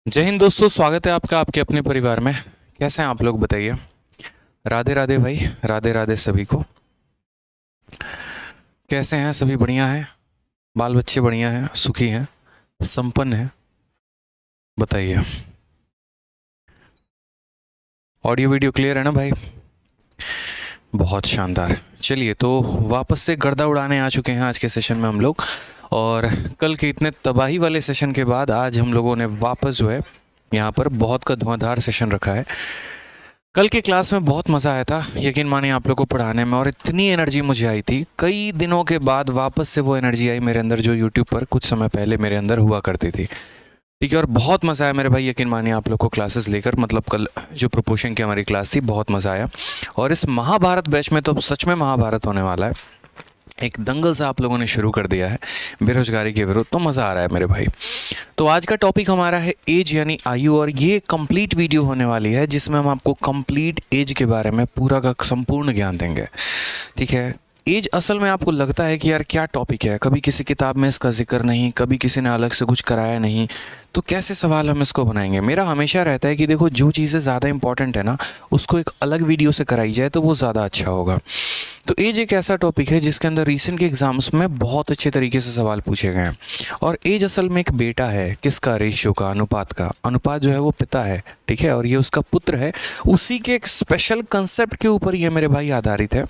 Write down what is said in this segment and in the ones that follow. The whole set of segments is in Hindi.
जय हिंद दोस्तों, स्वागत है आपका आपके अपने परिवार में। कैसे हैं आप लोग, बताइए। राधे राधे भाई, राधे राधे सभी को। कैसे हैं सभी? बढ़िया हैं? बाल बच्चे बढ़िया हैं, सुखी हैं, संपन्न हैं? बताइए। ऑडियो वीडियो क्लियर है ना भाई? बहुत शानदार। चलिए, तो वापस से गर्दा उड़ाने आ चुके हैं आज के सेशन में हम लोग। और कल के इतने तबाही वाले सेशन के बाद आज हम लोगों ने वापस जो है यहाँ पर बहुत का धुआंधार सेशन रखा है। कल की क्लास में बहुत मज़ा आया था, यकीन मानिए आप लोगों को पढ़ाने में, और इतनी एनर्जी मुझे आई थी। कई दिनों के बाद वापस से वो एनर्जी आई मेरे अंदर जो यूट्यूब पर कुछ समय पहले मेरे अंदर हुआ करती थी। ठीक है, और बहुत मज़ा आया मेरे भाई, यकीन मानिए आप लोग को क्लासेस लेकर। मतलब कल जो प्रोपोर्शन की हमारी क्लास थी, बहुत मज़ा आया। और इस महाभारत बैच में तो अब सच में महाभारत होने वाला है। एक दंगल सा आप लोगों ने शुरू कर दिया है बेरोजगारी के विरुद्ध, तो मज़ा आ रहा है मेरे भाई। तो आज का टॉपिक हमारा है एज यानी आयु, और ये कंप्लीट वीडियो होने वाली है जिसमें हम आपको कंप्लीट एज के बारे में पूरा का संपूर्ण ज्ञान देंगे। ठीक है, एज असल में आपको लगता है कि यार क्या टॉपिक है, कभी किसी किताब में इसका जिक्र नहीं, कभी किसी ने अलग से कुछ कराया नहीं, तो कैसे सवाल हम इसको बनाएंगे। मेरा हमेशा रहता है कि देखो, जो चीज़ें ज़्यादा इंपॉर्टेंट है ना, उसको एक अलग वीडियो से कराई जाए तो वो ज़्यादा अच्छा होगा। तो एज एक ऐसा टॉपिक है जिसके अंदर रिसेंट के एग्जाम्स में बहुत अच्छे तरीके से सवाल पूछे गए हैं। और एज असल में एक बेटा है, किसका? रेशियो का, अनुपात का। अनुपात जो है वो पिता है, ठीक है, और ये उसका पुत्र है। उसी के एक स्पेशल कंसेप्ट के ऊपर ये मेरे भाई आधारित है,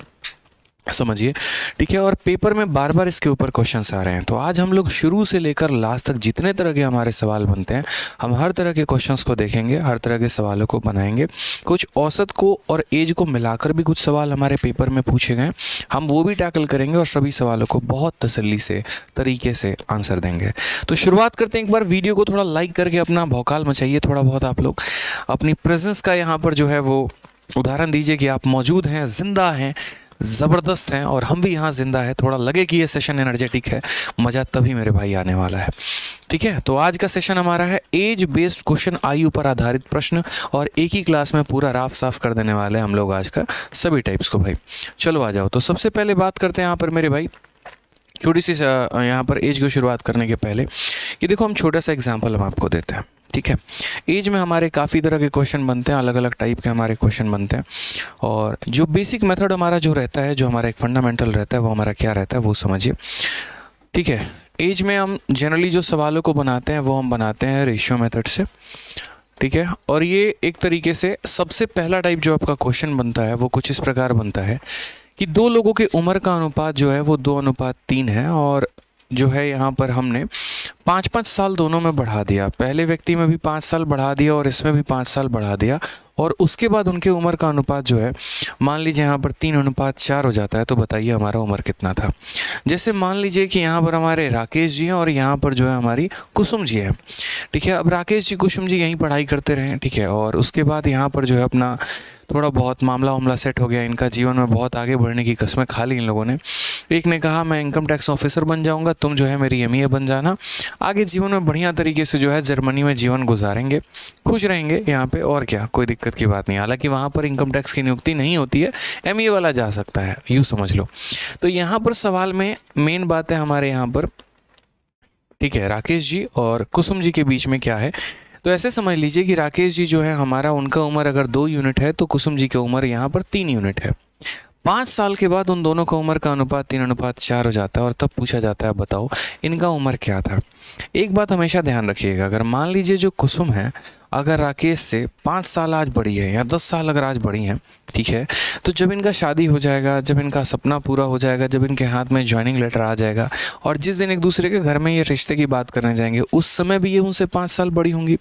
समझिए। ठीक है, और पेपर में बार बार इसके ऊपर क्वेश्चंस आ रहे हैं। तो आज हम लोग शुरू से लेकर लास्ट तक जितने तरह के हमारे सवाल बनते हैं, हम हर तरह के क्वेश्चंस को देखेंगे, हर तरह के सवालों को बनाएंगे। कुछ औसत को और एज को मिलाकर भी कुछ सवाल हमारे पेपर में पूछे गए, हम वो भी टैकल करेंगे और सभी सवालों को बहुत तसल्ली से तरीके से आंसर देंगे। तो शुरुआत करते हैं। एक बार वीडियो को थोड़ा लाइक करके अपना भौकाल मचाइए थोड़ा बहुत। आप लोग अपनी प्रेजेंस का यहाँ पर जो है वो उदाहरण दीजिए कि आप मौजूद हैं, जिंदा हैं, ज़बरदस्त हैं, और हम भी यहाँ ज़िंदा है। थोड़ा लगे कि ये सेशन एनर्जेटिक है, मज़ा तभी मेरे भाई आने वाला है। ठीक है, तो आज का सेशन हमारा है एज बेस्ड क्वेश्चन, आयु पर आधारित प्रश्न, और एक ही क्लास में पूरा राफ साफ कर देने वाले हैं हम लोग आज का सभी टाइप्स को भाई। चलो आ जाओ। तो सबसे पहले बात करते हैं यहाँ पर मेरे भाई, छोटी सी यहाँ पर एज की शुरुआत करने के पहले कि देखो, हम छोटा सा एग्जाम्पल हम आपको देते हैं। ठीक है, एज में हमारे काफ़ी तरह के क्वेश्चन बनते हैं, अलग अलग टाइप के हमारे क्वेश्चन बनते हैं। और जो बेसिक मेथड हमारा जो रहता है, जो हमारा एक फंडामेंटल रहता है, वो हमारा क्या रहता है वो समझिए। ठीक है, एज में हम जनरली जो सवालों को बनाते हैं वो हम बनाते हैं रेशियो मेथड से। ठीक है, और ये एक तरीके से सबसे पहला टाइप जो आपका क्वेश्चन बनता है वो कुछ इस प्रकार बनता है कि दो लोगों के उम्र का अनुपात जो है वो 2:3 है, और जो है यहाँ पर हमने 5-5 साल दोनों में बढ़ा दिया। पहले व्यक्ति में भी 5 साल बढ़ा दिया और इसमें भी 5 साल बढ़ा दिया, और उसके बाद उनके उम्र का अनुपात जो है, मान लीजिए यहाँ पर 3:4 हो जाता है। तो बताइए हमारा उम्र कितना था। जैसे मान लीजिए कि यहाँ पर हमारे राकेश जी हैं और यहाँ पर जो है हमारी कुसुम जी है। ठीक है, अब राकेश जी कुसुम जी यहीं पढ़ाई करते रहे, ठीक है, और उसके बाद यहाँ पर जो है अपना थोड़ा बहुत मामला सेट हो गया, इनका जीवन में बहुत आगे बढ़ने की कस्में खा ली इन लोगों ने। एक ने कहा मैं इनकम टैक्स ऑफिसर बन जाऊंगा, तुम जो है मेरी एमईए बन जाना, आगे जीवन में बढ़िया तरीके से जो है जर्मनी में जीवन गुजारेंगे, खुश रहेंगे यहाँ पे, और क्या, कोई दिक्कत की बात नहीं। हालांकि वहाँ पर इनकम टैक्स की नियुक्ति नहीं होती है, एमईए वाला जा सकता है, यूँ समझ लो। तो यहाँ पर सवाल में मेन बात है हमारे यहाँ पर, ठीक है, राकेश जी और कुसुम जी के बीच में क्या है। तो ऐसे समझ लीजिए कि राकेश जी जो है हमारा, उनका उम्र अगर 2 यूनिट है तो कुसुम जी की उम्र यहाँ पर 3 यूनिट है। 5 साल के बाद उन दोनों का उम्र का अनुपात 3:4 हो जाता है, और तब पूछा जाता है बताओ इनका उम्र क्या था। एक बात हमेशा ध्यान रखिएगा, अगर मान लीजिए जो कुसुम है अगर राकेश से 5 साल आज बड़ी है या 10 साल अगर आज बड़ी हैं, ठीक है, तो जब इनका शादी हो जाएगा, जब इनका सपना पूरा हो जाएगा, जब इनके हाथ में ज्वाइनिंग लेटर आ जाएगा, और जिस दिन एक दूसरे के घर में ये रिश्ते की बात करने जाएंगे, उस समय भी ये उनसे 5 साल बड़ी होंगी।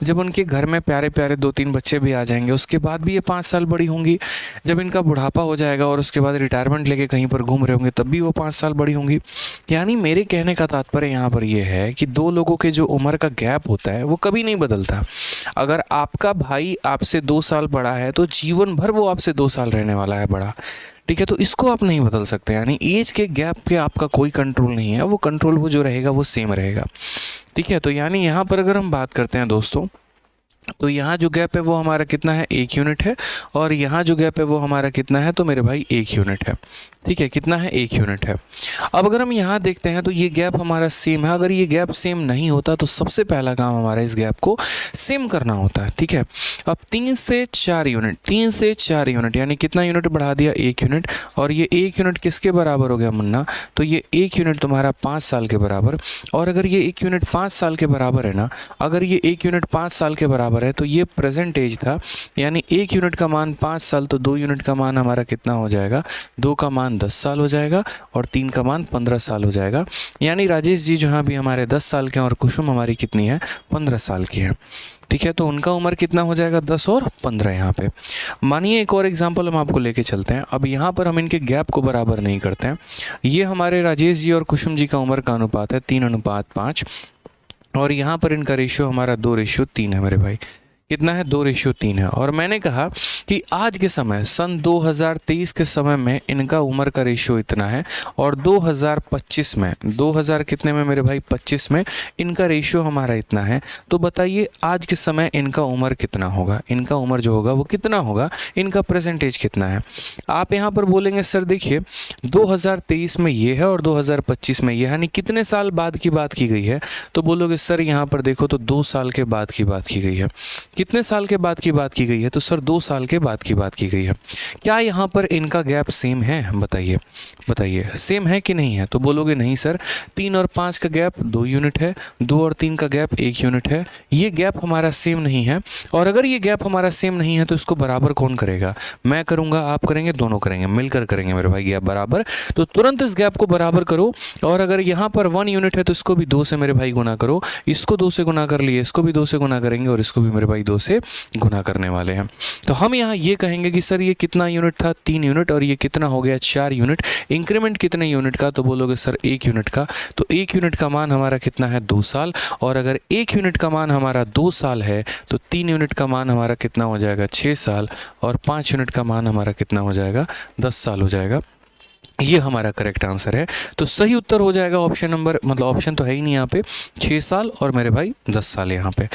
जब उनके घर में प्यारे प्यारे 2-3 बच्चे भी आ जाएंगे, उसके बाद भी ये 5 साल बड़ी होंगी। जब इनका बुढ़ापा हो जाएगा और उसके बाद रिटायरमेंट लेके कहीं पर घूम रहे होंगे, तब भी वो 5 साल बड़ी होंगी। यानी मेरे कहने का तात्पर्य यहाँ पर ये है कि दो लोगों के जो उम्र का गैप होता है वो कभी नहीं बदलता। अगर आपका भाई आपसे 2 साल बड़ा है तो जीवन भर वो आपसे 2 साल रहने वाला है बड़ा, ठीक है, तो इसको आप नहीं बदल सकते। यानी एज के गैप पे आपका कोई कंट्रोल नहीं है, वो कंट्रोल वो जो रहेगा वो सेम रहेगा। ठीक है, तो यानी यहाँ पर अगर हम बात करते हैं दोस्तों, तो यहाँ जो गैप है वो हमारा कितना है, 1 यूनिट है, और यहाँ जो गैप है वो हमारा कितना है, तो मेरे भाई 1 यूनिट है। ठीक है, कितना है, 1 यूनिट है। अब अगर हम यहाँ देखते हैं तो ये गैप हमारा सेम है। अगर ये गैप सेम नहीं होता तो सबसे पहला काम हमारा इस गैप को सेम करना होता है। ठीक है, अब 3 से 4 यूनिट, 3 से 4 यूनिट यानी कितना यूनिट बढ़ा दिया, 1 यूनिट। और ये 1 यूनिट किसके बराबर हो गया मुन्ना, तो ये 1 यूनिट तुम्हारा 5 साल के बराबर। और अगर ये 1 यूनिट 5 साल के बराबर है ना, अगर ये 1 यूनिट 5 साल के बराबर है तो ये प्रेजेंट एज था, यानी 1 यूनिट का मान 5 साल, तो 2 यूनिट का मान हमारा कितना हो जाएगा, 2 का मान 10 साल हो जाएगा और 3 का मान 15 साल हो जाएगा। यानी राजेश जी जहाँ भी हमारे 10 साल के हैं और कुसुम हमारी कितनी है, 15 साल की है। ठीक है, तो उनका उम्र कितना हो जाएगा, 10 और 15 यहाँ पे। मानिए एक और एग्जांपल हम आपको लेके चलते हैं। अब यहाँ पर हम इनके गैप को बराबर नहीं करते हैं। ये हमारे राजेश जी और कुसुम जी का उम्र का अनुपात है 3:5 और यहाँ पर इनका रेशियो हमारा 2:3 है मेरे भाई। कितना है, 2:3 है। और मैंने कहा कि आज के समय सन 2023 के समय में इनका उम्र का रेशियो इतना है और 2025 में, 2000 कितने में मेरे भाई, 25 में इनका रेशियो हमारा इतना है। तो बताइए आज के समय इनका उम्र कितना होगा, इनका उम्र जो होगा वो कितना होगा, इनका परसेंटेज कितना है। आप यहाँ पर बोलेंगे सर देखिए 2023 में ये है और 2025 में ये, यानी कितने साल बाद की बात की गई है। तो बोलोगे सर यहाँ पर देखो तो 2 साल के बाद की बात की गई है। कितने साल के बाद की बात की गई है, तो सर 2 साल के बाद की बात की गई है। क्या यहाँ पर इनका गैप सेम है, बताइए बताइए, सेम है कि नहीं है। तो बोलोगे नहीं सर, 3 और 5 का गैप 2 यूनिट है, 2 और 3 का गैप 1 यूनिट है, ये गैप हमारा सेम नहीं है। और अगर ये गैप हमारा सेम नहीं है तो इसको बराबर कौन करेगा, मैं करूँगा, आप करेंगे, दोनों करेंगे, मिलकर करेंगे मेरे भाई गैप बराबर। तो तुरंत इस गैप को बराबर करो। और अगर यहाँ पर 1 यूनिट है तो इसको भी 2 से मेरे भाई गुना करो, इसको 2 से गुना कर लिए, इसको भी 2 से गुना करेंगे और इसको भी मेरे भाई 2 से गुना करने वाले हैं। तो हम यहाँ ये कहेंगे कि सर ये कितना यूनिट था, 3 यूनिट, और ये कितना हो गया, 4 यूनिट। इंक्रीमेंट कितने यूनिट का, तो बोलोगे सर 1 यूनिट का। तो 1 यूनिट का मान हमारा कितना है, 2 साल। और अगर 1 यूनिट का मान हमारा 2 साल है तो 3 यूनिट का मान हमारा कितना हो जाएगा, 6 साल। और 5 यूनिट का मान हमारा कितना हो जाएगा, 10 साल हो जाएगा। ये हमारा करेक्ट आंसर है। तो सही उत्तर हो जाएगा ऑप्शन नंबर, मतलब ऑप्शन तो है ही नहीं यहाँ पे, 6 साल और मेरे भाई 10 साल यहाँ पे।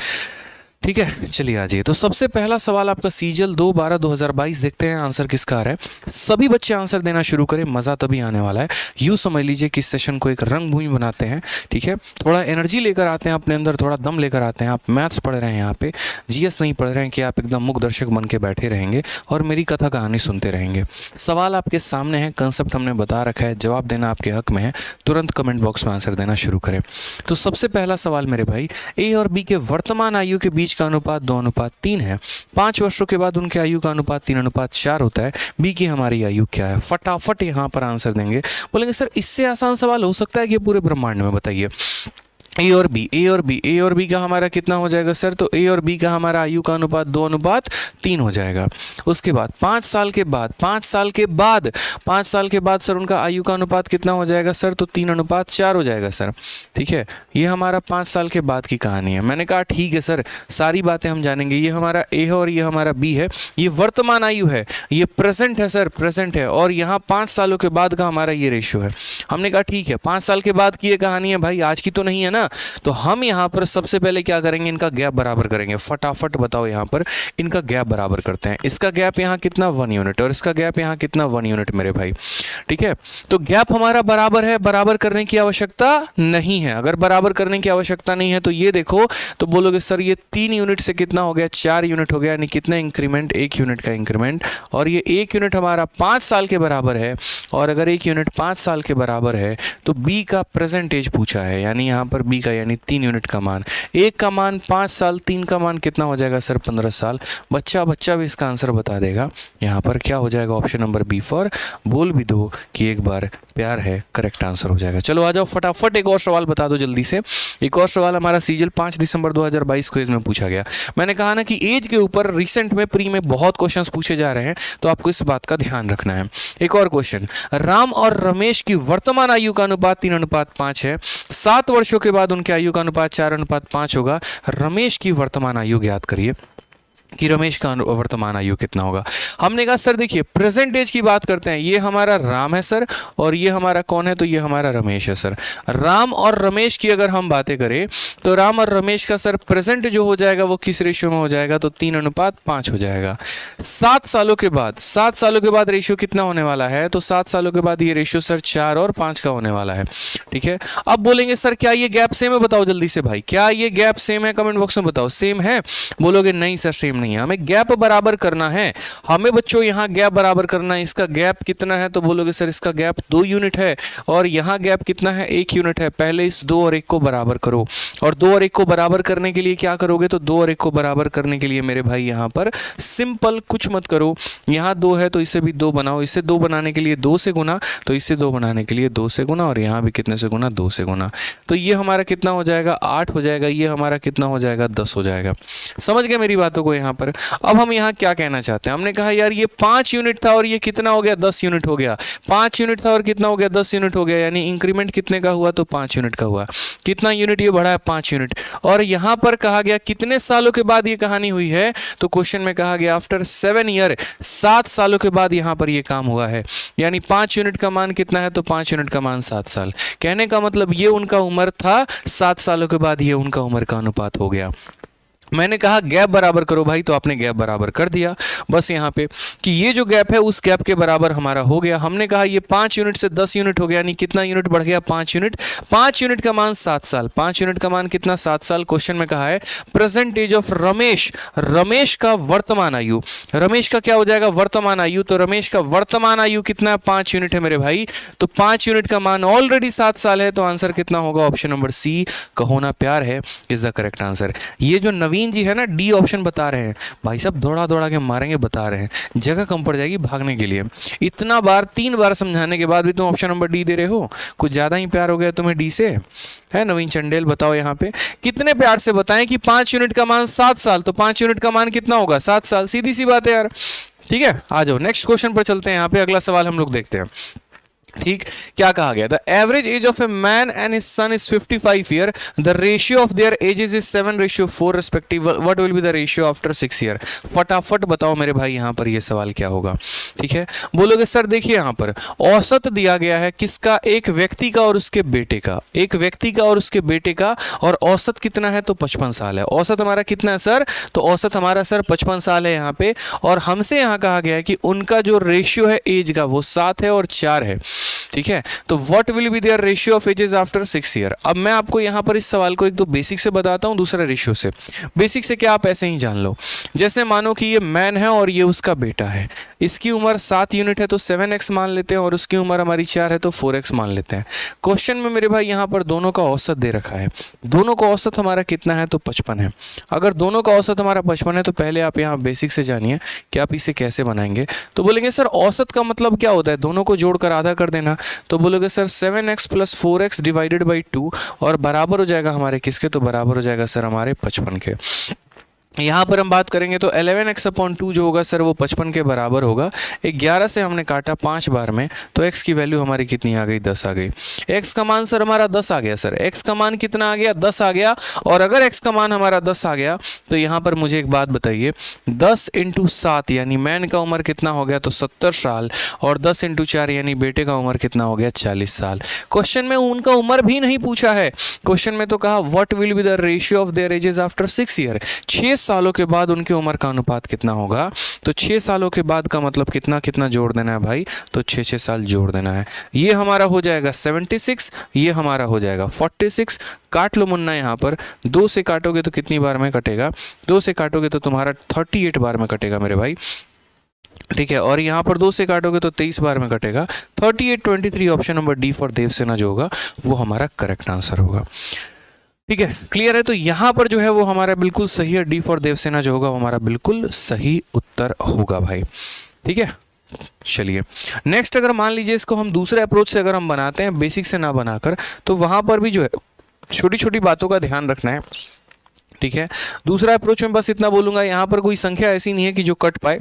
ठीक है, चलिए आ जाइए। तो सबसे पहला सवाल आपका सीजल 2/12/2022, देखते हैं आंसर किसका आ रहा है। सभी बच्चे आंसर देना शुरू करें, मज़ा तभी आने वाला है। यूँ समझ लीजिए कि इस सेशन को एक रंगभूमि बनाते हैं। ठीक है, थोड़ा एनर्जी लेकर आते हैं अपने अंदर, थोड़ा दम लेकर आते हैं। आप मैथ्स पढ़ रहे हैं यहाँ पे, जीएस नहीं पढ़ रहे हैं कि आप एकदम मूक दर्शक बन के बैठे रहेंगे और मेरी कथा कहानी सुनते रहेंगे। सवाल आपके सामने है, कंसेप्ट हमने बता रखा है, जवाब देना आपके हक में है। तुरंत कमेंट बॉक्स में आंसर देना शुरू करें। तो सबसे पहला सवाल मेरे भाई, ए और बी के वर्तमान आयु के बीच का अनुपात 2:3 है। 5 वर्षों के बाद उनके आयु का अनुपात 3:4 होता है। बी की हमारी आयु क्या है, फटाफट यहाँ पर आंसर देंगे। बोलेंगे सर इससे आसान सवाल हो सकता है कि पूरे ब्रह्मांड में, बताइए। ए और बी, ए और बी, ए और बी का हमारा कितना हो जाएगा सर, तो ए और बी का हमारा आयु का अनुपात 2:3 हो जाएगा। उसके बाद 5 साल के बाद, 5 साल के बाद, 5 साल के बाद सर उनका आयु का अनुपात कितना हो जाएगा सर, तो 3:4 हो जाएगा सर। ठीक है, ये हमारा 5 साल के बाद की कहानी है। मैंने कहा ठीक है सर, सारी बातें हम जानेंगे। ये हमारा ए है और ये हमारा बी है। ये वर्तमान आयु है, ये प्रेजेंट है सर, प्रेजेंट है। और यहाँ 5 सालों के बाद का हमारा ये रेशियो है। हमने कहा ठीक है, 5 साल के बाद की ये कहानी है भाई, आज की तो नहीं है ना। तो हम यहाँ पर सबसे पहले क्या करेंगे, इनका गैप बराबर करेंगे। फटाफट बताओ, यहाँ पर इनका गैप बराबर करते हैं। इसका गैप यहाँ कितना, 1 यूनिट, और इसका गैप यहाँ कितना, 1 यूनिट मेरे भाई। ठीक है, तो गैप हमारा बराबर है, बराबर करने की आवश्यकता नहीं है। अगर बराबर करने की आवश्यकता नहीं है तो ये देखो, तो बोलोगे सर ये 3 यूनिट से कितना हो गया, 4 यूनिट हो गया, यानी कितना इंक्रीमेंट, 1 यूनिट का इंक्रीमेंट। और ये 1 यूनिट हमारा 5 साल के बराबर है। और अगर 1 यूनिट 5 साल के बराबर है तो बी का प्रेजेंटेज पूछा है, यानी यहाँ पर बी का, यानी 3 यूनिट का मान। 1 का मान 5 साल, 3 का मान कितना हो जाएगा सर, 15 साल। बच्चा भी इसका आंसर बता देगा। यहाँ पर क्या हो जाएगा, ऑप्शन नंबर बी फॉर बोल भी दो कि एक बार प्यार है, करेक्ट आंसर हो जाएगा। चलो आ जाओ, फटाफट एक और सवाल बता दो जल्दी से। एक और सवाल हमारा सीजल 5 दिसंबर 2022 को इसमें पूछा गया। मैंने कहा ना कि एज के ऊपर रिसेंट में, प्री में बहुत क्वेश्चंस पूछे जा रहे हैं, तो आपको इस बात का ध्यान रखना है। एक और क्वेश्चन, राम और रमेश की वर्तमान आयु का अनुपात 3:5 है। 7 वर्षों के बाद उनके आयु का अनुपात 4:5 होगा। रमेश की वर्तमान आयु ज्ञात करिए। कि रमेश का वर्तमान आयु कितना होगा। हमने कहा सर देखिए प्रेजेंट एज की बात करते हैं, ये हमारा राम है सर और ये हमारा कौन है, तो ये हमारा रमेश है सर। राम और रमेश की अगर हम बातें करें तो राम और रमेश का सर प्रेजेंट जो हो जाएगा वो किस रेशियो में हो जाएगा, तो 3:5 हो जाएगा। 7 सालों के बाद, 7 सालों के बाद रेशियो कितना होने वाला है, तो 7 सालों के बाद ये रेशियो सर 4 और 5 का होने वाला है। ठीक है, अब बोलेंगे सर क्या ये गैप सेम है, बताओ जल्दी से भाई, क्या ये गैप सेम है, कमेंट बॉक्स में बताओ सेम है। बोलोगे नहीं सर सेम नहीं है, हमें गैप बराबर करना है। हमें बच्चों यहाँ गैप बराबर करना है। इसका गैप कितना है, तो बोलोगे सर इसका गैप 2 यूनिट है और यहाँ गैप कितना है, 1 यूनिट है। पहले इस 2 और 1 को बराबर करो और 2 और 1 को बराबर करने के लिए क्या करोगे, तो 2 और 1 को बराबर करने के लिए मेरे भाई यहाँ पर सिंपल कुछ मत करो। यहाँ 2 है तो इसे भी 2 बनाओ, इसे 2 बनाने के लिए 2 से गुना, तो इसे 2 बनाने के लिए 2 से गुना और यहाँ भी कितने से गुना, 2 से गुना। तो ये हमारा कितना हो जाएगा, 8 हो जाएगा। ये हमारा कितना हो जाएगा, 10 हो जाएगा। समझ गए मेरी बातों को यहाँ पर। अब हम यहाँ क्या कहना चाहते हैं, हमने कहा यार ये 5 यूनिट था और ये कितना हो गया, 10 यूनिट हो गया। 5 यूनिट था और कितना हो गया, 10 यूनिट हो गया, यानी इंक्रीमेंट कितने का हुआ, तो 5 यूनिट का हुआ। कितना यूनिट ये बढ़ा है, 5 यूनिट। और यहाँ पर कहा गया कितने सालों के बाद ये कहानी हुई है, तो क्वेश्चन में कहा गया आफ्टर 7 ईयर, 7 सालों के बाद यहाँ पर ये काम हुआ है। यानी 5 यूनिट का मान कितना है, तो 5 यूनिट का मान 7 साल। कहने का मतलब ये उनका उम्र था, 7 सालों के बाद ये उनका उम्र का अनुपात हो गया। मैंने कहा गैप बराबर करो भाई, तो आपने गैप बराबर कर दिया बस यहाँ पे कि ये जो गैप है उस गैप के बराबर हमारा हो गया। हमने कहा ये 5 यूनिट से 10 यूनिट हो गया, यानी कितना यूनिट बढ़ गया, 5 यूनिट। 5 यूनिट का मान 7 साल, 5 यूनिट का मान कितना, 7 साल। क्वेश्चन में कहा है present age of Ramesh, Ramesh का वर्तमान आयु, रमेश का क्या हो जाएगा, वर्तमान आयु। तो रमेश का वर्तमान आयु कितना है, 5 यूनिट है मेरे भाई। तो 5 यूनिट का मान ऑलरेडी 7 साल है, तो आंसर कितना होगा, ऑप्शन नंबर सी, कहो ना प्यार है इज द करेक्ट आंसर। ये जो नवीन जी है ना, डी ऑप्शन बता रहे हैं भाई साहब, दौड़ा दौड़ा के मारेंगे, बता रहे हैं, जगह कम पड़ जाएगी भागने के लिए। इतना बार 3 बार समझाने के बाद भी तुम ऑप्शन नंबर डी दे रहे हो, कुछ ज्यादा ही प्यार हो गया तुम्हें डी से, है नवीन चंडेल। बताओ यहाँ पे कितने प्यार से बताएं कि 5 यूनिट का मान 7 साल, तो 5 यूनिट का मान कितना होगा, 7 साल। सीधी सी बात है यार। ठीक है, आ जाओ नेक्स्ट क्वेश्चन पर चलते हैं। यहाँ पे अगला सवाल हम लोग देखते हैं। ठीक, क्या कहा गया, the average age of a man and his son is 55 year, the ratio of their edges is 7:4 respective, what will be the ratio after 6 year. फटाफट बताओ मेरे भाई यहाँ पर ये सवाल क्या होगा। ठीक है, बोलोगे सर देखिए यहाँ पर औसत दिया गया है किसका, एक व्यक्ति का और उसके बेटे का, एक व्यक्ति का और उसके बेटे का, और औसत कितना है, तो 55 साल है। औसत हमारा कितना है सर, तो औसत हमारा सर 55 साल है यहाँ पे। और हमसे यहाँ कहा गया है कि उनका जो रेशियो है एज का वो 7 है और 4 है। ठीक है, तो what will be their ratio of ages after 6 year. अब मैं आपको यहाँ पर इस सवाल को एक दो बेसिक से बताता हूँ, दूसरा रेशियो से। बेसिक से क्या आप ऐसे ही जान लो, जैसे मानो कि ये मैन है और ये उसका बेटा है, इसकी उम्र 7 यूनिट है तो 7x मान लेते हैं, और उसकी उम्र हमारी 4 है तो 4x मान लेते हैं। क्वेश्चन में मेरे भाई यहाँ पर दोनों का औसत दे रखा है, दोनों का औसत हमारा कितना है, तो 55 है। अगर दोनों का औसत हमारा 55 है तो पहले आप यहाँ बेसिक से जानिए कि आप इसे कैसे बनाएंगे। तो बोलेंगे सर औसत का मतलब क्या होता है, दोनों को जोड़कर आधा कर देना। तो बोलोगे sir 7x + 4x divided by 2, और बराबर हो जाएगा हमारे किसके, तो बराबर हो जाएगा सर हमारे 55 के। यहाँ पर हम बात करेंगे तो 11x/2 जो होगा सर वो 55 के बराबर होगा। 11 से हमने काटा 5 बार में, तो x की वैल्यू हमारी कितनी आ गई, 10 आ गई। x का मान सर हमारा 10 आ गया, सर x का मान कितना आ गया, 10 आ गया। और अगर x का मान हमारा 10 आ गया तो यहाँ पर मुझे एक बात बताइए, 10 × 7 यानी मैन का उम्र कितना हो गया, तो 70 साल, और 10 × 4 यानी बेटे का उम्र कितना हो गया, 40 साल। क्वेश्चन में उनका उम्र भी नहीं पूछा है, क्वेश्चन में तो कहा what will be the ratio of their edges after 6 year. 6 सालों के बाद उनके उम्र का अनुपात कितना होगा, तो 6 सालों के बाद का मतलब कितना कितना जोड़ देना है भाई, तो 6 साल जोड़ देना है। ये हमारा हो जाएगा 76, ये हमारा हो जाएगा 46। काट लो मुन्ना, यहाँ पर 2 से काटोगे तो कितनी बार में कटेगा, 2 से काटोगे तो तुम्हारा 38 बार में कटेगा मेरे भाई। ठीक है, और यहाँ पर 2 से काटोगे तो 23 बार में कटेगा। 38, 23 option number D for Devsena जो होगा वो हमारा करेक्ट आंसर होगा। ठीक है, क्लियर है। तो यहाँ पर जो है वो हमारा बिल्कुल सही है, डी फॉर देवसेना जो होगा वो हमारा बिल्कुल सही उत्तर होगा भाई। ठीक है, चलिए नेक्स्ट, अगर मान लीजिए इसको हम दूसरे अप्रोच से अगर हम बनाते हैं, बेसिक से ना बनाकर, तो वहाँ पर भी जो है छोटी छोटी बातों का ध्यान रखना है। ठीक है, दूसरा अप्रोच में बस इतना बोलूँगा, यहाँ पर कोई संख्या ऐसी नहीं है कि जो कट पाए,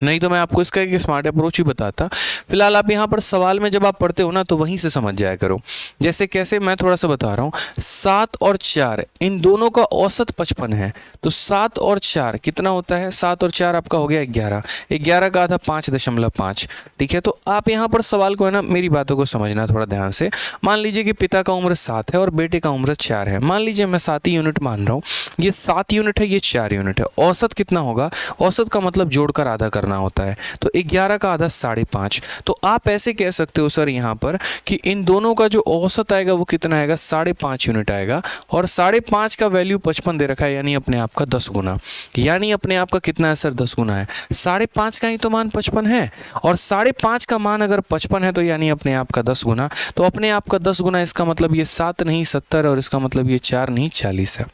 नहीं तो मैं आपको इसका एक स्मार्ट अप्रोच ही बताता। फिलहाल आप यहाँ पर सवाल में जब आप पढ़ते हो ना तो वहीं से समझ जाया करो। जैसे कैसे, मैं थोड़ा सा बता रहा हूँ। 7 और 4 इन दोनों का औसत 55 है, तो 7 और 4 कितना होता है? 7 और 4 आपका हो गया 11, 11 का आधा 5.5। ठीक है, तो आप यहाँ पर सवाल को है ना, मेरी बातों को समझना थोड़ा ध्यान से। मान लीजिए कि पिता का उम्र 7 है और बेटे का उम्र 4 है। मान लीजिए मैं 7 ही यूनिट मान रहा हूँ, ये 7 यूनिट है, ये 4 यूनिट है। औसत कितना होगा? औसत का मतलब जोड़कर आधा करना होता है, तो 11 का आधा 5.5। तो आप ऐसे कह सकते हो सर यहाँ पर कि इन दोनों का जो औसत आएगा वो कितना आएगा? 5.5 यूनिट आएगा। और 5.5 का वैल्यू 55 दे रखा है, यानी अपने आप का 10 गुना। यानी अपने आप का कितना है सर? 10 गुना है। 5.5 का ही तो मान 55 है, और 5.5 का मान अगर 55 है तो यानी अपने आप का 10 गुना। तो अपने आप का 10 गुना, इसका मतलब ये 7 नहीं 70, और इसका मतलब ये 4 नहीं 40 है।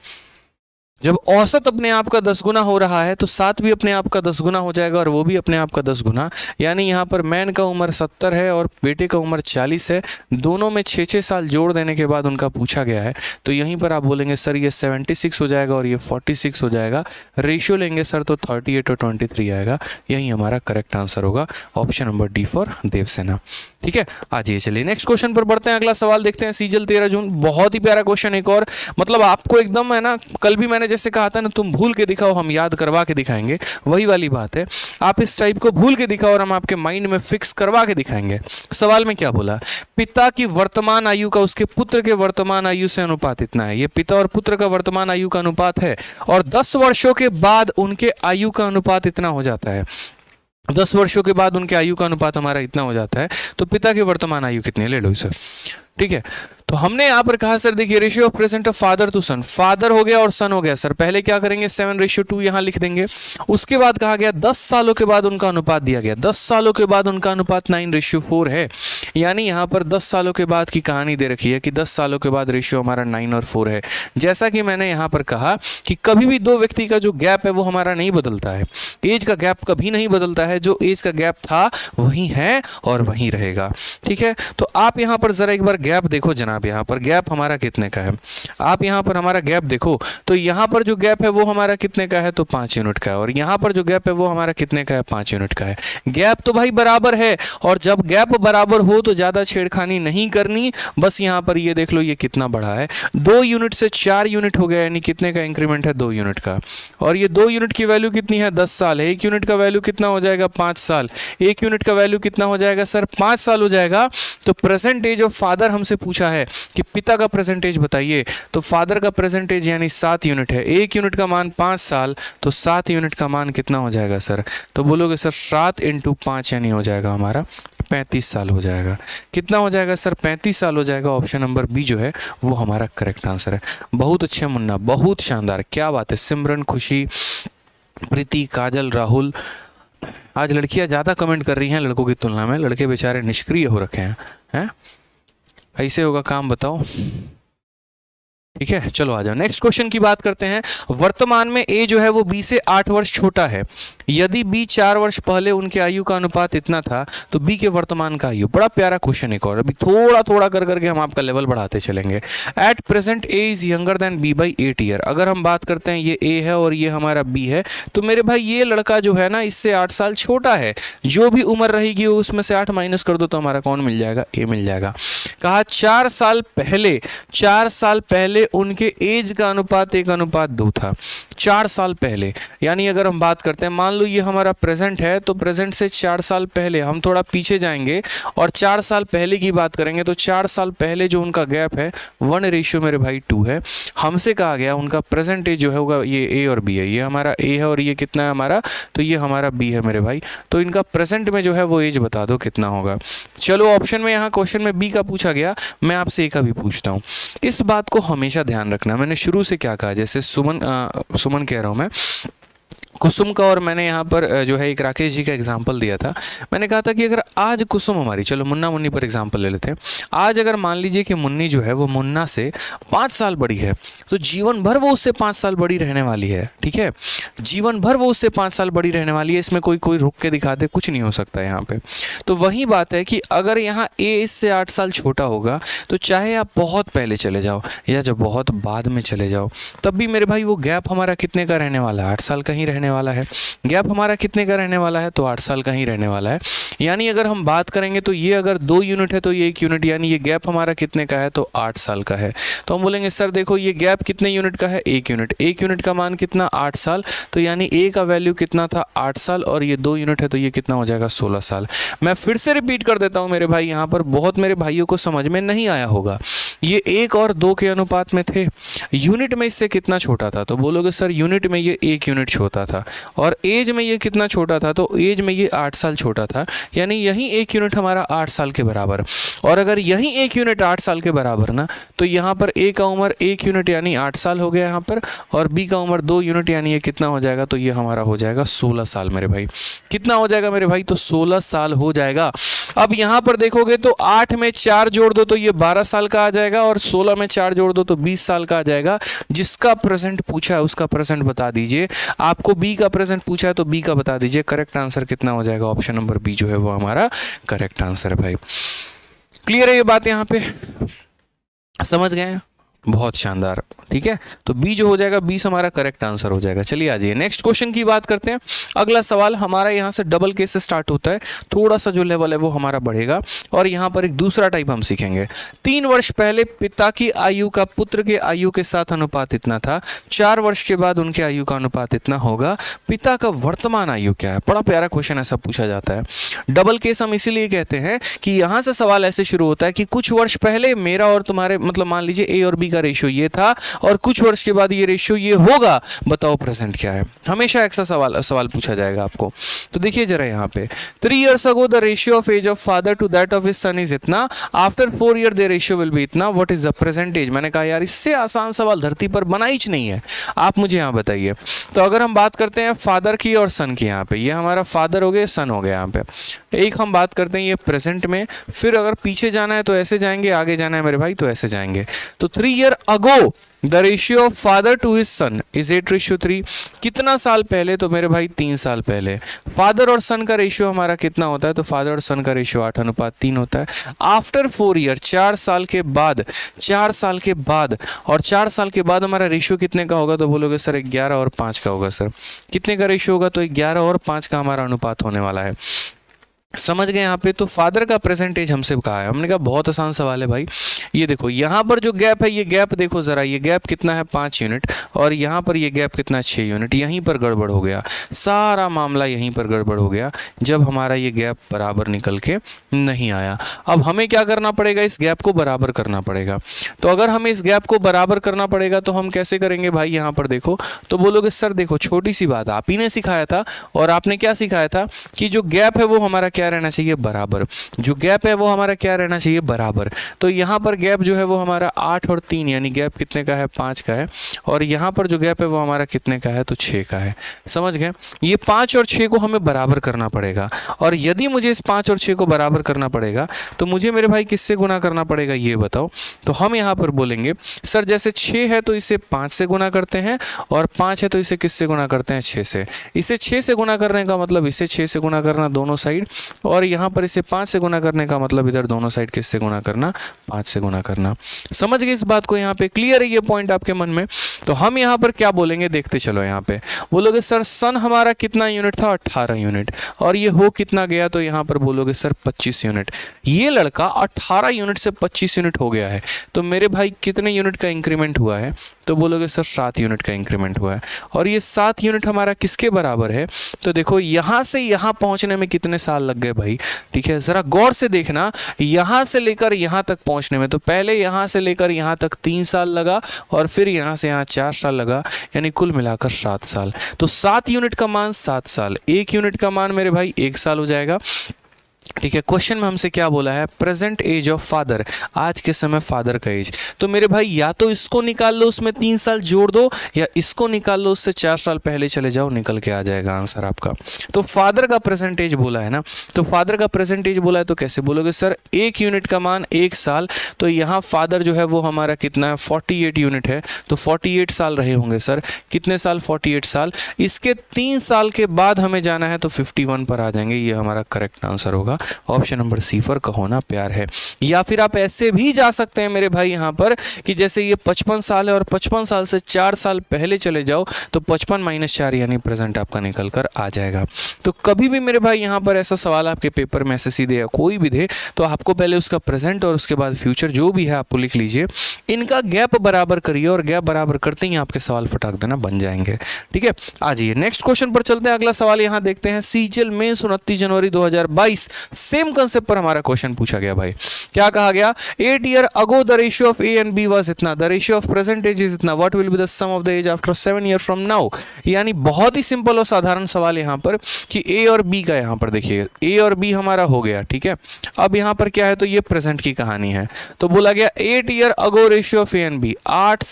जब औसत अपने आप का 10 गुना हो रहा है तो 7 भी अपने आप का 10 गुना हो जाएगा, और वो भी अपने आप का 10 गुना। यानी यहाँ पर मैन का उम्र 70 है और बेटे का उम्र 40 है। दोनों में 6-6 साल जोड़ देने के बाद उनका पूछा गया है, तो यहीं पर आप बोलेंगे सर ये 76 हो जाएगा और ये 46 हो जाएगा। रेशियो लेंगे सर तो 38 और 23 आएगा। यही हमारा करेक्ट आंसर होगा, option number D for Devsena. ठीक है, आज ये चलिए नेक्स्ट क्वेश्चन पर बढ़ते हैं। अगला सवाल देखते हैं। सीजल 13 जून, बहुत ही प्यारा क्वेश्चन। एक और मतलब आपको एकदम है ना, कल भी मैंने जैसे कहा था ना, तुम भूल के दिखाओ हम याद करवा के दिखाएंगे, वही वाली बात है। आप इस टाइप को भूल के दिखाओ और हम आपके माइंड में फिक्स करवा के दिखाएंगे। सवाल में क्या बोला? पिता की वर्तमान आयु का उसके पुत्र के वर्तमान आयु से अनुपात इतना है। ये पिता और पुत्र का वर्तमान आयु का अनुपात है, और 10 वर्षों के बाद उनके आयु का अनुपात इतना हो जाता है। 10 वर्षों के बाद उनके आयु का अनुपात हमारा इतना हो जाता है। तो पिता की वर्तमान आयु कितनी है, ले लो सर। ठीक है, तो हमने यहाँ पर कहा सर देखिए, ratio of present of father to son, father हो गया और सन हो गया। सर पहले क्या करेंगे? 7:2 यहाँ लिख देंगे। उसके बाद कहा गया 10 सालों के बाद उनका अनुपात दिया गया। 10 सालों के बाद उनका अनुपात 9:4 है। यानी यहाँ पर 10 सालों के बाद की कहानी दे रखी है कि 10 सालों के बाद रेशियो हमारा 9 और 4 है। जैसा कि मैंने यहाँ पर कहा कि कभी भी दो व्यक्ति का जो गैप है वो हमारा नहीं बदलता है। एज का गैप कभी नहीं बदलता है, जो एज का गैप था वही है और वहीं रहेगा। ठीक है, तो आप यहाँ पर जरा एक बार गैप देखो जनाब। यहाँ पर गैप हमारा कितने का है? आप यहाँ पर हमारा गैप देखो, तो यहाँ पर जो गैप है वो हमारा कितने का है? तो 5 यूनिट का है। और यहाँ पर जो गैप है वो हमारा कितने का है? 5 यूनिट का है। गैप तो भाई बराबर है, और जब गैप बराबर हो तो ज्यादा छेड़खानी नहीं करनी। बस यहाँ पर ये देख लो ये कितना बड़ा है, 2 यूनिट से 4 यूनिट हो गया, यानी कितने का इंक्रीमेंट है? 2 यूनिट का। और ये 2 यूनिट की वैल्यू कितनी है? 10 साल है। 1 यूनिट का वैल्यू कितना हो जाएगा? 5 साल। 1 यूनिट का वैल्यू कितना हो जाएगा सर? 5 साल हो जाएगा। तो प्रेजेंट एज ऑफ फादर हमसे पूछा है कि पिता का प्रेजेंटेज बताइए, तो फादर का प्रेजेंटेज यानी 7 यूनिट है। 1 यूनिट का मान 5 साल, तो 7 यूनिट का मान कितना हो जाएगा सर? तो बोलोगे सर 7 × 5 यानी हो जाएगा हमारा 35 साल हो जाएगा। कितना हो जाएगा सर? 35 साल हो जाएगा। ऑप्शन नंबर बी जो है वो हमारा करेक्ट आंसर है। बहुत अच्छे मुन्ना, बहुत शानदार, क्या बात है। सिमरन, खुशी, प्रीति, काजल, राहुल, आज लड़कियां ज़्यादा कमेंट कर रही हैं लड़कों की तुलना में। लड़के बेचारे निष्क्रिय हो रखे हैं। ऐसे होगा काम, बताओ। ठीक है, चलो आ जाओ नेक्स्ट क्वेश्चन की बात करते हैं। वर्तमान में ए जो है वो बी से 8 वर्ष छोटा है। यदि बी 4 वर्ष पहले उनके आयु का अनुपात इतना था, तो बी के वर्तमान का आयु। बड़ा प्यारा क्वेश्चन। एक और अभी थोड़ा थोड़ा कर करके हम आपका लेवल बढ़ाते चलेंगे। At present A is younger than B by 8 year. अगर हम बात करते हैं ये ए है और ये हमारा बी है, तो मेरे भाई ये लड़का जो है ना इससे 8 साल छोटा है। जो भी उम्र रहेगी उसमें से 8 माइनस कर दो तो हमारा कौन मिल जाएगा? ए मिल जाएगा। कहा 4 साल पहले उनके एज का अनुपात 1:2 था। 4 साल पहले, यानी अगर हम बात करते हैं, मान लो ये हमारा प्रेजेंट है, तो प्रेजेंट से 4 साल पहले हम थोड़ा पीछे जाएंगे और 4 साल पहले की बात करेंगे, तो 4 साल पहले जो उनका गैप है 1:2 मेरे भाई 2 है। हमसे कहा गया उनका प्रेजेंट एज जो है होगा, ये ए और बी है, ये हमारा ए है और ये कितना है हमारा? तो ये हमारा बी है मेरे भाई। तो इनका प्रेजेंट में जो है वो एज बता दो कितना होगा। चलो ऑप्शन में, यहाँ क्वेश्चन में बी का पूछा गया, मैं आपसे ए का भी पूछता हूँ। इस बात को हमेशा ध्यान रखना। मैंने शुरू से क्या कहा, जैसे सुमन कह रहा हूँ मैं, कुसुम का, और मैंने यहाँ पर जो है एक राकेश जी का एग्जाम्पल दिया था। मैंने कहा था कि अगर आज कुसुम हमारी, चलो मुन्ना मुन्नी पर एग्जाम्पल ले लेते हैं। आज अगर मान लीजिए कि मुन्नी जो है वो मुन्ना से 5 साल बड़ी है, तो जीवन भर वो उससे 5 साल बड़ी रहने वाली है। ठीक है, जीवन भर वो उससे 5 साल बड़ी रहने वाली है। इसमें कोई रुक के दिखा दे, कुछ नहीं हो सकता यहाँ पे। तो वही बात है कि अगर यहाँ ए इससे 8 साल छोटा होगा, तो चाहे आप बहुत पहले चले जाओ या जब बहुत बाद में चले जाओ, तब भी मेरे भाई वो गैप हमारा कितने का रहने वाला है? 8 साल का ही रहने रहने वाला है, गैप हमारा कितने का रहने वाला है, तो 8 साल का ही रहने वाला है। यानी अगर हम बात करेंगे तो ये अगर 2 यूनिट है तो ये 1 यूनिट, यानी ये गैप हमारा कितने का है, तो 8 साल का है। तो हम बोलेंगे सर देखो ये गैप कितने यूनिट का है, 1 यूनिट, 1 यूनिट का मान कितना, 8 साल, तो यानी ए का वैल्यू कितना था, 8 साल, और ये 2 यूनिट है तो ये कितना हो जाएगा, 16 साल। मैं फिर से रिपीट कर देता हूँ मेरे भाई, यहाँ पर बहुत मेरे भाइयों को समझ में नहीं आया होगा, ये 1 और 2 के अनुपात में थे, यूनिट में इससे कितना छोटा था, तो बोलोगे सर यूनिट में ये 1 यूनिट छोटा था, और एज में ये कितना छोटा था, तो एज में ये 8 साल छोटा था, यानी यही 1 यूनिट हमारा 8 साल के बराबर। और अगर यही 1 यूनिट 8 साल के बराबर ना, तो यहाँ पर ए का उम्र 1 यूनिट यानी 8 साल हो गया यहाँ पर, और बी का उम्र 2 यूनिट यानी ये कितना हो जाएगा, तो ये हमारा हो जाएगा 16 साल मेरे भाई। कितना हो जाएगा मेरे भाई, तो 16 साल हो जाएगा। अब यहाँ पर देखोगे तो 8 में 4 जोड़ दो तो ये 12 साल का आ जाएगा, और 16 में 4 जोड़ दो तो 20 साल का आ जाएगा। जिसका प्रेजेंट पूछा है उसका प्रेजेंट बता दीजिए, आपको बी का प्रेजेंट पूछा है तो बी का बता दीजिए। करेक्ट आंसर कितना हो जाएगा, ऑप्शन नंबर बी जो है वो हमारा करेक्ट आंसर है भाई। क्लियर है ये बात, यहाँ पे समझ गए, बहुत शानदार, ठीक है। तो बी जो हो जाएगा, 20 हमारा करेक्ट आंसर हो जाएगा। चलिए आ जाइए नेक्स्ट क्वेश्चन की बात करते हैं। अगला सवाल हमारा यहाँ से डबल केस से स्टार्ट होता है, थोड़ा सा जो लेवल है वो हमारा बढ़ेगा, और यहाँ पर एक दूसरा टाइप हम सीखेंगे। 3 वर्ष पहले पिता की आयु का पुत्र के आयु के साथ अनुपात इतना था, 4 वर्ष के बाद उनके आयु का अनुपात इतना होगा, पिता का वर्तमान आयु क्या है। बड़ा प्यारा क्वेश्चन ऐसा पूछा जाता है। डबल केस हम इसीलिए कहते हैं कि यहाँ से सवाल ऐसे शुरू होता है कि कुछ वर्ष पहले मेरा और तुम्हारे, मतलब मान लीजिए ए और बी का रेशियो ये था, और कुछ वर्ष के बाद ये रेशियो ये होगा, बताओ प्रेजेंट क्या है। हमेशा ऐसा सवाल पूछा जाएगा आपको। तो देखिए जरा यहाँ पे, 3 years ago the ratio of age of father to that of his son is इतना, after 4 years the ratio will be इतना, what is the present age। मैंने कहा यार इससे आसान सवाल धरती पर बना ही नहीं है, आप मुझे यहाँ बताइए। तो अगर हम बात करते हैं फादर की और सन की, यहाँ पे ये हमारा फादर हो गया, सन हो गया यहाँ पे। एक हम बात करते हैं ये प्रेजेंट में, फिर अगर पीछे जाना है तो ऐसे जाएंगे, आगे जाना है मेरे भाई तो ऐसे जाएंगे। तो 3 years ago the ratio of father to his son is 8:3। कितना साल पहले, तो मेरे भाई 3 साल पहले। फादर और सन का रेशियो हमारा कितना होता है, तो फादर और सन का रेशियो 8:3 होता है। आफ्टर 4 years 4 साल के बाद, 4 साल के बाद, और 4 साल के बाद हमारा रेशियो कितने का होगा, तो बोलोगे सर 11 और 5 का होगा। सर कितने का रेशियो होगा, तो 11 और 5 का हमारा अनुपात होने वाला है। समझ गए यहाँ पे। तो फादर का प्रेजेंटेज हमसे कहा है, हमने कहा बहुत आसान सवाल है भाई। ये देखो यहाँ पर जो गैप है, ये गैप देखो जरा, ये गैप कितना है 5 यूनिट, और यहाँ पर ये गैप कितना 6 यूनिट। यहीं पर गड़बड़ हो गया, सारा मामला यहीं पर गड़बड़ हो गया जब हमारा ये गैप बराबर निकल के नहीं आया। अब हमें क्या करना पड़ेगा, इस गैप को बराबर करना पड़ेगा। तो अगर हमें इस गैप को बराबर करना पड़ेगा तो हम कैसे करेंगे भाई, यहाँ पर देखो। तो बोलोगे सर देखो छोटी सी बात आप ही ने सिखाया था, और आपने क्या सिखाया था कि जो गैप है वो हमारा क्या रहना चाहिए, बराबर। जो गैप है वो हमारा क्या रहना चाहिए, बराबर। तो यहाँ पर गैप जो है वो हमारा 8 और 3, यानी गैप कितने का है, 5 का है। और यहाँ पर जो गैप है वो हमारा कितने का है, तो 6 का है। समझ गए। ये 5 और 6 को हमें बराबर करना पड़ेगा, और यदि मुझे इस 5 और 6 को बराबर करना पड़ेगा तो मुझे मेरे भाई किससे गुना करना पड़ेगा, ये बताओ। तो हम यहाँ पर बोलेंगे सर जैसे 6 है तो इसे 5 से गुना करते हैं, और 5 है तो इसे किससे गुना करते हैं, 6 से। इसे 6 से गुना करने का मतलब इसे 6 से गुना करना दोनों साइड, और यहाँ पर इसे 5 से गुना करने का मतलब इधर दोनों साइड किससे गुना करना, 5 से गुना करना। समझ गए इस बात को, यहाँ पे क्लियर है ये पॉइंट आपके मन में। तो हम यहाँ पर क्या बोलेंगे, देखते चलो। यहाँ पे बोलोगे सर सन हमारा कितना यूनिट था, 18 यूनिट, और ये हो कितना गया, तो यहाँ पर बोलोगे सर 25 यूनिट। ये लड़का 18 यूनिट से 25 यूनिट हो गया है, तो मेरे भाई कितने यूनिट का इंक्रीमेंट हुआ है, तो बोलोगे सर 7 यूनिट का इंक्रीमेंट हुआ है। और ये 7 यूनिट हमारा किसके बराबर है, तो देखो यहाँ से यहाँ पहुँचने में कितने साल लग गए भाई, ठीक है। ज़रा गौर से देखना, यहाँ से लेकर यहाँ तक पहुँचने में, तो पहले यहाँ से लेकर यहाँ तक 3 साल लगा, और फिर यहाँ से यहाँ 4 साल लगा, यानी कुल मिलाकर 7 साल। तो 7 यूनिट का मान 7 साल, 1 यूनिट का मान मेरे भाई 1 साल हो जाएगा, ठीक है। क्वेश्चन में हमसे क्या बोला है, प्रेजेंट एज ऑफ फादर, आज के समय फादर का एज। तो मेरे भाई या तो इसको निकाल लो, उसमें 3 साल जोड़ दो, या इसको निकाल लो, उससे 4 साल पहले चले जाओ, निकल के आ जाएगा आंसर आपका। तो फादर का प्रेजेंट एज बोला है ना, तो फादर का प्रेजेंट एज बोला है, तो कैसे बोलोगे सर 1 यूनिट का मान 1 साल, तो यहाँ फादर जो है वो हमारा कितना है, 48 यूनिट है, तो 48 साल रहे होंगे सर। कितने साल, 48 साल। इसके 3 साल के बाद हमें जाना है तो 51 पर आ जाएंगे, ये हमारा करेक्ट आंसर होगा। ऑप्शन नंबर सी पर कहो ना प्यार है। या फिर आप ऐसे भी जा सकते हैं मेरे भाई यहाँ पर कि जैसे ये 55 साल है और 55 साल से 4 साल पहले चले जाओ तो 55 - 4 यानी प्रेजेंट आपका निकल कर आ जाएगा। तो कभी भी मेरे भाई यहाँ पर ऐसा सवाल आपके पेपर में ऐसे सीधे या कोई भी दे तो आपको पहले उसका प्रेजेंट और उसके बाद फ्यूचर जो भी है आपको लिख लीजिए, इनका गैप बराबर करिए और गैप बराबर करते ही आपके सवाल फटाक देना बन जाएंगे। ठीक है, आ जाइए नेक्स्ट क्वेश्चन पर चलते हैं। अगला सवाल यहाँ देखते हैं, सीजीएल मेंस 29 जनवरी 2022 सेम कंसेप्ट पर हमारा क्वेश्चन पूछा गया भाई। क्या कहा गया? 8 year ago the ratio of A and B was इतना, the ratio of present age is इतना, what will be the sum of the age after 7 year from now. यानी बहुत ही सिंपल और साधारण सवाल यहाँ पर कि ए और बी का यहाँ पर देखिए ए और बी हमारा हो गया। ठीक है, अब यहाँ पर क्या है तो ये प्रेजेंट की कहानी है। तो बोला गया 8 year ago ratio of A and B, 8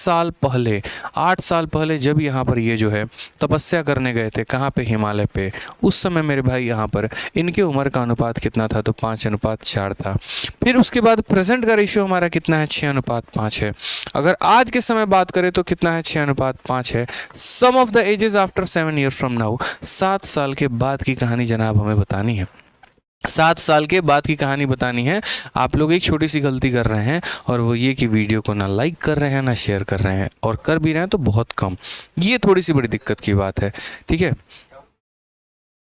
साल पहले जब यहाँ पर ये जो है तपस्या करने गए थे कहाँ पे, हिमालय पे, उस समय मेरे भाई यहाँ पर इनके उम्र का अनुपात कितना था तो 5:4 था। फिर उसके बाद प्रेजेंट का रेशियो हमारा कितना है 6:5 है। अगर आज के समय बात करें तो कितना है 6:5 है। Sum of the ages after 7 year from now, 7 साल के बाद की कहानी जनाब हमें बतानी है। 7 साल के बाद की कहानी बतानी है। आप लोग एक छोटी सी गलती कर रहे हैं और वो ये कि वीडियो को ना लाइक कर रहे हैं ना शेयर कर रहे हैं, और कर भी रहे हैं तो बहुत कम। ये थोड़ी सी बड़ी दिक्कत की बात है। ठीक है,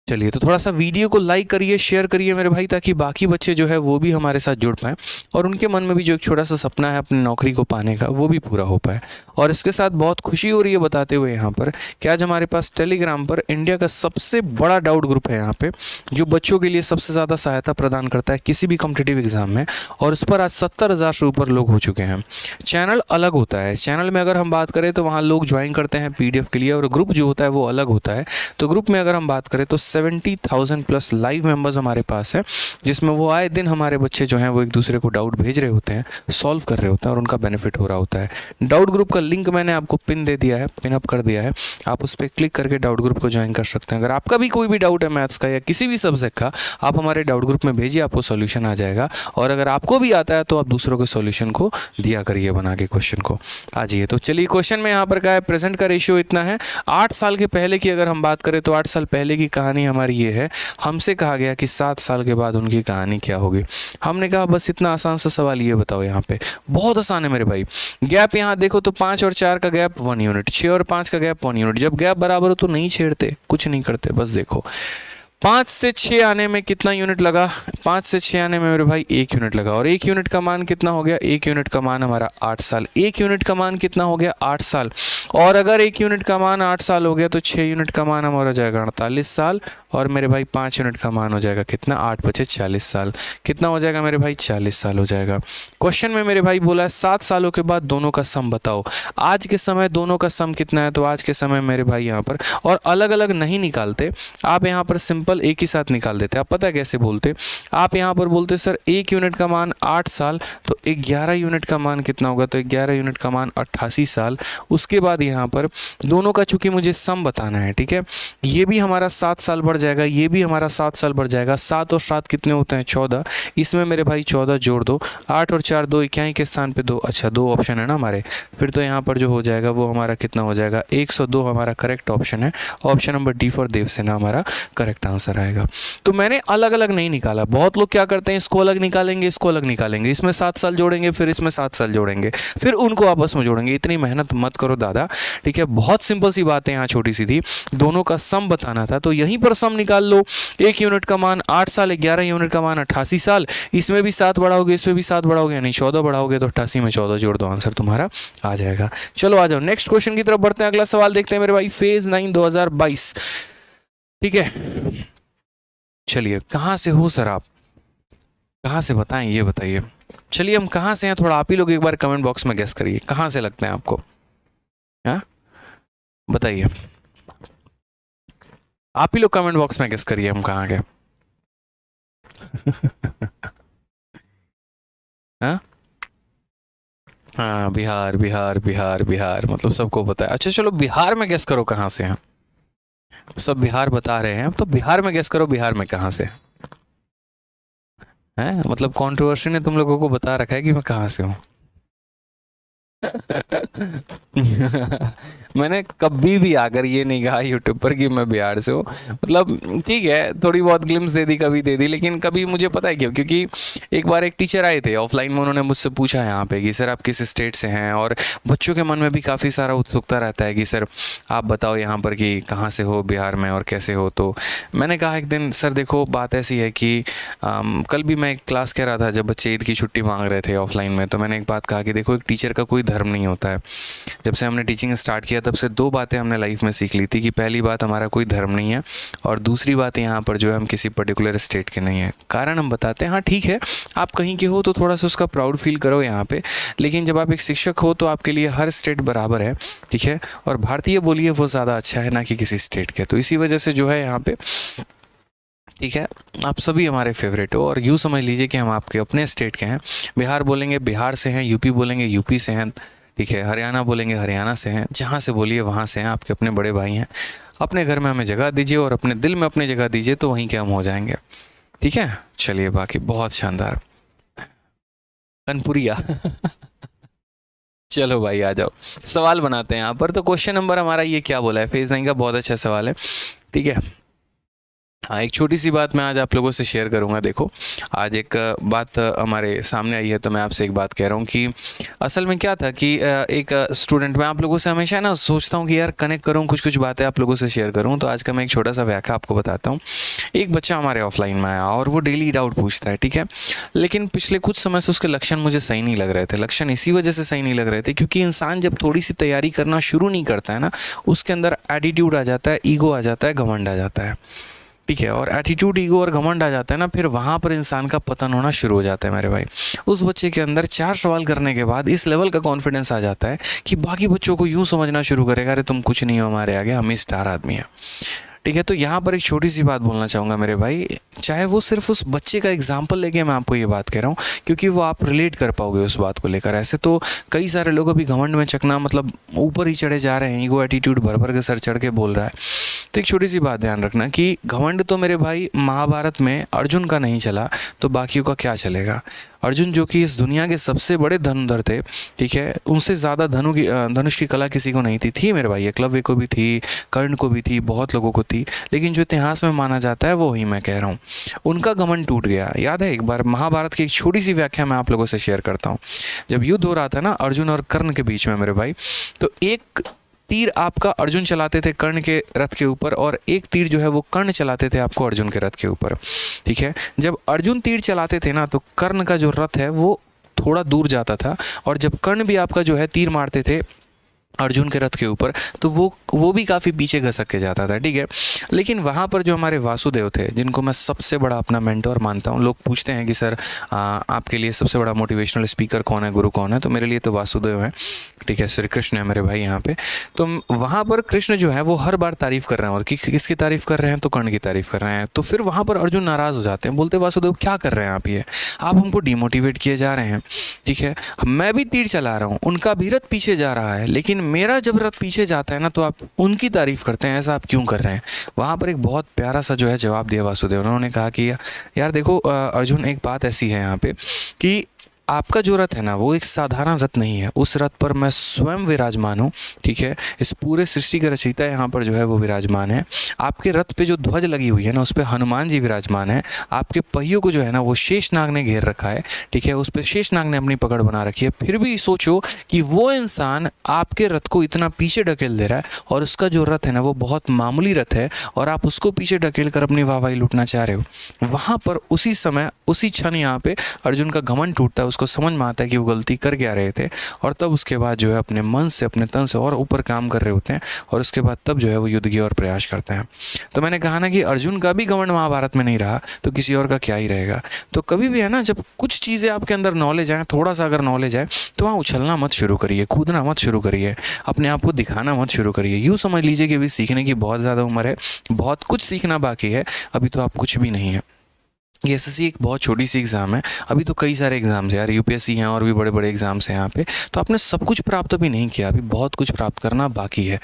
चलिए तो थोड़ा सा वीडियो को लाइक करिए, शेयर करिए मेरे भाई, ताकि बाकी बच्चे जो है वो भी हमारे साथ जुड़ पाएँ और उनके मन में भी जो एक छोटा सा सपना है अपनी नौकरी को पाने का वो भी पूरा हो पाए। और इसके साथ बहुत खुशी हो रही है बताते हुए यहाँ पर कि आज हमारे पास टेलीग्राम पर इंडिया का सबसे बड़ा डाउट ग्रुप है यहाँ पे, जो बच्चों के लिए सबसे ज़्यादा सहायता प्रदान करता है किसी भी कॉम्पिटिटिव एग्जाम में, और उस पर आज 70,000 से ऊपर लोग हो चुके हैं। चैनल अलग होता है, चैनल में अगर हम बात करें तो वहाँ लोग ज्वाइन करते हैं PDF के लिए, और ग्रुप जो होता है वो अलग होता है। तो ग्रुप में अगर हम बात करें तो 70,000 प्लस लाइव मेंबर्स हमारे पास है, जिसमें वो आए दिन हमारे बच्चे जो हैं वो एक दूसरे को डाउट भेज रहे होते हैं, सॉल्व कर रहे होते हैं और उनका बेनिफिट हो रहा होता है। डाउट ग्रुप का लिंक मैंने आपको पिन दे दिया है, पिन अप कर दिया है, आप उस पर क्लिक करके डाउट ग्रुप को ज्वाइन कर सकते हैं। अगर आपका भी कोई भी डाउट है मैथ्स का या किसी भी सब्जेक्ट का, आप हमारे डाउट ग्रुप में भेजिए, आपको सॉल्यूशन आ जाएगा। और अगर आपको भी आता है तो आप दूसरों के सॉल्यूशन को दिया करिए बना के क्वेश्चन को। आ जाइए तो चलिए, क्वेश्चन में यहाँ पर क्या है, प्रेजेंट का रेशियो इतना है। 8 साल के पहले की अगर हम बात करें तो 8 साल पहले की कहानी हमारी ये है। हमसे कहा गया कि 7 साल के बाद उनकी कहानी क्या होगी। हमने कहा बस इतना आसान सा सवाल ये बताओ, यहाँ पे बहुत आसान है मेरे भाई। गैप यहाँ देखो तो 5 और 4 का गैप 1 यूनिट, 6 और 5 का गैप 1 यूनिट। जब गैप बराबर हो तो नहीं छेड़ते, कुछ नहीं करते, बस देखो 5 से 6 आने में कितना यूनिट लगा, 5 से 6 आने में मेरे भाई 1 यूनिट लगा, और 1 यूनिट का मान कितना हो गया, 1 यूनिट का मान हमारा 8 साल। 1 यूनिट का मान कितना हो गया, 8 साल। और अगर 1 यूनिट का मान 8 साल हो गया तो 6 यूनिट का मान हमारा हो जाएगा 48 साल, और मेरे भाई 5 यूनिट का मान हो जाएगा कितना, 8 × 5 = 40 साल। कितना हो जाएगा मेरे भाई, 40 साल हो जाएगा। क्वेश्चन में मेरे भाई बोला है 7 सालों के बाद दोनों का सम बताओ। आज के समय दोनों का सम कितना है, तो आज के समय मेरे भाई यहाँ पर, और अलग अलग नहीं निकालते आप, यहाँ पर सिंपल एक ही साथ निकाल देते। आप पता है कैसे बोलते, आप यहाँ पर बोलते सर 1 यूनिट का मान 8 साल, तो 11 यूनिट का मान कितना होगा, तो 11 यूनिट का मान 88 साल। उसके बाद यहाँ पर दोनों का चूंकि मुझे सम बताना है, ठीक है, ये भी हमारा 7 साल बढ़ जाएगा, ये भी हमारा 7 साल बढ़ जाएगा। 7 और 7 कितने होते हैं, 14। इसमें मेरे भाई 14 जोड़ दो, 8 और 4 2 इक्याई के स्थान पे 2, अच्छा 2 ऑप्शन है ना हमारे, फिर तो यहाँ पर जो हो जाएगा वो हमारा कितना हो जाएगा, 102 हमारा करेक्ट ऑप्शन है। Option number D for Devsena हमारा करेक्ट आंसर आएगा। तो मैंने अलग अलग नहीं निकाला। बहुत लोग क्या करते हैं, इसको अलग निकालेंगे, इसको अलग निकालेंगे, इसमें 7 साल जोड़ेंगे, फिर इसमें 7 साल जोड़ेंगे, फिर उनको आपस में जोड़ेंगे। इतनी मेहनत मत करो दादा, ठीक है। बहुत सिंपल सी बात है यहाँ, छोटी सी थी, दोनों का सम बताना था तो यहीं पर सम निकाल लो। 1 यूनिट का मान 8 साल, 11 यूनिट का मान 88 साल, इसमें भी 7 बढ़ाओगे, इसमें भी 7 बढ़ाओगे, यानी 14 बढ़ाओगे, तो 88 में 14 जोड़ दो, आंसर तुम्हारा आ जाएगा। चलो आ जाओ नेक्स्ट क्वेश्चन की तरफ बढ़ते हैं। अगला सवाल देखते हैं मेरे भाई, फेज 9 2022, ठीक है। चलिए कहाँ से हो सर आप, कहाँ से बताएं ये बताइए। चलिए हम कहाँ से हैं, थोड़ा आप ही लोग एक बार कमेंट बॉक्स में गेस करिए, कहाँ से लगते हैं आपको, हाँ बताइए, आप ही लोग कमेंट बॉक्स में गेस करिए हम कहाँ के। हाँ हाँ, बिहार बिहार बिहार बिहार, मतलब सबको पता है। अच्छा चलो बिहार में गेस करो कहाँ से हैं, सब बिहार बता रहे हैं, तो बिहार में गेस करो, बिहार में कहाँ से है, मतलब कंट्रोवर्सी ने तुम लोगों को बता रखा है कि मैं कहाँ से हूँ। मैंने कभी भी आकर ये नहीं कहा यूट्यूब पर कि मैं बिहार से हूँ। मतलब ठीक है, थोड़ी बहुत ग्लिम्स दे दी, कभी दे दी, लेकिन कभी मुझे पता है क्यों, क्योंकि एक बार एक टीचर आए थे ऑफलाइन में, उन्होंने मुझसे पूछा यहाँ पे कि सर आप किस स्टेट से हैं, और बच्चों के मन में भी काफ़ी सारा उत्सुकता रहता है कि सर आप बताओ यहाँ पर कि कहाँ से हो बिहार में और कैसे हो। तो मैंने कहा एक दिन, सर देखो बात ऐसी है कि कल भी मैं एक क्लास कह रहा था जब बच्चे ईद की छुट्टी मांग रहे थे ऑफलाइन में, तो मैंने एक बात कहा कि देखो एक टीचर का कोई धर्म नहीं होता है। जब से हमने टीचिंग स्टार्ट किया तब से दो बातें हमने लाइफ में सीख ली थी कि पहली बात हमारा कोई धर्म नहीं है, और दूसरी बात यहाँ पर जो है हम किसी पर्टिकुलर स्टेट के नहीं है। कारण हम बताते हैं, हाँ ठीक है आप कहीं के हो तो थोड़ा सा उसका प्राउड फील करो यहाँ पे, लेकिन जब आप एक शिक्षक हो तो आपके लिए हर स्टेट बराबर है, ठीक है। और भारतीय बोलिए वो ज़्यादा अच्छा है ना कि किसी स्टेट के, तो इसी वजह से जो है यहाँ पे ठीक है आप सभी हमारे फेवरेट हो। और यूँ समझ लीजिए कि हम आपके अपने स्टेट के हैं। बिहार बोलेंगे बिहार से हैं, यूपी बोलेंगे यूपी से हैं, ठीक है। हरियाणा बोलेंगे हरियाणा से हैं, जहाँ से बोलिए वहाँ से हैं, आपके अपने बड़े भाई हैं। अपने घर में हमें जगह दीजिए और अपने दिल में अपनी जगह दीजिए, तो वहीं के हम हो जाएंगे, ठीक है। चलिए बाकी बहुत शानदार कनपुरिया। चलो भाई आ जाओ, सवाल बनाते हैं यहाँ पर। तो क्वेश्चन नंबर हमारा ये क्या बोला है, फेज 9 का बहुत अच्छा सवाल है, ठीक है। हाँ एक छोटी सी बात मैं आज आप लोगों से शेयर करूंगा। देखो आज एक बात हमारे सामने आई है, तो मैं आपसे एक बात कह रहा हूँ कि असल में क्या था कि एक स्टूडेंट, मैं आप लोगों से हमेशा ना सोचता हूँ कि यार कनेक्ट करूँ, कुछ कुछ बातें आप लोगों से शेयर करूँ। तो आज का मैं एक छोटा सा व्याख्या आपको बताता हूँ। एक बच्चा हमारे ऑफलाइन में आया और वो डेली डाउट पूछता है, ठीक है। लेकिन पिछले कुछ समय से उसके लक्षण मुझे सही नहीं लग रहे थे। लक्षण इसी वजह से सही नहीं लग रहे थे क्योंकि इंसान जब थोड़ी सी तैयारी करना शुरू नहीं करता है ना, उसके अंदर एटीट्यूड आ जाता है, ईगो आ जाता है, घमंड आ जाता है, ठीक है। और एटीट्यूड, ईगो और घमंड आ जाता है ना, फिर वहाँ पर इंसान का पतन होना शुरू हो जाता है मेरे भाई। उस बच्चे के अंदर 4 सवाल करने के बाद इस लेवल का कॉन्फिडेंस आ जाता है कि बाकी बच्चों को यूँ समझना शुरू करेगा, अरे तुम कुछ नहीं हो हमारे आगे, हम ही स्टार आदमी हैं, ठीक है। तो यहाँ पर एक छोटी सी बात बोलना चाहूँगा मेरे भाई, चाहे वो सिर्फ उस बच्चे का एग्जाम्पल लेके मैं आपको ये बात कह रहा हूँ क्योंकि वो आप रिलेट कर पाओगे उस बात को लेकर। ऐसे तो कई सारे लोग अभी घमंड में चकना मतलब ऊपर ही चढ़े जा रहे हैं, ईगो एटीट्यूड भर भर के सर चढ़ के बोल रहा है। तो एक छोटी सी बात ध्यान रखना कि घमंड तो मेरे भाई महाभारत में अर्जुन का नहीं चला तो बाकियों का क्या चलेगा। अर्जुन जो कि इस दुनिया के सबसे बड़े धनुर्धर थे, ठीक है, उनसे ज़्यादा धनुष की कला किसी को नहीं थी मेरे भाई। एकलव्य को भी थी, कर्ण को भी थी, बहुत लोगों को थी, लेकिन जो इतिहास में माना जाता है वो ही मैं कह रहा हूँ। उनका घमंड टूट गया। याद है एक बार महाभारत की एक छोटी सी व्याख्या मैं आप लोगों से शेयर करता हूँ। जब युद्ध हो रहा था ना अर्जुन और कर्ण के बीच में मेरे भाई, तो एक तीर आपका अर्जुन चलाते थे कर्ण के रथ के ऊपर, और एक तीर जो है वो कर्ण चलाते थे आपको अर्जुन के रथ के ऊपर, ठीक है। जब अर्जुन तीर चलाते थे ना तो कर्ण का जो रथ है वो थोड़ा दूर जाता था, और जब कर्ण भी आपका जो है तीर मारते थे अर्जुन के रथ के ऊपर तो वो भी काफ़ी पीछे घसक के जाता था, ठीक है। लेकिन वहाँ पर जो हमारे वासुदेव थे, जिनको मैं सबसे बड़ा अपना मेंटोर मानता हूँ, लोग पूछते हैं कि सर आपके लिए सबसे बड़ा मोटिवेशनल स्पीकर कौन है, गुरु कौन है, तो मेरे लिए तो वासुदेव हैं, ठीक है, श्री कृष्ण है मेरे भाई यहाँ पे। तो वहाँ पर कृष्ण जो है वो हर बार तारीफ़ कर रहे हैं, और किसकी तारीफ़ कर रहे हैं, तो कर्ण की तारीफ़ कर रहे हैं। तो फिर वहाँ पर अर्जुन नाराज़ हो जाते हैं, बोलते वासुदेव क्या कर रहे हैं आप, ये आप हमको डिमोटिवेट किए जा रहे हैं, ठीक है। मैं भी तीर चला रहा हूँ, उनका भी रथ पीछे जा रहा है, लेकिन मेरा जब रथ पीछे जाता है ना तो आप उनकी तारीफ़ करते हैं, ऐसा आप क्यों कर रहे हैं। वहाँ पर एक बहुत प्यारा सा जो है जवाब दिया वासुदेव। उन्होंने कहा कि यार देखो अर्जुन, एक बात ऐसी है यहाँ पे कि आपका जो रथ है ना वो एक साधारण रथ नहीं है, उस रथ पर मैं स्वयं विराजमान हूँ, ठीक है। इस पूरे सृष्टि का रचयिता यहाँ पर जो है वो विराजमान है। आपके रथ पे जो ध्वज लगी हुई है ना उस पर हनुमान जी विराजमान है। आपके पहियों को जो है ना वो शेषनाग ने घेर रखा है, ठीक है, उस पर शेषनाग ने अपनी पकड़ बना रखी है। फिर भी सोचो कि वो इंसान आपके रथ को इतना पीछे ढकेल दे रहा है, और उसका जो रथ है ना वो बहुत मामूली रथ है, और आप उसको पीछे ढकेल कर अपनी वाहवाही लूटना चाह रहे हो। वहाँ पर उसी समय उसी क्षण यहाँ पे अर्जुन का घमंड टूटता है, उसको समझ में आता है कि वो गलती कर क्या रहे थे, और तब उसके बाद जो है अपने मन से अपने तन से और ऊपर काम कर रहे होते हैं, और उसके बाद तब जो है वो युद्ध की और प्रयास करते हैं। तो मैंने कहा ना कि अर्जुन का भी घमंड महाभारत में नहीं रहा तो किसी और का क्या ही रहेगा। तो कभी भी है ना, जब कुछ चीज़ें आपके अंदर नॉलेज आए, थोड़ा सा अगर नॉलेज आए, तो वहाँ उछलना मत शुरू करिए, कूदना मत शुरू करिए, अपने आप को दिखाना मत शुरू करिए। यूँ समझ लीजिए कि अभी सीखने की बहुत ज़्यादा उम्र है, बहुत कुछ सीखना बाकी है, अभी तो आप कुछ भी नहीं है। ये एसएससी एक बहुत छोटी सी एग्ज़ाम है, अभी तो कई सारे एग्ज़ाम्स हैं यार, यूपीएससी हैं और भी बड़े बड़े एग्ज़ाम्स हैं यहाँ पे। तो आपने सब कुछ प्राप्त अभी नहीं किया, अभी बहुत कुछ प्राप्त करना बाकी है,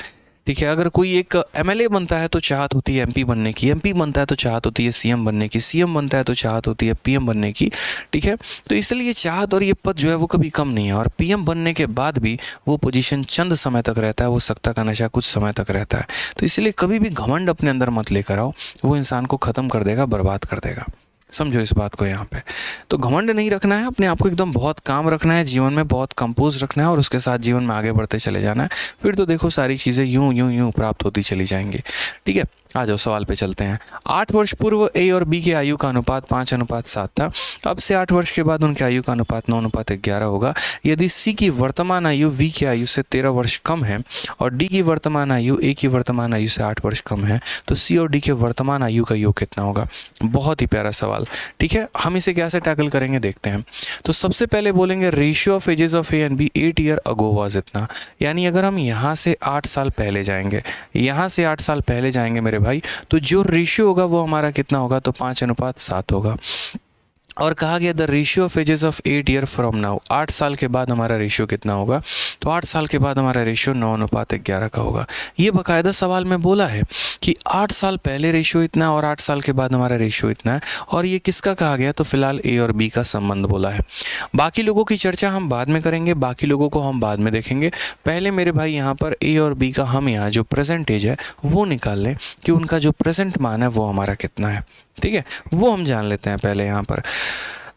ठीक है। अगर कोई एक एमएलए बनता है तो चाहत होती है एमपी बनने की, एमपी बनता है तो चाहत होती है सीएम बनने की, सीएम बनता है तो चाहत होती है पीएम बनने की। ठीक है, तो इसलिए चाहत और ये पद जो है वो कभी कम नहीं है, और पीएम बनने के बाद भी वो पोजीशन चंद समय तक रहता है, वो सत्ता का नशा कुछ समय तक रहता है। तो इसलिए कभी भी घमंड अपने अंदर मत लेकर आओ, वो इंसान को ख़त्म कर देगा, बर्बाद कर देगा। समझो इस बात को यहाँ पे। तो घमंड नहीं रखना है, अपने आप को एकदम बहुत काम रखना है, जीवन में बहुत कंपोज रखना है, और उसके साथ जीवन में आगे बढ़ते चले जाना है। फिर तो देखो सारी चीज़ें यूं यूं यूं प्राप्त होती चली जाएंगी। ठीक है, आ जाओ सवाल पे चलते हैं। 8 वर्ष पूर्व ए और बी की आयु का अनुपात 5:7 था। अब से 8 वर्ष के बाद उनकी आयु का अनुपात 9:11 होगा। यदि सी की वर्तमान आयु वी की आयु से 13 वर्ष कम है और डी की वर्तमान आयु ए की वर्तमान आयु से 8 वर्ष कम है, तो सी और डी के वर्तमान आयु का योग कितना होगा? बहुत ही प्यारा सवाल। ठीक है, हम इसे कैसे टैकल करेंगे देखते हैं। तो सबसे पहले बोलेंगे ratio of ages of A and B 8 year ago was इतना। यानी अगर हम यहाँ से 8 साल पहले जाएंगे, यहाँ से 8 साल पहले जाएंगे मेरे भाई, तो जो रेशियो होगा वो हमारा कितना होगा? तो 5:7 होगा। और कहा गया the ratio of ages of 8 year from now, 8 साल के बाद हमारा रेशियो कितना होगा? तो 8 साल के बाद हमारा रेशियो 9:11 का होगा। ये बाकायदा सवाल में बोला है कि 8 साल पहले रेशियो इतना और 8 साल के बाद हमारा रेशियो इतना है। और ये किसका कहा गया? तो फिलहाल ए और बी का संबंध बोला है। बाकी लोगों की चर्चा हम बाद में करेंगे, बाकी लोगों को हम बाद में देखेंगे। पहले मेरे भाई यहाँ पर ए और बी का हम यहाँ जो प्रेजेंट एज है वो निकाल लें कि उनका जो प्रेजेंट मान है वो हमारा कितना है। ठीक है, वो हम जान लेते हैं पहले यहाँ पर।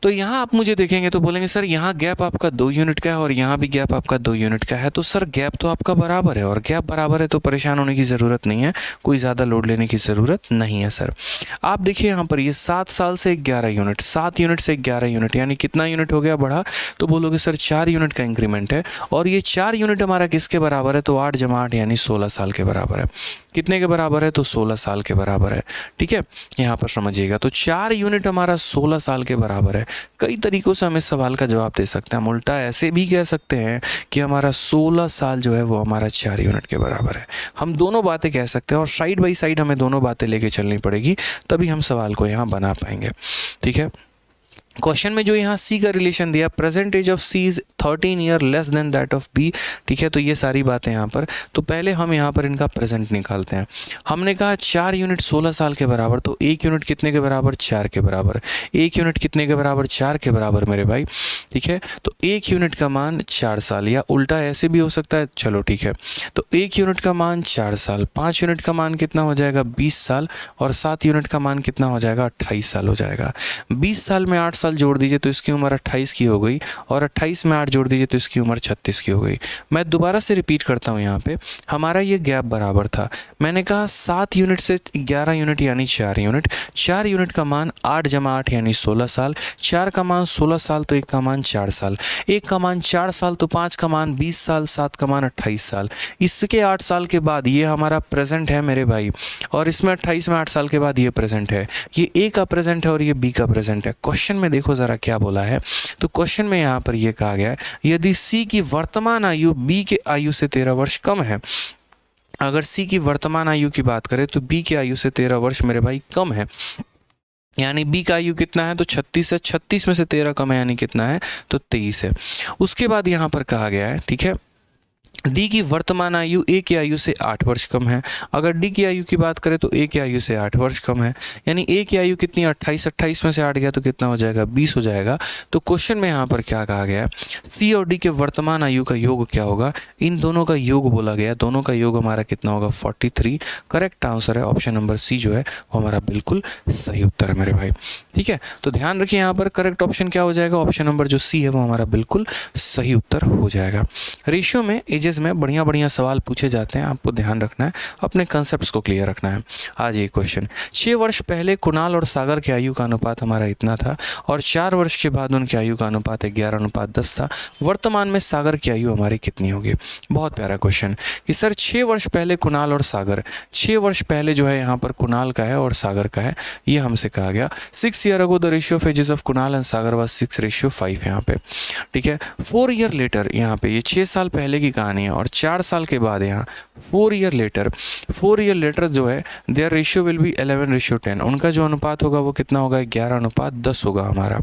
तो यहाँ आप मुझे देखेंगे तो बोलेंगे सर यहाँ गैप आपका 2 यूनिट का है और यहाँ भी गैप आपका 2 यूनिट का है। तो सर गैप तो आपका बराबर है, और गैप बराबर है तो परेशान होने की ज़रूरत नहीं है, कोई ज़्यादा लोड लेने की ज़रूरत नहीं है सर। आप देखिए यहाँ पर ये 7 साल से 11 यूनिट, 7 यूनिट से 11 यूनिट, यानी कितना यूनिट हो गया बढ़ा? तो बोलोगे सर 4 यूनिट का इंक्रीमेंट है, और ये 4 यूनिट हमारा किसके बराबर है? तो 8 × 8 यानी 16 साल के बराबर है। कितने के बराबर है? तो 16 साल के बराबर है। ठीक है, यहाँ पर समझिएगा, तो 4 यूनिट हमारा 16 साल के बराबर है। कई तरीकों से हम इस सवाल का जवाब दे सकते हैं। हम उल्टा ऐसे भी कह सकते हैं कि हमारा 16 साल जो है वो हमारा 4 यूनिट के बराबर है। हम दोनों बातें कह सकते हैं, और साइड बाई साइड हमें दोनों बातें लेके चलनी पड़ेगी, तभी हम सवाल को यहाँ बना पाएंगे। ठीक है, क्वेश्चन में जो यहाँ सी का रिलेशन दिया, present age of C is 13 year less than that of B. ठीक है, तो ये सारी बातें यहाँ पर, तो पहले हम यहाँ पर इनका प्रेजेंट निकालते हैं। हमने कहा 4 यूनिट 16 साल के बराबर, तो 1 यूनिट कितने के बराबर? 4 के बराबर। 1 यूनिट कितने के बराबर? 4 के बराबर मेरे भाई। ठीक है, तो 1 यूनिट का मान 4 साल, या उल्टा ऐसे भी हो सकता है। चलो ठीक है, तो 1 यूनिट का मान 4 साल, 5 यूनिट का मान कितना हो जाएगा? 20 साल, और 7 यूनिट का मान कितना हो जाएगा? 28 साल हो जाएगा। 20 साल में 8 साल जोड़ दीजिए तो इसकी उम्र 28 की हो गई, और 28 में 8 जोड़ दीजिए तो इसकी उम्र 36 की हो गई। मैं दोबारा से रिपीट करता हूँ, यहाँ पे हमारा ये गैप बराबर था। मैंने कहा 7 यूनिट से 11 यूनिट यानी 4 यूनिट, 4 यूनिट का मान 8 × 8 यानी 16 साल, 4 का मान 16 साल, तो 1 का मान 4 साल, 1 का मान 4 साल, तो 5 का मान 20 साल, 7 का मान 28 साल। इसके 8 साल के बाद ये हमारा प्रेजेंट है मेरे भाई, और इसमें 28 में 8 साल के बाद ये प्रेजेंट है। ये ए का प्रेजेंट है और ये बी का प्रेजेंट है। क्वेश्चन में देखो ज़रा क्या बोला है। तो क्वेश्चन में यहाँ पर ये कहा गया है, यदि सी की वर्तमान आयु बी के आयु से 13 वर्ष कम है। अगर सी की वर्तमान आयु की बात करें तो बी की आयु से 13 वर्ष मेरे भाई कम है, यानी बी का आयु कितना है? तो 36 है। 36 में से 13 कम है, यानी कितना है? तो 23 है। उसके बाद यहाँ पर कहा गया है, ठीक है, डी की वर्तमान आयु ए की आयु से 8 वर्ष कम है। अगर डी की आयु की बात करें तो ए की आयु से 8 वर्ष कम है, यानी ए की आयु कितनी? 28। 28 में से 8 गया तो कितना हो जाएगा? 20 हो जाएगा। तो क्वेश्चन में यहाँ पर क्या कहा गया है? सी और डी के वर्तमान आयु का योग क्या होगा? इन दोनों का योग बोला गया, दोनों का योग हमारा कितना होगा? 43। करेक्ट आंसर है ऑप्शन नंबर सी जो है वो हमारा बिल्कुल सही उत्तर है मेरे भाई। ठीक है, तो ध्यान रखिए यहाँ पर करेक्ट ऑप्शन क्या हो जाएगा? ऑप्शन नंबर जो सी है वो हमारा बिल्कुल सही उत्तर हो जाएगा। रेशियो में एजेस में बढ़िया बढ़िया सवाल पूछे जाते हैं, आपको ध्यान रखना है, अपने कंसेप्ट्स को क्लियर रखना है। आज ये क्वेश्चन, 6 वर्ष पहले कुणाल और सागर की आयु का अनुपात हमारा इतना था, और 4 वर्ष के बाद उनकी आयु का अनुपात 11:10 था। वर्तमान में सागर की आयु हमारी कितनी होगी? बहुत प्यारा क्वेश्चन कि सर 6 वर्ष पहले कुणाल और सागर, 6 वर्ष पहले जो है यहाँ पर कुणाल का है और सागर का है, ये हमसे कहा गया। 6 year ago the ratio of ages of Kunal and Sagar was 6:5 यहाँ पे। ठीक है, 4 ईयर लेटर, यहाँ पे ये 6 साल पहले की कहानी है, और 4 साल के बाद यहाँ 4 ईयर लेटर जो है देयर रेशियो विल बी 11:10। उनका जो अनुपात होगा वो कितना होगा? 11:10 होगा हमारा।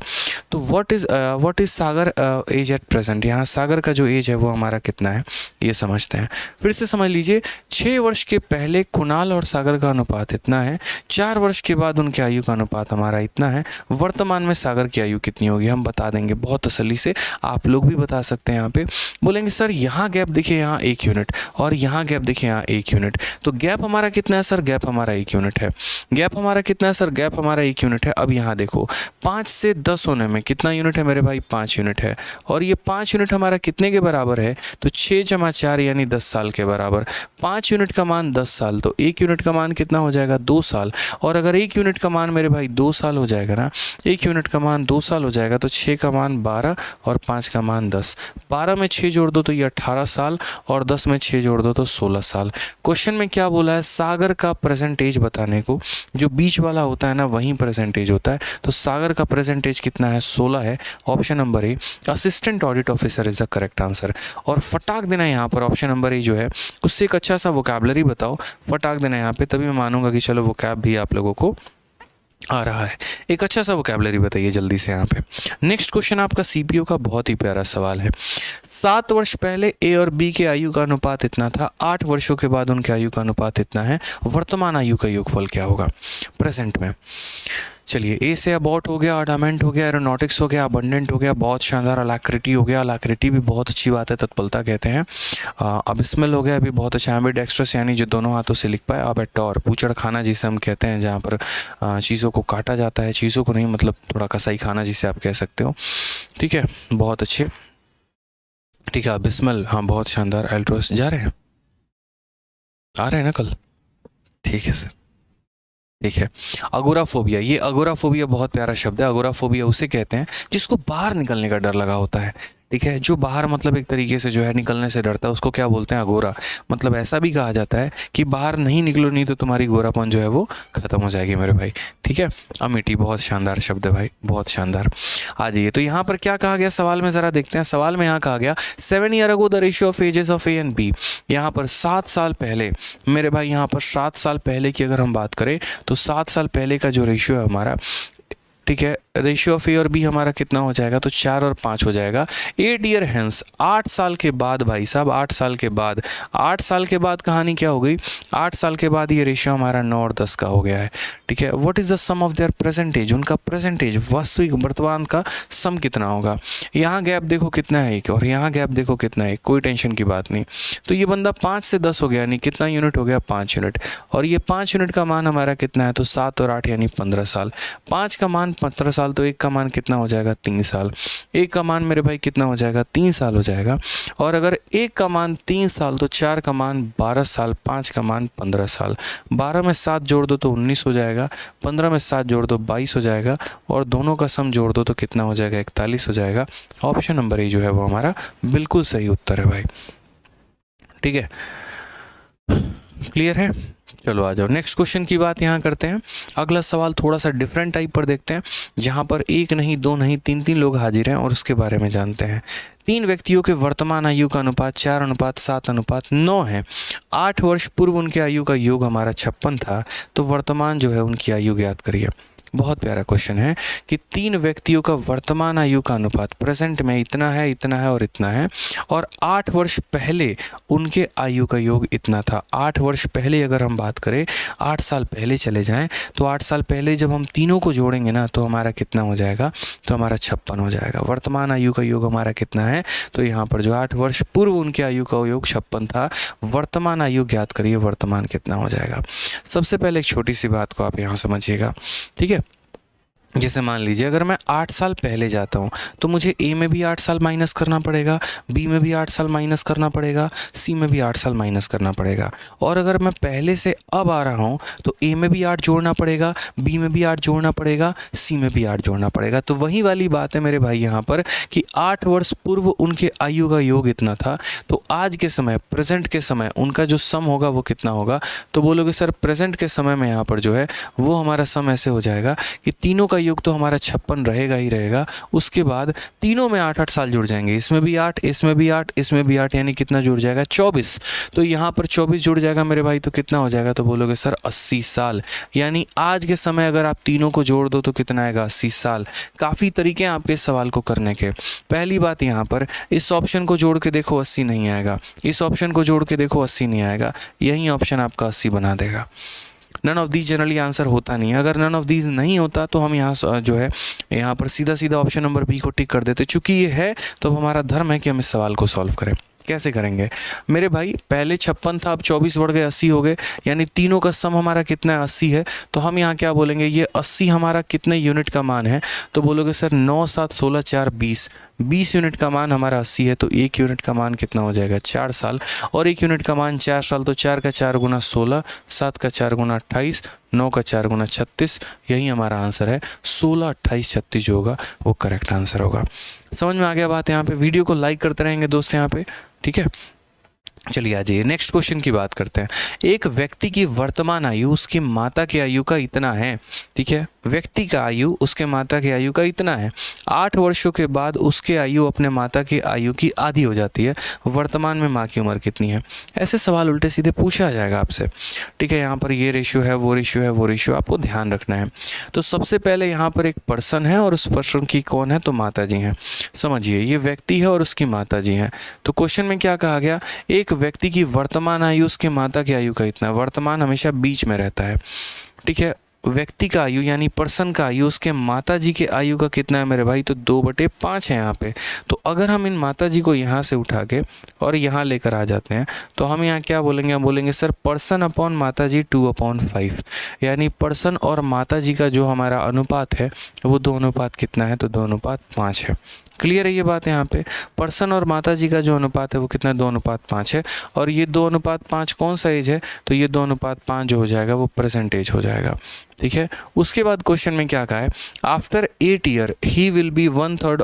तो what is Sagar age at present? यहाँ सागर का जो एज है वो हमारा कितना है ये समझते हैं। फिर से समझ लीजिए, 6 वर्ष के पहले कुणाल और सागर का अनुपात इतना है, 4 वर्ष के बाद उनके आयु का अनुपात हमारा इतना है, वर्तमान में सागर की आयु कितनी होगी हम बता देंगे बहुत तसल्ली से। आप लोग भी बता सकते हैं। यहाँ पे बोलेंगे सर यहाँ गैप देखिए यहाँ 1 यूनिट और यहाँ गैप देखिए यहाँ 1 यूनिट, तो गैप हमारा कितना है सर, गैप हमारा 1 यूनिट है। गैप हमारा कितना है सर, गैप हमारा 1 यूनिट है। अब यहाँ देखो 5 से 10 होने में कितना यूनिट है मेरे भाई, 5 यूनिट है। और ये 5 यूनिट हमारा कितने के बराबर है, तो 6 × 4 यानी 10 साल के बराबर। 5 यूनिट का मान 10 साल, तो 1 यूनिट का मान कितना हो जाएगा, 2 साल। और अगर 1 यूनिट का मान मेरे भाई 2 साल हो जाएगा ना, 1 यूनिट का मान 2 साल हो जाएगा, तो 6 का मान 12 और 5 का मान 10। 12 में 6 जोड़ दो तो ये 18 साल और 10 में 6 जोड़ दो तो 16 साल। क्वेश्चन में क्या बोला है, सागर का प्रेजेंट एज बताने को, जो बीच वाला होता है ना वहीं प्रेजेंट एज होता है, तो सागर का प्रेजेंट एज कितना है, 16 है। Option number A assistant audit officer is the correct answer. और फटाक देना यहाँ पर ऑप्शन नंबर ए जो है उससे एक अच्छा सा वोकैबुलरी बताओ, फटाक देना यहाँ पे, तभी मैं मानूंगा कि चलो वोकैब भी आप लोगों को आ रहा है। एक अच्छा सा वोकैबुलरी बताइए जल्दी से यहाँ पे। नेक्स्ट क्वेश्चन आपका सीपीओ का बहुत ही प्यारा सवाल है। 7 वर्ष पहले ए और बी के आयु का अनुपात इतना था, 8 वर्षों के बाद उनके आयु का अनुपात इतना है, वर्तमान आयु का योगफल क्या होगा प्रेजेंट में। चलिए ए से अबाउट हो गया, ऑर्नामेंट हो गया, एरोनॉटिक्स हो गया, अबंडेंट हो गया, बहुत शानदार, अलाक्रिटी हो गया। अलाक्रिटी भी बहुत अच्छी बात है, तत्पलता कहते हैं। अबिस्मल हो गया, अभी बहुत अच्छा। एम्बिडेक्स्ट्रस यानी जो दोनों हाथों से लिख पाए। अबेटोर पूचड़ खाना जिसे हम कहते हैं, जहाँ पर चीज़ों को काटा जाता है, चीज़ों को नहीं, मतलब थोड़ा कसाई खाना जिसे आप कह सकते हो। ठीक है, बहुत अच्छे। ठीक है, अबिस्मल, हाँ बहुत शानदार। एल्ट्रोस जा रहे हैं, आ रहे हैं ना कल, ठीक है सर, ठीक है। अगोराफोबिया, ये अगोराफोबिया बहुत प्यारा शब्द है। अगोराफोबिया उसे कहते हैं जिसको बाहर निकलने का डर लगा होता है। ठीक है, जो बाहर मतलब एक तरीके से जो है निकलने से डरता है, उसको क्या बोलते हैं, अगोरा। मतलब ऐसा भी कहा जाता है कि बाहर नहीं निकलो, नहीं तो तुम्हारी गोरापन जो है वो खत्म हो जाएगी मेरे भाई। ठीक है, अमिटी बहुत शानदार शब्द है भाई, बहुत शानदार। आ जाइए, तो यहाँ पर क्या कहा गया सवाल में, ज़रा देखते हैं। सवाल में यहाँ कहा गया 7 year ago the ratio of ages of A and B. यहाँ पर 7 साल पहले मेरे भाई, यहाँ पर 7 साल पहले की अगर हम बात करें तो 7 साल पहले का जो रेशियो है हमारा, ठीक है, रेशियो ऑफ ए और बी हमारा कितना हो जाएगा, तो 4 और 5 हो जाएगा। 8 ईयर हैंस, 8 साल के बाद भाई साहब, 8 साल के बाद, 8 साल के बाद कहानी क्या हो गई, 8 साल के बाद ये रेशियो हमारा 9 और 10 का हो गया है। ठीक है, what is the sum of their present ages, उनका प्रेजेंटेज वास्तविक वर्तमान का सम कितना होगा। यहाँ गैप देखो कितना है एक, और यहाँ गैप देखो कितना है, कोई टेंशन की बात नहीं। तो ये बंदा 5 से 10 हो गया, यानी कितना यूनिट हो गया, 5 यूनिट। और ये 5 यूनिट का मान हमारा कितना है, तो 7 और 8 यानी 15 साल। 5 का मान 15 साल, तो 1 का मान कितना हो जाएगा, 3 साल। 1 का मान मेरे भाई कितना हो जाएगा, 3 साल हो जाएगा। और अगर 1 का मान 3 साल, तो 4 का मान 12 साल, 5 का मान 15 साल। 12 में 7 जोड़ दो तो 19 हो जाएगा, 15 में 7 जोड़ दो 22 हो जाएगा, और दोनों का सम जोड़ दो तो कितना हो जाएगा, 41 हो जाएगा। ऑप्शन नंबर ए जो है वो हमारा बिल्कुल सही उत्तर है भाई। ठीक है, क्लियर है। चलो आ जाओ, नेक्स्ट क्वेश्चन की बात यहाँ करते हैं। अगला सवाल थोड़ा सा डिफरेंट टाइप पर देखते हैं, जहाँ पर 1 नहीं 2 नहीं 3 लोग हाजिर हैं और उसके बारे में जानते हैं। 3 व्यक्तियों के वर्तमान आयु का अनुपात 4:7:9 है। 8 वर्ष पूर्व उनके आयु का योग हमारा 56 था, तो वर्तमान जो है उनकी आयु ज्ञात करिए। बहुत प्यारा क्वेश्चन है कि 3 व्यक्तियों का वर्तमान आयु का अनुपात प्रेजेंट में इतना है, इतना है और इतना है, और 8 वर्ष पहले उनके आयु का योग इतना था। 8 वर्ष पहले अगर हम बात करें, 8 साल पहले चले जाएं, तो 8 साल पहले जब हम तीनों को जोड़ेंगे ना, तो हमारा कितना हो जाएगा, तो हमारा 56 हो जाएगा। वर्तमान आयु का योग हमारा कितना है, तो यहाँ पर जो 8 वर्ष पूर्व उनके आयु का योग 56 था, वर्तमान आयु ज्ञात करिए, वर्तमान कितना हो जाएगा। सबसे पहले एक छोटी सी बात को आप यहाँ समझिएगा। ठीक है, जैसे मान लीजिए अगर मैं 8 साल पहले जाता हूँ, तो मुझे ए में भी 8 साल माइनस करना पड़ेगा, बी में भी 8 साल माइनस करना पड़ेगा, सी में भी 8 साल माइनस करना पड़ेगा। और अगर मैं पहले से अब आ रहा हूँ, तो ए में भी 8 जोड़ना पड़ेगा, बी में भी 8 जोड़ना पड़ेगा, सी में भी 8 जोड़ना पड़ेगा। तो वही वाली बात है मेरे भाई यहाँ पर कि 8 वर्ष पूर्व उनके आयु का योग इतना था, तो आज के समय, प्रेजेंट के समय उनका जो सम होगा वो कितना होगा। तो बोलोगे सर प्रेजेंट के समय में यहाँ पर जो है वो हमारा सम ऐसे हो जाएगा कि तीनों का का योग तो हमारा 56 रहेगा ही रहेगा। उसके बाद तीनों में 8-8 साल जुड़ जाएंगे, इसमें भी 8, इसमें भी 8, इसमें भी 8, यानी कितना जुड़ जाएगा 24। तो यहाँ पर 24 जुड़ जाएगा मेरे भाई, तो कितना हो जाएगा, तो बोलोगे सर 80 साल। यानी आज के समय अगर आप तीनों को जोड़ दो तो कितना आएगा, 80 साल। काफ़ी तरीके हैं आपके इस सवाल को करने के। पहली बात यहाँ पर इस ऑप्शन को जोड़ के देखो 80 नहीं आएगा, इस ऑप्शन को जोड़ के देखो 80 नहीं आएगा, यही ऑप्शन आपका 80 बना देगा। None of these generally answer होता नहीं है। अगर नन ऑफ दीज नहीं होता तो हम यहाँ जो है यहाँ पर सीधा सीधा ऑप्शन नंबर बी को टिक कर देते। चूंकि ये है तो हमारा धर्म है कि हम इस सवाल को सॉल्व करें। कैसे करेंगे मेरे भाई, पहले 56 था, अब 24 बढ़ गए 80 हो गए, यानी तीनों का सम हमारा कितना है, 80 है। तो हम यहाँ क्या बोलेंगे, ये 80 हमारा कितने यूनिट का मान है, तो बोलोगे सर 9, 7, 16, 4, 20, 20 यूनिट का मान हमारा 80 है। तो 1 यूनिट का मान कितना हो जाएगा, 4 साल। और 1 यूनिट का मान 4 साल, तो 4 का 4 गुना 16, 7 का 4 गुना 28, 9 का 4 गुना 36, यही हमारा आंसर है। 16, 28, 36 जो होगा वो करेक्ट आंसर होगा। समझ में आ गया बात। यहाँ पे वीडियो को लाइक करते रहेंगे दोस्त यहाँ पे, ठीक है। चलिए आ जाइए नेक्स्ट क्वेश्चन की बात करते हैं। एक व्यक्ति की वर्तमान आयु उसकी माता की आयु का इतना है, ठीक है। व्यक्ति का आयु उसके माता की आयु का इतना है। 8 वर्षों के बाद उसके आयु अपने माता की आयु की आधी हो जाती है। वर्तमान में माँ की उम्र कितनी है। ऐसे सवाल उल्टे सीधे पूछा जाएगा आपसे, ठीक है। यहाँ पर ये रेशियो है, वो रेशियो है, वो रेशियो आपको ध्यान रखना है। तो सबसे पहले यहाँ पर एक पर्सन है और उस पर्सन की कौन है, तो माता जी हैं। समझिए ये व्यक्ति है और उसकी माता जी हैं। तो क्वेश्चन में क्या कहा गया, एक व्यक्ति की वर्तमान आयु उसके माता की आयु का इतना है। वर्तमान हमेशा बीच में रहता है, ठीक है। व्यक्ति का आयु यानी पर्सन का आयु उसके माता जी के आयु का कितना है मेरे भाई, तो 2/5 है यहाँ पे। तो अगर हम इन माता जी को यहाँ से उठा के और यहाँ लेकर आ जाते हैं तो हम यहाँ क्या बोलेंगे, हम बोलेंगे सर पर्सन अपॉन माता जी 2/5, यानी पर्सन और माता जी का जो हमारा अनुपात है वो 2 अनुपात कितना है, तो 2 अनुपात 5 है। क्लियर है ये बात। यहाँ पे पर्सन और माता जी का जो अनुपात है वो कितना, 2 अनुपात 5 है। और ये 2 अनुपात 5 कौन सा एज है, तो ये 2 अनुपात 5 जो हो जाएगा वो परसेंटेज हो जाएगा, ठीक है। उसके बाद क्वेश्चन में क्या कहा है, after 8 year he will be 1/3,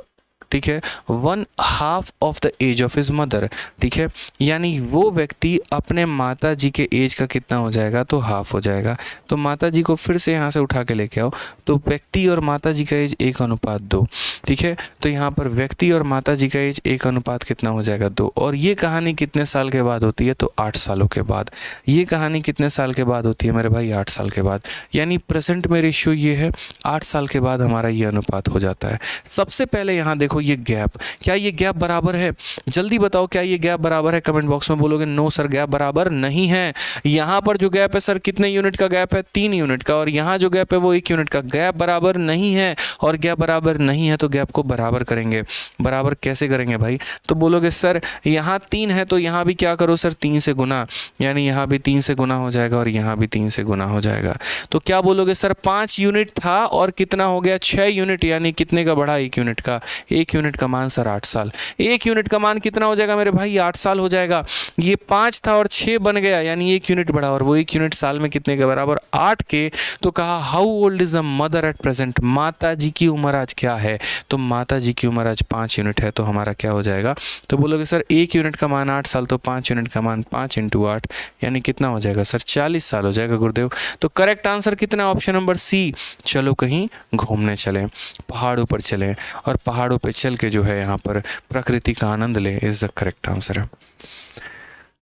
ठीक है, 1/2 of the age of his mother, ठीक है। यानी वो व्यक्ति अपने माता जी के एज का कितना हो जाएगा, तो हाफ हो जाएगा। तो माता जी को फिर से यहाँ से उठा के लेके आओ, तो व्यक्ति और माता जी का एज 1/2, ठीक है। तो यहाँ पर व्यक्ति और माता जी का एज 1 कितना हो जाएगा, 2। और ये कहानी कितने साल के बाद होती है, तो 8 सालों के बाद। ये कहानी कितने साल के बाद होती है मेरे भाई, 8 साल के बाद। यानी प्रेजेंट में रेशियो ये है, 8 साल के बाद हमारा ये अनुपात हो जाता है। सबसे पहले यहाँ देखो ये गैप, क्या ये गैप बराबर है, जल्दी बताओ क्या ये गैप बराबर है। कमेंट बॉक्स में बोलोगे नो सर गैप बराबर नहीं है। यहाँ पर जो गैप है सर कितने यूनिट का गैप है, 3 यूनिट का। और यहाँ जो गैप है वो 1 यूनिट का। गैप बराबर नहीं है, और गैप बराबर नहीं है तो गैप को बराबर करेंगे। बराबर कैसे करेंगे भाई, तो बोलोगे सर यहाँ 3 है तो यहाँ भी क्या करो सर, 3 से गुना, यानी यहाँ भी 3 से गुना हो जाएगा और यहाँ भी 3 से गुना हो जाएगा। तो क्या बोलोगे सर 5 यूनिट था और कितना हो गया, 6 यूनिट, यानी कितने का बढ़ा, 1 यूनिट का। 1 यूनिट का मान सर 8 साल। 1 यूनिट का मान कितना हो जाएगा मेरे भाई, 8 साल हो जाएगा। ये 5 था और 6 बन गया, यानी 1 यूनिट बढ़ा, और वो 1 यूनिट साल में कितने के बराबर, 8 के। तो कहा how old is the mother at present, माता जी की उम्र आज क्या है, तो माता जी की उम्र आज 5 यूनिट है। तो हमारा क्या हो जाएगा, तो बोलोगे सर 1 यूनिट का मान 8 साल, तो 5 यूनिट का मान 5 × 8, यानी कितना हो जाएगा सर, 40 साल हो जाएगा गुरुदेव। तो करेक्ट आंसर कितना, ऑप्शन नंबर सी। चलो कहीं घूमने चलें, पहाड़ों पर चलें, और पहाड़ों पर चल के जो है यहाँ पर प्रकृति का आनंद लें, इज द करेक्ट आंसर है,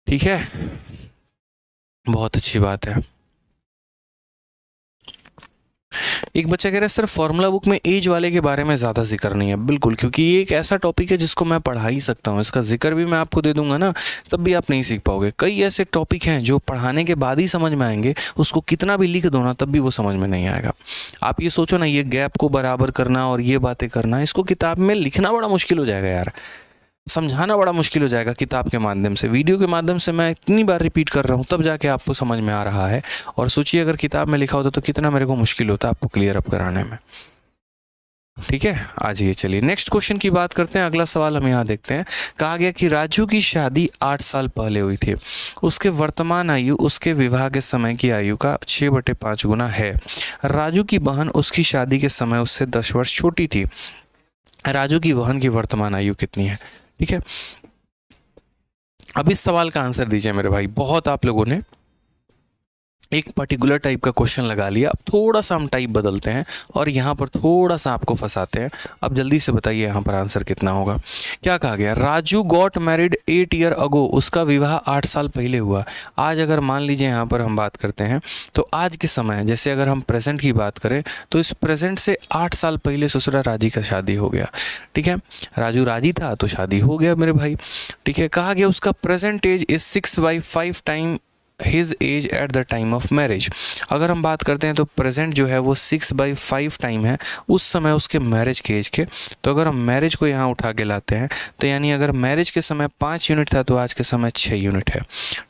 ठीक है। बहुत अच्छी बात है। एक बच्चा कह रहा है सर फॉर्मूला बुक में एज वाले के बारे में ज़्यादा जिक्र नहीं है। बिल्कुल, क्योंकि ये एक ऐसा टॉपिक है जिसको मैं पढ़ा ही सकता हूँ। इसका जिक्र भी मैं आपको दे दूंगा ना, तब भी आप नहीं सीख पाओगे। कई ऐसे टॉपिक हैं जो पढ़ाने के बाद ही समझ में आएंगे, उसको कितना भी लिख दो ना तब भी वो समझ में नहीं आएगा। आप ये सोचो ना, ये गैप को बराबर करना और ये बातें करना, इसको किताब में लिखना बड़ा मुश्किल हो जाएगा यार, समझाना बड़ा मुश्किल हो जाएगा किताब के माध्यम से। वीडियो के माध्यम से मैं इतनी बार रिपीट कर रहा हूँ तब जाके आपको समझ में आ रहा है। और सोचिए अगर किताब में लिखा होता तो कितना मेरे को मुश्किल होता आपको क्लियर अप कराने में, ठीक है। आ जाइए चलिए नेक्स्ट क्वेश्चन की बात करते हैं। अगला सवाल हम यहाँ देखते हैं। कहा गया कि राजू की शादी 8 साल पहले हुई थी। उसके वर्तमान आयु उसके विवाह के समय की आयु का 6/5 गुना है। राजू की बहन उसकी शादी के समय उससे 10 वर्ष छोटी थी। राजू की बहन की वर्तमान आयु कितनी है, ठीक है। अब इस सवाल का आंसर दीजिए मेरे भाई। बहुत आप लोगों ने एक पर्टिकुलर टाइप का क्वेश्चन लगा लिया, अब थोड़ा सा हम टाइप बदलते हैं और यहाँ पर थोड़ा सा आपको फंसाते हैं। अब जल्दी से बताइए यहाँ पर आंसर कितना होगा। क्या कहा गया, राजू गॉट मैरिड 8 ईयर अगो, उसका विवाह 8 साल पहले हुआ। आज अगर मान लीजिए यहाँ पर हम बात करते हैं तो आज के समय, जैसे अगर हम प्रेजेंट की बात करें तो इस प्रेजेंट से 8 साल पहले ससुरा राजी का शादी हो गया। ठीक है, राजू राजी था तो शादी हो गया मेरे भाई। ठीक है, कहा गया उसका present age is 6/5 time his age at the time of marriage. अगर हम बात करते हैं तो प्रेजेंट जो है वो 6/5 टाइम है उस समय उसके मैरिज के एज के। तो अगर हम मैरिज को यहाँ उठा के लाते हैं तो यानी अगर मैरिज के समय 5 यूनिट था तो आज के समय 6 यूनिट है।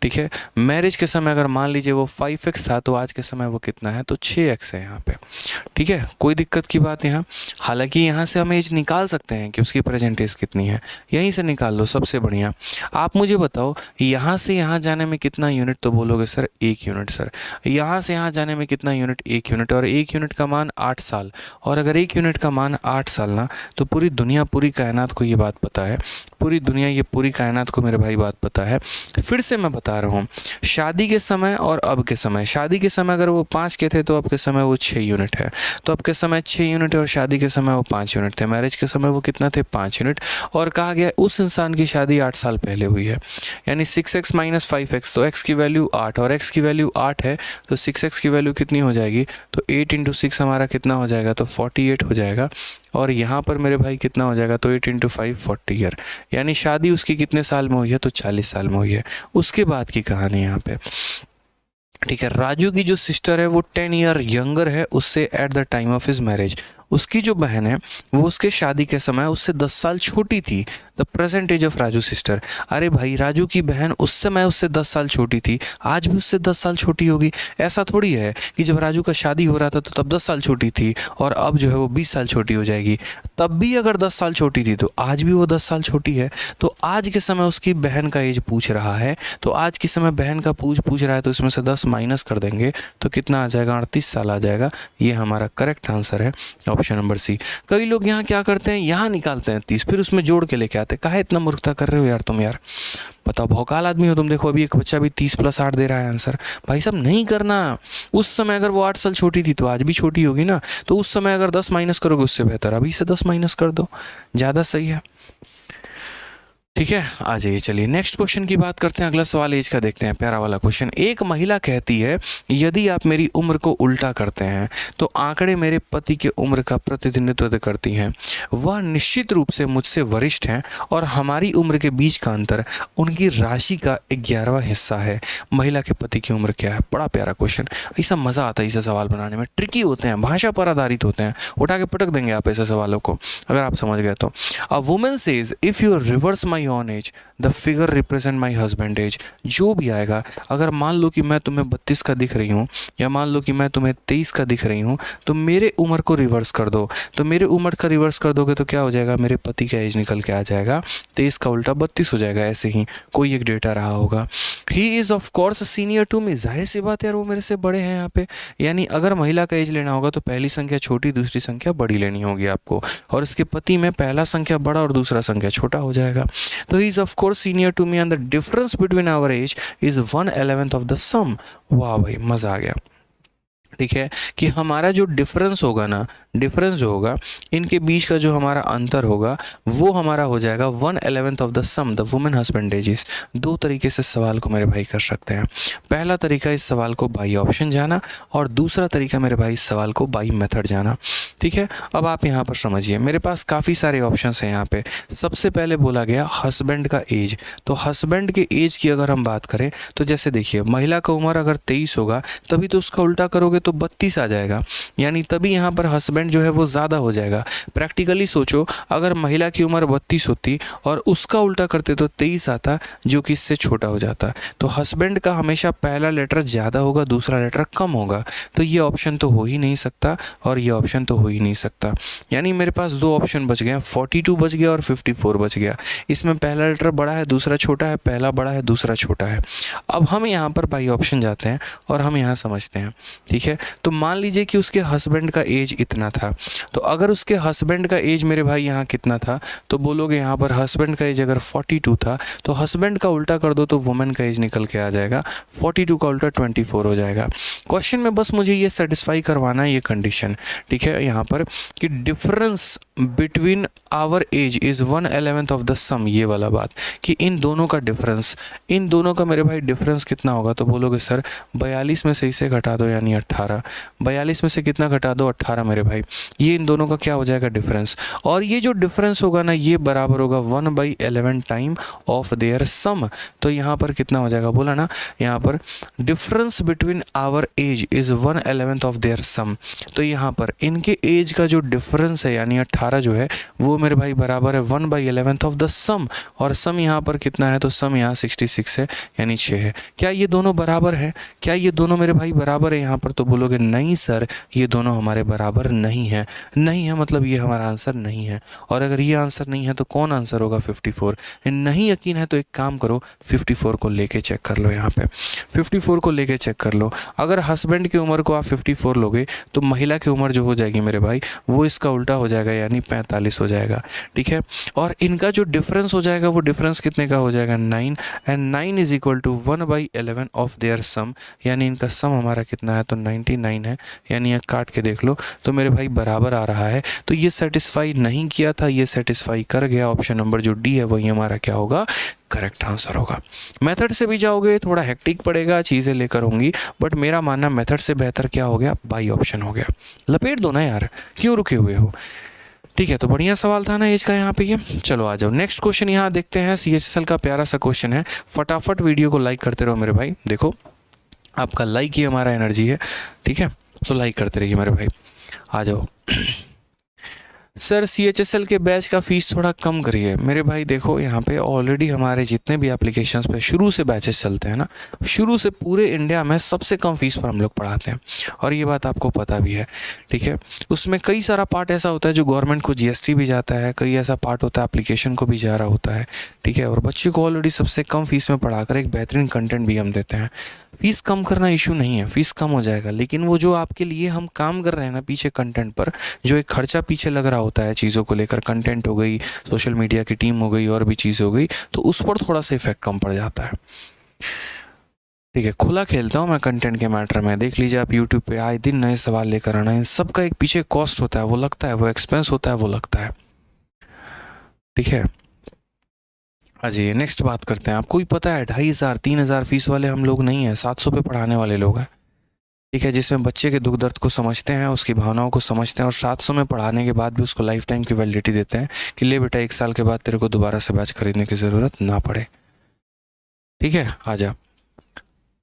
ठीक है, मैरिज के समय अगर मान लीजिए वो 5x था तो आज के समय वो कितना है, तो 6x है यहाँ पे। ठीक है, कोई दिक्कत की बात यहाँ, हालांकि यहाँ से हम एज निकाल सकते हैं कि उसकी प्रेजेंट एज कितनी है, यहीं से निकाल लो, सबसे बढ़िया। आप मुझे बताओ यहाँ से यहाँ जाने में कितना यूनिट, तो बोलोगे सर 1 यूनिट। सर यहाँ से यहाँ जाने में कितना यूनिट, 1 यूनिट, और 1 यूनिट का मान 8 साल, और अगर 1 यूनिट का मान 8 साल ना, तो पूरी दुनिया पूरी कायनात को ये बात पता है, पूरी दुनिया ये पूरी कायनात को मेरे भाई बात पता है। फिर से मैं बता रहा हूँ, शादी के समय और अब के समय, शादी के समय अगर वो 5 के थे तो अब के समय वो 6 यूनिट है, तो अब के समय 6 यूनिट है, और शादी के समय वो 5 यूनिट थे। मैरिज के समय वो कितना थे, 5 यूनिट। और कहा गया उस इंसान की शादी 8 साल पहले हुई है, यानी 6x - 5x, तो x की वैल्यू 8 और x की वैल्यू 8 है, तो 6x की वैल्यू कितनी हो जाएगी, तो 8 × 6 हमारा कितना हो जाएगा, तो 48 हो जाएगा। और यहाँ पर मेरे भाई कितना हो जाएगा, तो 8 × 5 40 ईयर, यानी शादी उसकी कितने साल में हुई है, तो 40 साल में हुई है। उसके बाद की कहानी यहाँ पे। ठीक है, राजू की जो सिस्टर है वो 10 ईयर यंगर है उससे eight the time of his marriage. उसकी जो बहन है वो उसके शादी के समय उससे 10 साल छोटी थी। The present age of Raju sister. अरे भाई, राजू की बहन उस समय उससे 10 साल छोटी थी, आज भी उससे 10 साल छोटी होगी। ऐसा थोड़ी है कि जब राजू का शादी हो रहा था तो तब 10 साल छोटी थी और अब जो है वो 20 साल छोटी हो जाएगी। तब भी अगर 10 साल छोटी थी तो आज भी वो 10 साल छोटी है। तो आज के समय उसकी बहन का एज पूछ रहा है, तो आज के समय बहन का पूछ रहा है, तो इसमें से 10 माइनस कर देंगे तो कितना आ जाएगा, 38 साल आ जाएगा। ये हमारा करेक्ट आंसर है, ऑप्शन नंबर सी। कई लोग यहाँ क्या करते हैं, यहाँ निकालते हैं 30, फिर उसमें जोड़ के लेके आते हैं। काहे इतना मूर्खता कर रहे हो यार तुम, यार बताओ, भौकाल आदमी हो तुम। देखो अभी एक बच्चा भी 30 + 8 दे रहा है आंसर। भाई साहब नहीं करना। उस समय अगर वो 8 साल छोटी थी तो आज भी छोटी होगी ना, तो उस समय अगर 10 माइनस करोगे उससे बेहतर अभी से 10 माइनस कर दो, ज़्यादा सही है। ठीक है, आ जाइए, चलिए नेक्स्ट क्वेश्चन की बात करते हैं। अगला सवाल एज का देखते हैं, प्यारा वाला क्वेश्चन। एक महिला कहती है, यदि आप मेरी उम्र को उल्टा करते हैं तो आंकड़े मेरे पति के उम्र का प्रतिनिधित्व करती हैं। वह निश्चित रूप से मुझसे वरिष्ठ हैं और हमारी उम्र के बीच का अंतर उनकी राशि का 11वां हिस्सा है। महिला के पति की उम्र क्या है? बड़ा प्यारा क्वेश्चन। ऐसा मज़ा आता है इसे सवाल बनाने में, ट्रिकी होते हैं, भाषा पर आधारित होते हैं, उठा के पटक देंगे आप ऐसे सवालों को अगर आप समझ गए तो। A woman says if you reverse my own age the figure represent my husband age. जो भी आएगा, अगर मान लो कि मैं तुम्हें 32 का दिख रही हूँ या मान लो कि मैं तुम्हें 23 का दिख रही हूँ, तो मेरे उम्र को रिवर्स कर दो। तो मेरे उम्र का रिवर्स कर दोगे तो क्या हो जाएगा, मेरे पति का एज निकल के आ जाएगा, 23 का उल्टा 32 हो जाएगा। ऐसे ही कोई एक डेटा रहा होगा। He is of course senior to me. जाहिर सी बात है यार, वो मेरे से बड़े हैं यहाँ पे। यानी अगर महिला का एज लेना होगा तो पहली संख्या छोटी, दूसरी संख्या बड़ी लेनी होगी आपको, और इसके पति में पहला संख्या बड़ा और दूसरा संख्या छोटा हो जाएगा। तो he is of course senior to me and the difference between our age is 1/11 of the sum. वाह भाई, मज़ा आ गया। ठीक है, कि हमारा जो डिफरेंस होगा ना, डिफरेंस जो होगा इनके बीच का जो हमारा अंतर होगा वो हमारा हो जाएगा 1/11 of the sum the women husband ages. दो तरीके से सवाल को मेरे भाई कर सकते हैं। पहला तरीका इस सवाल को बाई ऑप्शन जाना, और दूसरा तरीका मेरे भाई इस सवाल को बाई मेथड जाना। ठीक है, अब आप यहाँ पर समझिए, मेरे पास काफ़ी सारे ऑप्शंस हैं यहाँ पे। सबसे पहले बोला गया हस्बैंड का एज, तो हस्बैंड के एज की अगर हम बात करें तो जैसे देखिए, महिला का उम्र अगर 23 होगा तभी तो उसका उल्टा करोगे तो 32 आ जाएगा, यानी तभी यहाँ पर हस्बैंड जो है वो ज़्यादा हो जाएगा। प्रैक्टिकली सोचो, अगर महिला की उम्र 32 होती और उसका उल्टा करते तो 23 आता, जो कि इससे छोटा हो जाता। तो हस्बैंड का हमेशा पहला लेटर ज़्यादा होगा, दूसरा लेटर कम होगा। तो ये ऑप्शन तो हो ही नहीं सकता और ये ऑप्शन तो हो ही नहीं सकता। यानी मेरे पास दो ऑप्शन बच गए, 42 बच गया और 54 बच गया। इसमें पहला लेटर बड़ा है, दूसरा छोटा है, पहला बड़ा है, दूसरा छोटा है। अब हम यहाँ पर बाई ऑप्शन जाते हैं और हम यहाँ समझते हैं। ठीक है, तो मान लीजिए कि उसके हस्बैंड का एज इतना था। तो अगर उसके हस्बैंड का एज मेरे भाई यहाँ कितना था, तो बोलोगे यहाँ पर हस्बैंड का एज अगर 42 था तो हस्बैंड का उल्टा कर दो तो वुमेन का एज निकल के आ जाएगा, 42 का उल्टा 24 हो जाएगा। क्वेश्चन में बस मुझे ये सेटिस्फाई करवाना है ये कंडीशन, ठीक है, यहाँ पर कि difference between our age is 1/11 of the sum, ये वाला बात कि इन दोनों का डिफरेंस, इन दोनों का मेरे भाई डिफरेंस कितना होगा, तो बोलोगे सर 42 में से इसे घटा दो यानी 18, 42 में से कितना घटा दो 18 मेरे भाई, ये इन दोनों का क्या हो जाएगा डिफरेंस। और ये जो डिफरेंस होगा ना ये बराबर होगा 1/11 टाइम ऑफ देयर सम। तो यहाँ पर कितना हो जाएगा, बोला ना यहाँ पर difference between our age is 1/11 of their sum. तो यहाँ पर इनके एज का जो डिफरेंस है यानी 18 जो है वो मेरे भाई बराबर है 1/11 ऑफ द सम। और सम यहाँ पर कितना है, तो सम यहाँ 66 है यानी 6 है। क्या ये दोनों बराबर है, क्या ये दोनों मेरे भाई बराबर है यहाँ पर, तो बोलोगे नहीं सर ये दोनों हमारे बराबर नहीं है, नहीं है मतलब ये हमारा आंसर नहीं है। और अगर ये आंसर नहीं है तो कौन आंसर होगा, 54। नहीं यकीन है तो एक काम करो 54 को लेके चेक कर लो, यहाँ पे 54 को लेके चेक कर लो। अगर हस्बैंड की उम्र को आप 54 लोगे तो महिला की उम्र जो हो जाएगी मेरे भाई वो इसका उल्टा हो जाएगा यानी 45 हो जाएगा, ठीक है। और इनका जो डिफरेंस हो जाएगा वो डिफरेंस कितने का हो जाएगा 9, and 9 is equal to 1/11 of their sum, यानी इनका सम हमारा कितना है तो 99 है, यानी ये काट के देख लो तो मेरे भाई बराबर आ रहा है। तो ये सेटिस्फाई नहीं किया था, ये सेटिस्फाई कर गया। ऑप्शन नंबर जो डी है वही हमारा क्या होगा, करेक्ट आंसर होगा। मेथड से भी जाओगे थोड़ा हेक्टिक पड़ेगा, चीज़ें लेकर होंगी, बट मेरा मानना मेथड से बेहतर क्या हो गया, बाई ऑप्शन हो गया। लपेट दो ना यार, क्यों रुके हुए हो, ठीक है। तो बढ़िया सवाल था ना एज का यहाँ पे ये। चलो आ जाओ नेक्स्ट क्वेश्चन यहाँ देखते हैं। CHSL का प्यारा सा क्वेश्चन है, फटाफट वीडियो को लाइक करते रहो मेरे भाई, देखो आपका लाइक ही हमारा एनर्जी है, ठीक है, तो लाइक करते रहिए मेरे भाई। आ जाओ सर CHSL के बैच का फ़ीस थोड़ा कम करिए मेरे भाई। देखो यहाँ पे ऑलरेडी हमारे जितने भी एप्लीकेशंस पे शुरू से बैचेस चलते हैं ना, शुरू से पूरे इंडिया में सबसे कम फ़ीस पर हम लोग पढ़ाते हैं, और ये बात आपको पता भी है, ठीक है। उसमें कई सारा पार्ट ऐसा होता है जो गवर्नमेंट को GST भी जाता है, कई ऐसा पार्ट होता है एप्लीकेशन को भी जा रहा होता है, ठीक है। और बच्चे को ऑलरेडी सबसे कम फ़ीस में पढ़ाकर एक बेहतरीन कंटेंट भी हम देते हैं। फ़ीस कम करना इशू नहीं है, फ़ीस कम हो जाएगा, लेकिन वो जो आपके लिए हम काम कर रहे हैं ना पीछे कंटेंट पर, जो एक खर्चा पीछे लग रहा होता है चीज़ों को लेकर, कंटेंट हो गई, सोशल मीडिया की टीम हो गई और भी चीज़ हो गई, तो उस पर थोड़ा सा इफेक्ट कम पड़ जाता है, ठीक है। खुला खेलता हूँ मैं कंटेंट के मैटर में, देख लीजिए आप यूट्यूब पे आए दिन नए सवाल लेकर आना, इन सब का एक पीछे कॉस्ट होता है, वो लगता है, वो एक्सपेंस होता है, वो लगता है, ठीक है। अजी नेक्स्ट बात करते हैं। आपको भी पता है 2500 3000 फीस वाले हम लोग नहीं हैं, 700 पे पढ़ाने वाले लोग हैं, ठीक है, जिसमें बच्चे के दुख दर्द को समझते हैं, उसकी भावनाओं को समझते हैं, और 700 में पढ़ाने के बाद भी उसको लाइफ टाइम की वैलिडिटी देते हैं कि ले बेटा 1 साल के बाद तेरे को दोबारा से बैच खरीदने की ज़रूरत ना पड़े, ठीक है। आजा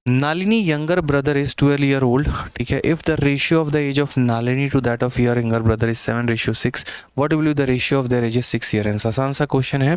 Nalini younger brother is 12 year old, ठीक है। If the ratio of the age of Nalini to that of your younger brother is 7:6, what will be the ratio of their ages 6 years? आसान सा क्वेश्चन है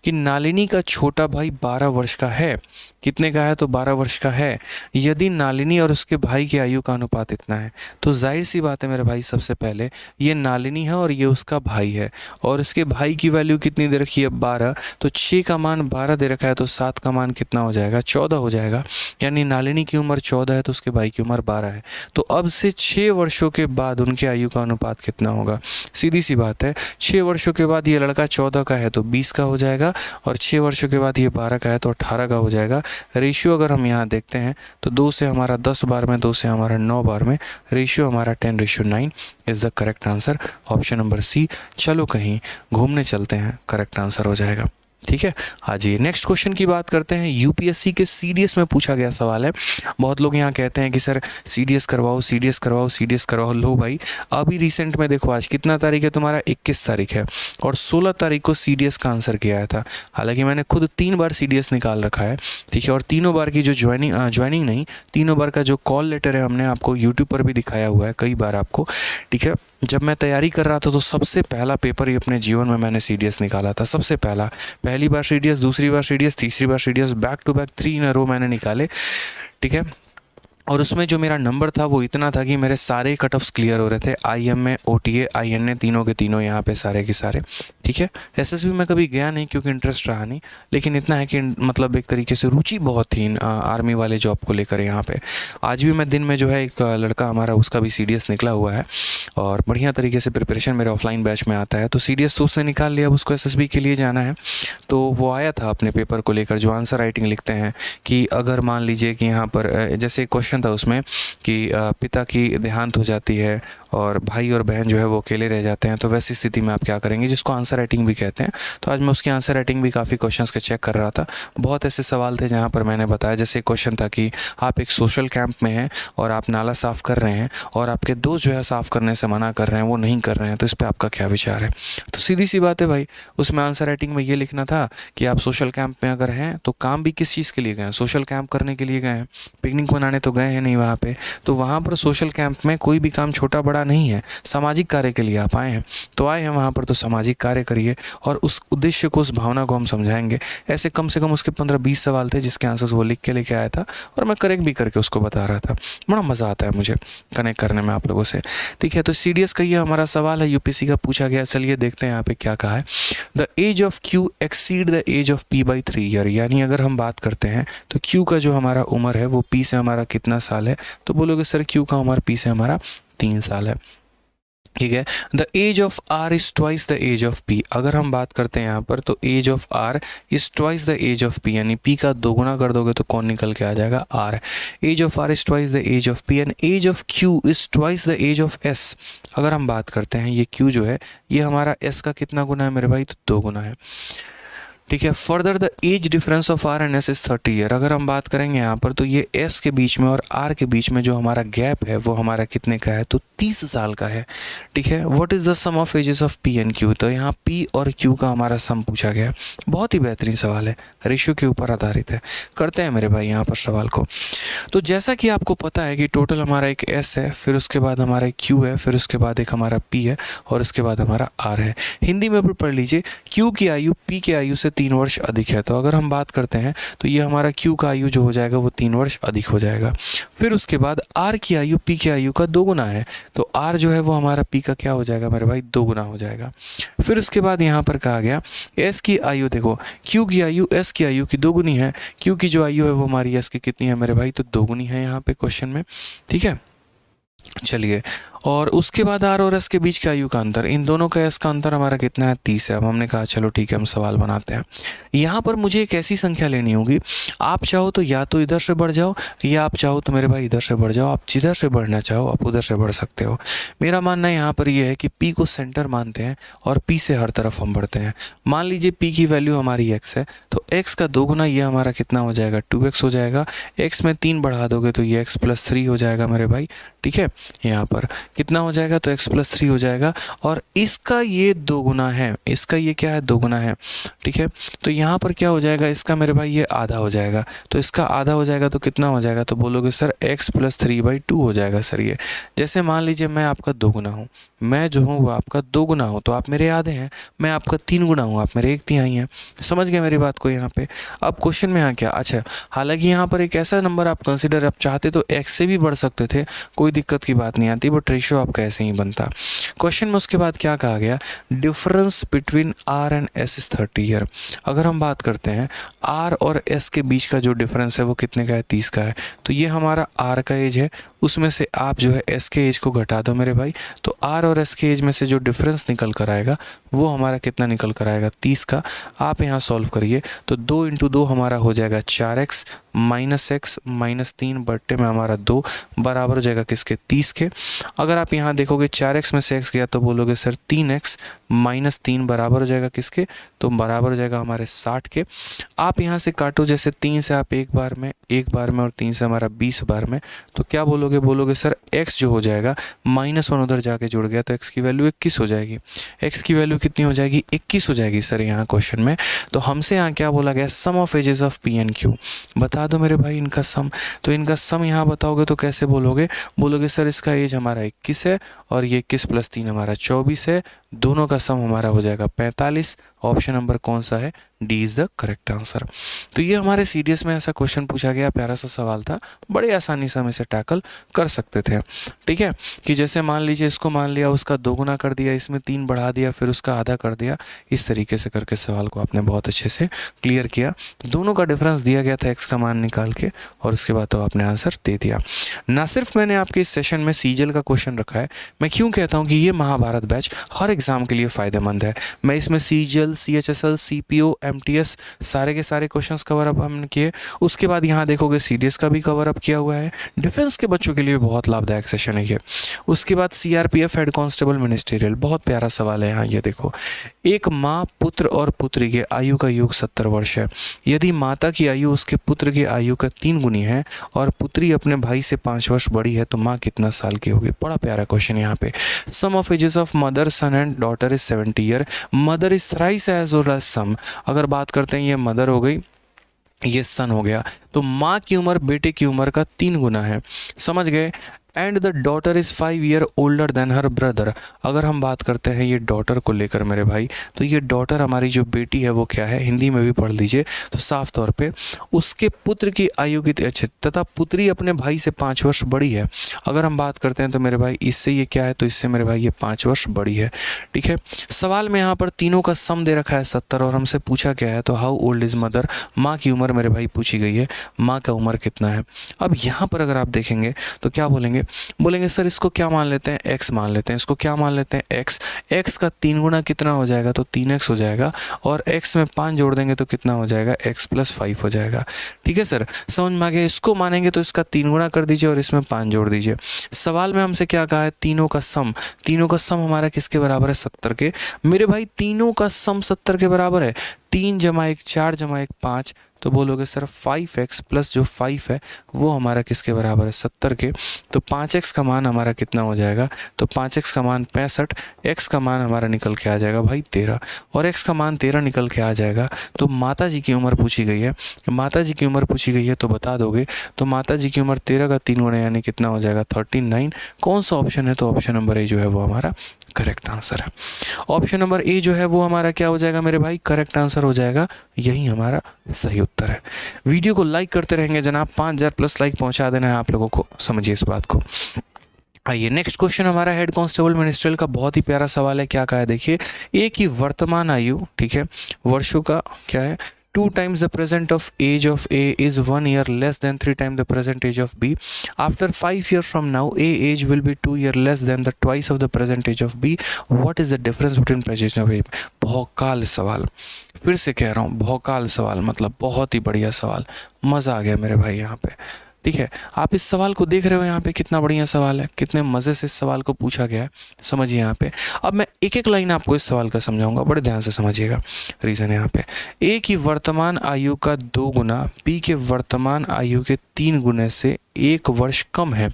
कि नालिनी का छोटा भाई 12 वर्ष का है, कितने का है तो 12 वर्ष का है। यदि नालिनी और उसके भाई की आयु का अनुपात इतना है तो जाहिर सी बात है मेरे भाई, सबसे पहले ये नालिनी है और ये उसका भाई है, और इसके भाई की वैल्यू कितनी दे रखी है 12, तो 6 का मान 12 दे रखा है, तो 7 का मान कितना हो जाएगा 14 हो जाएगा, यानी नालिनी की उम्र 14 है तो उसके भाई की उम्र 12 है। तो अब से 6 वर्षों के बाद उनके आयु का अनुपात कितना होगा, सीधी सी बात है, 6 वर्षों के बाद ये लड़का 14 का है तो 20 का हो जाएगा, और 6 वर्षों के बाद ये 12 का है तो 18 का हो जाएगा। रेशियो अगर हम यहाँ देखते हैं तो 2 से हमारा 10 बार में, 2 से हमारा 9 बार में, रेशियो हमारा 10:9 is the correct answer, option number C. चलो कहीं घूमने चलते हैं, करेक्ट आंसर हो जाएगा, ठीक है। हाँ जी नेक्स्ट क्वेश्चन की बात करते हैं। यूपीएससी के सीडीएस में पूछा गया सवाल है। बहुत लोग यहाँ कहते हैं कि सर सीडीएस करवाओ, सीडीएस करवाओ, सीडीएस करवाओ। लो भाई, अभी रिसेंट में देखो आज कितना तारीख है तुम्हारा, 21 तारीख है, और 16 तारीख को सीडीएस का आंसर किया आया था। हालांकि मैंने खुद 3 बार सीडीएस निकाल रखा है, ठीक है, और तीनों बार की जो ज्वाइनिंग नहीं, तीनों बार का जो कॉल लेटर है हमने आपको यूट्यूब पर भी दिखाया हुआ है कई बार आपको, ठीक है। जब मैं तैयारी कर रहा था तो सबसे पहला पेपर ही अपने जीवन में मैंने सीडीएस निकाला था, सबसे पहली बार सीडीएस, दूसरी बार सीडीएस, तीसरी बार सीडीएस, बैक टू बैक 3 इन अ रो मैंने निकाले, ठीक है। और उसमें जो मेरा नंबर था वो इतना था कि मेरे सारे कट ऑफ्स क्लियर हो रहे थे, आईएम में, ओटीए, आईएनए, तीनों के तीनों यहाँ पे सारे के सारे, ठीक है। एसएसबी में कभी गया नहीं क्योंकि इंटरेस्ट रहा नहीं, लेकिन इतना है कि मतलब एक तरीके से रुचि बहुत थी आर्मी वाले जॉब को लेकर यहाँ पे। आज भी मैं दिन में जो है एक लड़का हमारा उसका भी सीडीएस निकला हुआ है और बढ़िया तरीके से प्रिपरेशन मेरे ऑफलाइन बैच में आता है, तो सीडीएस तो उसने निकाल लिया, अब उसको एसएसबी के लिए जाना है। तो वो आया था अपने पेपर को लेकर, जो आंसर राइटिंग लिखते हैं कि अगर मान लीजिए कि यहाँ पर जैसे एक क्वेश्चन था उसमें कि पिता की देहांत हो जाती है और भाई और बहन जो है वो अकेले रह जाते हैं, तो वैसी स्थिति में आप क्या करेंगे, जिसको आंसर राइटिंग भी कहते हैं। तो आज मैं उसकी आंसर राइटिंग भी काफ़ी क्वेश्चंस के चेक कर रहा था। बहुत ऐसे सवाल थे जहाँ पर मैंने बताया, जैसे क्वेश्चन था कि आप एक सोशल कैंप में हैं और आप नाला साफ़ कर रहे हैं और आपके दोस्त जो है साफ़ करने से मना कर रहे हैं, वो नहीं कर रहे हैं, तो इस पर आपका क्या विचार है। तो सीधी सी बात है भाई, उसमें आंसर राइटिंग में ये लिखना था कि आप सोशल कैंप में अगर हैं तो काम भी किस चीज़ के लिए गए हैं, सोशल कैंप करने के लिए गए हैं, पिकनिक मनाने तो गए हैं नहीं वहाँ पे। तो वहाँ पर सोशल कैंप में कोई भी काम छोटा बड़ा नहीं है, सामाजिक कार्य के लिए आप आए हैं, तो आए हैं वहाँ पर तो सामाजिक कार्य करिए और उस उद्देश्य को, उस भावना को हम समझाएंगे। ऐसे कम से कम उसके 15-20 सवाल थे जिसके आंसर्स वो लिख के लेके आया था और मैं करेक्ट भी करके उसको बता रहा था। बड़ा मज़ा आता है मुझे कनेक्ट करने में आप लोगों से, ठीक है। तो सीडीएस का ये हमारा सवाल है, यूपीएससी का पूछा गया। चलिए देखते हैं यहाँ पे क्या कहा है। The age of Q exceed the age of P by 3 year, यानी अगर हम बात करते हैं तो क्यू का जो हमारा उम्र है वो पी से हमारा कितना साल है, तो बोलोगे सर क्यू का उम्र पी से हमारा 3 साल है, ठीक है। The age of R is twice the age of P, अगर हम बात करते हैं यहाँ पर तो age of R is twice the age of P, यानी पी का दोगुना कर दोगे तो कौन निकल के आ जाएगा, R. Age of R is twice the age of P and age of Q is twice the age of S. अगर हम बात करते हैं ये क्यू जो है ये हमारा एस का कितना गुना है मेरे भाई, तो 2 गुना है, ठीक है। Further the age difference of R and S is 30 year, अगर हम बात करेंगे यहाँ पर तो ये एस के बीच में और आर के बीच में जो हमारा गैप है वो हमारा कितने का है, तो 30 साल का है, ठीक है। What is the sum of ages of P and Q, तो यहाँ पी और क्यू का हमारा सम पूछा गया। बहुत ही बेहतरीन सवाल है, रेशियो के ऊपर आधारित है। करते हैं मेरे भाई यहाँ पर सवाल को। तो जैसा कि आपको पता है कि टोटल हमारा एक एस है, फिर उसके बाद हमारा एक क्यू है, फिर उसके बाद एक हमारा पी है और उसके बाद हमारा आर है। हिंदी में भी पढ़ लीजिए, क्यू की आयु पी की आयु से 3 वर्ष अधिक है, तो अगर हम बात करते हैं तो ये हमारा क्यू का आयु जो हो जाएगा वो 3 वर्ष अधिक हो जाएगा। फिर उसके बाद आर की आयु पी की आयु का 2 गुना है, तो आर जो है वो हमारा पी का क्या हो जाएगा मेरे भाई, 2 गुना हो जाएगा। फिर उसके बाद यहाँ पर कहा गया एस की आयु, देखो क्यू की आयु एस की आयु की 2 गुनी है, क्यू की जो आयु है वो हमारी एस की कितनी है मेरे भाई, तो 2 गुनी है यहाँ पे क्वेश्चन में, ठीक है। चलिए, और उसके बाद आर और एस के बीच की आयु का अंतर, इन दोनों का एस का अंतर हमारा कितना है, 30 है। अब हमने कहा चलो ठीक है हम सवाल बनाते हैं। यहाँ पर मुझे एक ऐसी संख्या लेनी होगी, आप चाहो तो या तो इधर से बढ़ जाओ या आप चाहो तो मेरे भाई इधर से बढ़ जाओ, आप जिधर से बढ़ना चाहो आप उधर से बढ़ सकते हो। मेरा मानना है यहाँ पर यह है कि पी को सेंटर मानते हैं और पी से हर तरफ हम बढ़ते हैं। मान लीजिए पी की वैल्यू हमारी एक्स है, तो एक्स का 2 गुना ये हमारा कितना हो जाएगा, 2x हो जाएगा। एक्स में 3 बढ़ा दोगे तो ये x + 3 हो जाएगा मेरे भाई, ठीक है। यहाँ पर कितना हो जाएगा, तो x + 3 हो जाएगा और इसका ये 2 गुना है, इसका ये क्या है, 2 गुना है, ठीक है। तो यहाँ पर क्या हो जाएगा, इसका मेरे भाई ये आधा हो जाएगा, तो इसका आधा हो जाएगा तो कितना हो जाएगा, तो बोलोगे सर x + 3/2 हो जाएगा सर। ये जैसे मान लीजिए मैं आपका 2 गुना हूँ, मैं जो हूँ वो आपका 2 गुना हूँ, तो आप मेरे आधे हैं, मैं आपका 3 गुना हूँ, आप मेरे 1/3 हैं। समझ गए मेरी बात को यहाँ पे। अब क्वेश्चन में यहाँ क्या, अच्छा हालांकि यहाँ पर एक ऐसा नंबर आप कंसिडर, आप चाहते तो x से भी बढ़ सकते थे, कोई दिक्कत की बात नहीं आती, बट रेशियो आपका ऐसे ही बनता। क्वेश्चन में उसके बाद क्या कहा गया, difference between R and S is 30 year. अगर हम बात करते हैं आर और एस के बीच का जो डिफरेंस है वो कितने का है, 30 का है। तो ये हमारा आर का एज है, उसमें से आप जो है एस के एज को घटा दो मेरे भाई, तो आर और एस के एज में से जो डिफरेंस निकल कर आएगा वो हमारा कितना निकल कर आएगा, 30 का। आप यहाँ सॉल्व करिए तो 2 × 2 हमारा हो जाएगा 4x -x -3 बट्टे में हमारा 2 बराबर हो जाएगा किसके, 30 के। अगर आप यहाँ देखोगे 4x में से x गया तो बोलोगे सर 3x -3 बराबर हो जाएगा किसके, तो बराबर हो जाएगा हमारे 60 के। आप यहाँ से काटो, जैसे 3 से आप एक बार में और 3 से हमारा 20 बार में, तो क्या बोलोगे सर x जो हो जाएगा -1 उधर जाके जुड़ गया तो x की वैल्यू 21 हो जाएगी। x की वैल्यू कितनी हो जाएगी, 21 हो जाएगी सर यहाँ क्वेश्चन में। तो हमसे यहाँ क्या बोला गया, sum of ages of P and Q, बता दो मेरे भाई इनका सम। तो इनका सम यहाँ बताओगे तो कैसे बोलोगे सर इसका एज हमारा 21 है और ये 21 + 3 हमारा 24 है, दोनों का सम हमारा हो जाएगा 45 ऑप्शन नंबर कौन सा है, D is the correct answer. तो ये हमारे सीडीएस में ऐसा क्वेश्चन पूछा गया, प्यारा सा सवाल था, बड़े आसानी से हम इसे टैकल कर सकते थे। ठीक है, कि जैसे मान लीजिए इसको मान लिया, उसका 2 गुना कर दिया, इसमें 3 बढ़ा दिया, फिर उसका आधा कर दिया, इस तरीके से करके सवाल को आपने बहुत अच्छे से क्लियर किया। दोनों का डिफरेंस दिया गया था एक्स का मान निकाल के, और उसके बाद तो आपने आंसर दे दिया। ना सिर्फ मैंने आपके इस सेशन में सीजीएल का क्वेश्चन रखा है, मैं क्यों कहता हूँ कि ये महाभारत बैच हर एग्जाम के लिए फ़ायदेमंद है। मैं इसमें सीजीएल, सीएचएसएल, सीपीओ, एमटीएस सारे के सारे क्वेश्चंस कवर अप हमने किए। उसके बाद यहाँ देखोगे सीडीएस का भी कवर अप किया हुआ है। डिफेंस के बच्चों के लिए बहुत लाभदायक सेशन है ये। उसके बाद सीआरपीएफ, हेड कांस्टेबल, मिनिस्ट्रियल, बहुत प्यारा सवाल है यहाँ, ये देखो। एक माँ, पुत्र और पुत्री के आयु का योग 70 वर्ष है। यदि माता की आयु उसके पुत्र की आयु का 3 गुनी है और पुत्री अपने भाई से 5 वर्ष बड़ी है, तो माँ कितना साल की होगी। बड़ा प्यारा क्वेश्चन यहाँ पे। Sum of ages of mother, son and daughter is 70 year. Mother is thrice age old age sum. अगर बात करते हैं, ये मदर हो गई, ये सन हो गया, तो माँ की उम्र बेटे की उम्र का 3 गुना है। समझ गए। And the daughter is 5 year older than her brother. अगर हम बात करते हैं ये डॉटर को लेकर मेरे भाई, तो ये डॉटर हमारी जो बेटी है वो क्या है, हिंदी में भी पढ़ लीजिए तो साफ तौर पे उसके पुत्र की आयु की अच्छे, तथा पुत्री अपने भाई से 5 वर्ष बड़ी है। अगर हम बात करते हैं तो मेरे भाई इससे ये क्या है, तो इससे मेरे भाई ये 5 वर्ष बड़ी है। ठीक है, सवाल में यहाँ पर तीनों का सम दे रखा है 70, और हमसे पूछा क्या है, तो हाउ ओल्ड इज़ मदर, माँ की उम्र मेरे भाई पूछी गई है, माँ का उम्र कितना है। अब यहाँ पर अगर आप देखेंगे तो क्या बोलेंगे, बोलेंगे सर इसको क्या मान लेते हैं, एक्स मान लेते हैं। इसको क्या मान लेते हैं, एक्स। एक्स का 3 गुना कितना हो जाएगा, तो 3x हो जाएगा, और x में 5 जोड़ देंगे तो कितना हो जाएगा, x + 5 हो जाएगा। ठीक है सर, समझ में आ गया। इसको मानेंगे तो इसका 3 गुना कर दीजिए और इसमें 5 जोड़ दीजिए। सवाल में हमसे क्या कहा है, तीनों का सम। तीनों का सम हमारा किसके बराबर है, 70 के। मेरे भाई तीनों का सम 70 के बराबर है। 3 + 1 4 + 1 5, तो बोलोगे सर 5x प्लस जो 5 है वो हमारा किसके बराबर है, 70 के। तो 5x का मान हमारा कितना हो जाएगा, तो 5x का मान 65, x का मान हमारा निकल के आ जाएगा भाई 13, और x का मान 13 निकल के आ जाएगा। तो माता जी की उम्र पूछी गई है, माता जी की उम्र पूछी गई है तो बता दोगे, तो माता जी की उम्र 13 का 3 गुना यानी कितना हो जाएगा, 39। कौन सा ऑप्शन है, तो ऑप्शन नंबर ए जो है वो हमारा करेक्ट आंसर है। ऑप्शन नंबर ए जो है वो हमारा क्या हो जाएगा मेरे भाई, करेक्ट आंसर हो जाएगा। यही हमारा सही उत्तर है। वीडियो को लाइक करते रहेंगे जनाब, 5000+ लाइक पहुंचा देना है आप लोगों को, समझिए इस बात को। आइए नेक्स्ट क्वेश्चन हमारा हेड कांस्टेबल मिनिस्ट्रियल का बहुत ही प्यारा सवाल है। क्या कहा है देखिए, ए की वर्तमान आयु, ठीक है, वर्षों का क्या है, 2 times the present of age of A is 1 year less than 3 times the present age of B. After 5 years from now, A age will be 2 year less than the twice of the present age of B. What is the difference between present of A? भौकाल सवाल, फिर से कह रहा हूँ भौकाल सवाल, मतलब बहुत ही बढ़िया सवाल, मज़ा आ गया मेरे भाई यहाँ पे। ठीक है, आप इस सवाल को देख रहे हो यहाँ पे, कितना बढ़िया सवाल है, कितने मज़े से इस सवाल को पूछा गया है, समझिए यहाँ पे। अब मैं एक एक लाइन आपको इस सवाल का समझाऊंगा, बड़े ध्यान से समझिएगा। रीज़न यहाँ पे, ए की वर्तमान आयु का 2 गुना बी के वर्तमान आयु के 3 गुने से 1 वर्ष कम है।